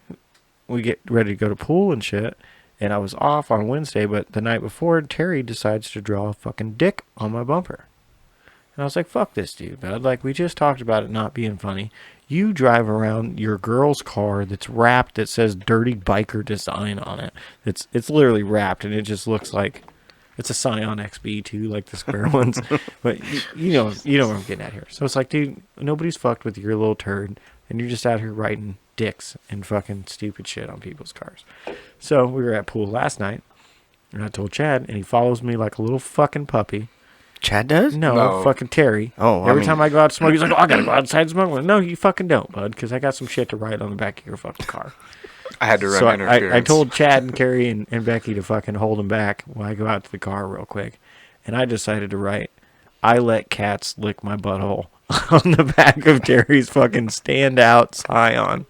we get ready to go to pool and shit. And I was off on Wednesday, but the night before, Terry decides to draw a fucking dick on my bumper. And I was like, fuck this dude, bud. Like, we just talked about it not being funny. You drive around your girl's car that's wrapped that says dirty biker design on it. It's literally wrapped, and it just looks like it's a Scion XB too, like the square ones. But you know what I'm getting at here. So it's like, dude, nobody's fucked with your little turd, and you're just out here writing dicks and fucking stupid shit on people's cars. So we were at pool last night, and I told Chad, and he follows me like a little fucking puppy. Chad does? No, fucking Terry. Oh, Every time I go out to smoke, he's like, oh, I gotta go outside and smoke. No, you fucking don't, bud, because I got some shit to write on the back of your fucking car. I had to run So interference. I told Chad and Carrie and Becky to fucking hold him back while I go out to the car real quick. And I decided to write, I let cats lick my butthole on the back of Terry's fucking standout Scion.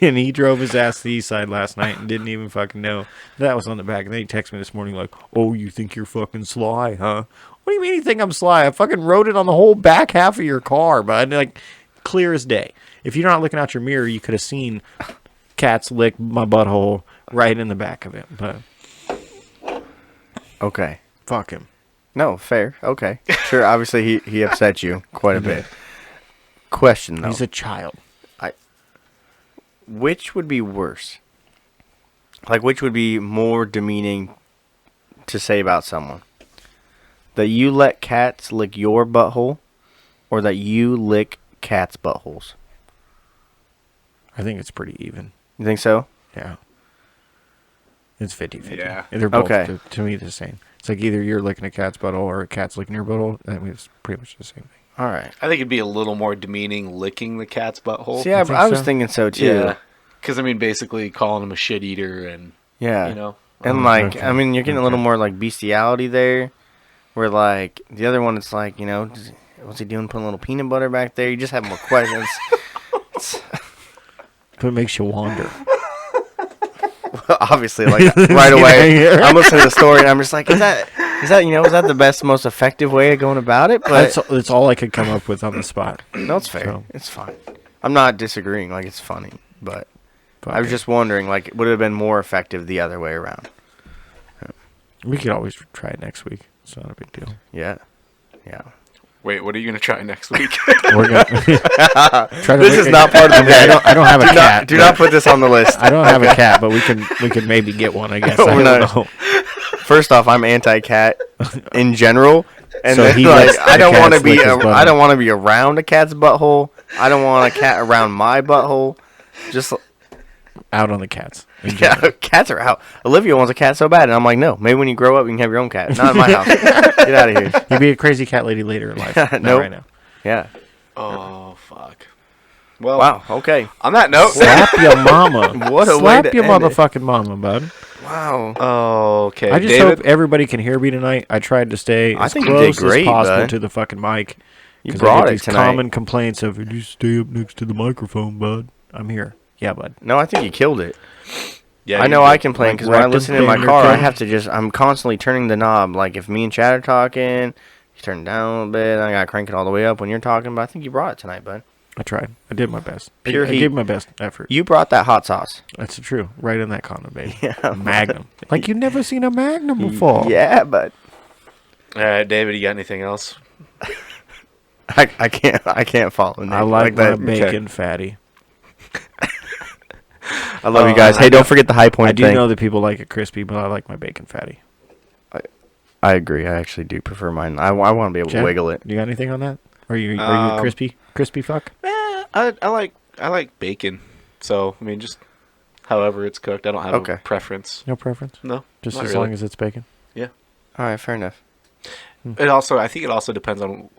And he drove his ass to the east side last night and didn't even fucking know that was on the back. And then he texted me this morning like, oh, you think you're fucking sly, huh? What do you mean you think I'm sly? I fucking wrote it on the whole back half of your car, bud. Like, clear as day. If you're not looking out your mirror, you could have seen cats lick my butthole right in the back of it. But Okay. fuck him. No, fair. Okay. Sure, obviously he upset you quite a bit. Question, though. He's a child. Which would be worse? Like, which would be more demeaning to say about someone? That you let cats lick your butthole, or that you lick cats' buttholes? I think it's pretty even. You think so? Yeah. It's 50-50. Yeah. They're both, Okay. to me, the same. It's like either you're licking a cat's butthole or a cat's licking your butthole. I mean, it's pretty much the same thing. All right. I think it'd be a little more demeaning licking the cat's butthole. See, I think was so? thinking so, too. Yeah. Because, I mean, basically calling him a shit eater and, Yeah. you know. And, like, okay. I mean, you're getting a little Okay. more, like, bestiality there. Where, like, the other one, it's like, you know, what's he doing? Putting a little peanut butter back there? You just have more questions. But it makes you wander. Obviously, like, right away, I'm listening to the story, and I'm just like, is that, you know, is that the best, most effective way of going about it? But That's all I could come up with on the spot. no, it's fair. So- It's fine. I'm not disagreeing. Like, it's funny. But Fuck I was it. just wondering, like, would it have been more effective the other way around? We could always try it next week. It's not a big deal. Yeah. Yeah. Wait, what are you going to try next week? We're gonna try to This is not part of the I bit. don't have a cat. Do but- not put this on the list. I don't have a cat, but we could maybe get one. I guess. I We're don't not- know. First off, I'm anti-cat in general, and So then, he like, lets I the don't want to cats be lick his butthole. I don't want to be around a cat's butthole. I don't want a cat around my butthole. Just Out on the cats. in yeah, general. cats are out. Olivia wants a cat so bad, and I'm like, no. Maybe when you grow up, you can have your own cat. Not in my house. Get out of here. You'd be a crazy cat lady later in life. Not Nope. right now. Yeah. Oh, fuck. Well, Wow. Okay. on that note. Slap your mama. What a way Slap to your end it. motherfucking mama, bud. Wow. Oh, okay. I just David? hope everybody can hear me tonight. I tried to stay I as think you did close great, as possible bud. to the fucking mic. You 'Cause I brought get it these tonight. common complaints of, "Did you stay up next to the microphone, bud?" I'm here. Yeah, bud. No, I think you killed it. Yeah, I you know did. I complain because when I rectum listen in my damn car, near I killed. have to just, I'm constantly turning the knob. Like, if me and Chad are talking, you turn it down a little bit, I got to crank it all the way up when you're talking. But I think you brought it tonight, bud. I tried. I did my best. Pure I heat. gave my best effort. You brought that hot sauce. That's true. Right in that condom, baby. Yeah. Magnum. Like you've never seen a Magnum before. Yeah, but All right, David, you got anything else? I can't follow. Nick. I like my that. bacon fatty. I love you guys. Hey, don't forget the high point I do thing. know that people like it crispy, but I like my bacon fatty. I agree. I actually do prefer mine. I want to be able Chad, to wiggle it. You got anything on that? Are you a crispy fuck? I like bacon. So, I mean, just however it's cooked. I don't have Okay. a preference. No preference. No, Just not as really. long as it's bacon. Yeah. All right, fair enough. I think it also depends on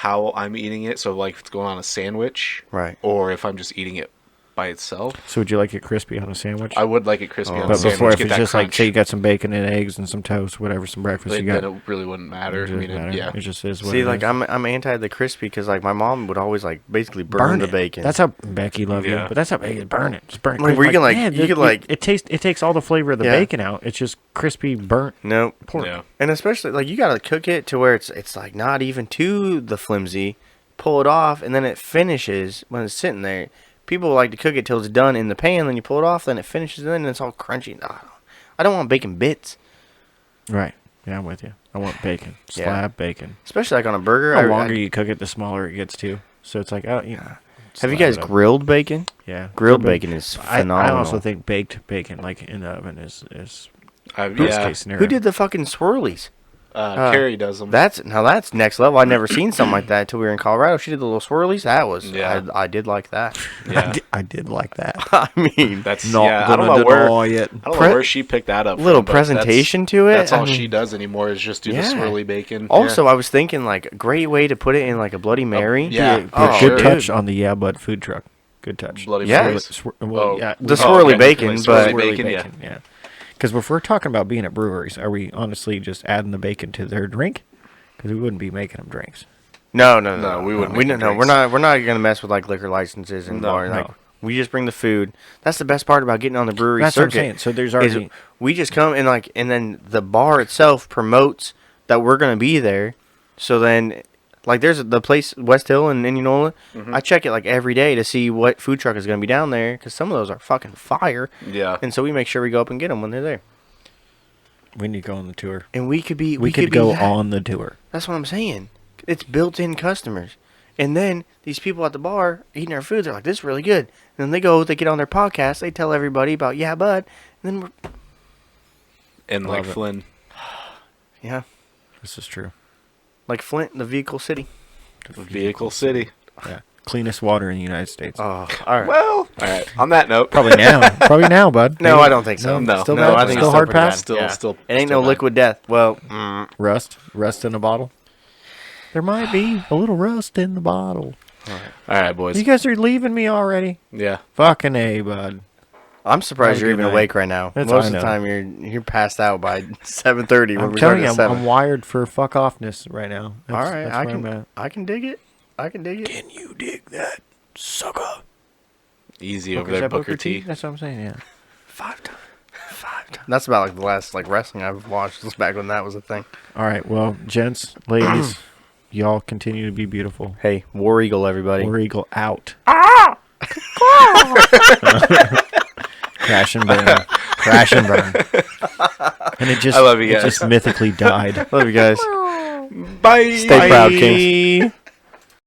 how I'm eating it. So like if it's going on a sandwich, Right. or if I'm just eating it by itself. So would you like it crispy on a sandwich? I would like it crispy on a But sandwich. before, if get it's that just like, crunch. say you got some bacon and eggs and some toast, whatever, some breakfast you got. Then it really wouldn't matter. It I mean, doesn't matter. yeah. It just is what See, it like is. I'm anti the crispy because like my mom would always like basically burn the it. bacon. That's how Becky love you, Yeah. but that's how bacon burn it. Just burn it. Like, where you can, like- you could, like- it takes all the flavor of the Yeah. bacon out. It's just crispy burnt no. pork. Yeah. And especially like you gotta cook it to where it's like not even to the flimsy. Pull it off, and then it finishes when it's sitting there. People like to cook it till it's done in the pan, then you pull it off, then it finishes, and then it's all crunchy. I don't want bacon bits, Right. Yeah, I'm with you. I want bacon. Yeah. Slab bacon. especially like on a burger. The longer you cook it, the smaller it gets too. So it's like, oh, you know. have you slab guys it up. grilled bacon? Yeah. Grilled bacon is I phenomenal. also think baked bacon, like in the oven, is best Yeah. case scenario. Who did the fucking swirlies? Carrie does them. That's next level. I'd never seen something like that until we were in Colorado. She did the little swirlies. That was Yeah. I did like that. Yeah. I did like that. I mean, That's Not yeah. I don't gonna know where. deny it. I don't Pre- know where she picked that up. little from, but presentation to it. That's all I mean, she does anymore is just do Yeah. the swirly bacon. Also, I was thinking like a great way to put it in like a Bloody Mary. yeah. Oh, Good sure. touch on the Yeah Bud food truck. Good touch. Bloody Yeah. Marys. Well, Oh. yeah. The Oh, swirly okay. bacon, Like but swirly bacon, yeah. yeah. Because if we're talking about being at breweries, are we honestly just adding the bacon to their drink? Because we wouldn't be making them drinks. No, we wouldn't We make no, drinks. we're not gonna mess with like liquor licenses and No, bar. Like no. we just bring the food. That's the best part about getting on the brewery That's what I'm circuit. saying. So there's is already we just come and like, and then the bar itself promotes that we're gonna be there. So then, like, there's the place West Hill in Indianola. Mm-hmm. I check it like every day to see what food truck is gonna be down there because some of those are fucking fire. Yeah. And so we make sure we go up and get them when they're there. we need to go on the tour. And we could be We could be go that. on the tour. That's what I'm saying. It's built-in customers. And then these people at the bar eating our food, they're like, this is really good. And then they get on their podcast, they tell everybody about, yeah, bud. And then we're, And like Love it. Flynn. yeah, This is true. like Flint, the vehicle city. Vehicle City. Yeah. Cleanest water in the United States. Oh, all right. Well, all right. On that note, Probably now. Probably now, bud. No, Maybe- I don't think so. No, Still no, bad? I think Still it's hard pretty bad. pass? Still. It ain't still no bad. liquid death. Well, Rust in a bottle. There might be a little rust in the bottle. All right, boys. You guys are leaving me already. Yeah. Fucking A, bud. I'm surprised Have a you're good even night. awake right now. That's- Most I of the know. time you're passed out by 7:30 when I'm we telling start you, at I'm 7. wired for fuck offness right now. All right, that's I where I'm can at. I can dig it. I can dig it. Can you dig that, sucker? Easy over Is there, that Booker T. That's what I'm saying. Yeah. 5 times. 5 times. That's about like the last like wrestling I've watched. This back when that was a thing. All right. Well, gents, ladies, y'all continue to be beautiful. Hey, War Eagle, everybody. War Eagle out. Crash and burn. Crash and burn. And it just, I love you it guys. just mythically died. Love you guys. Bye. Stay proud, Kings.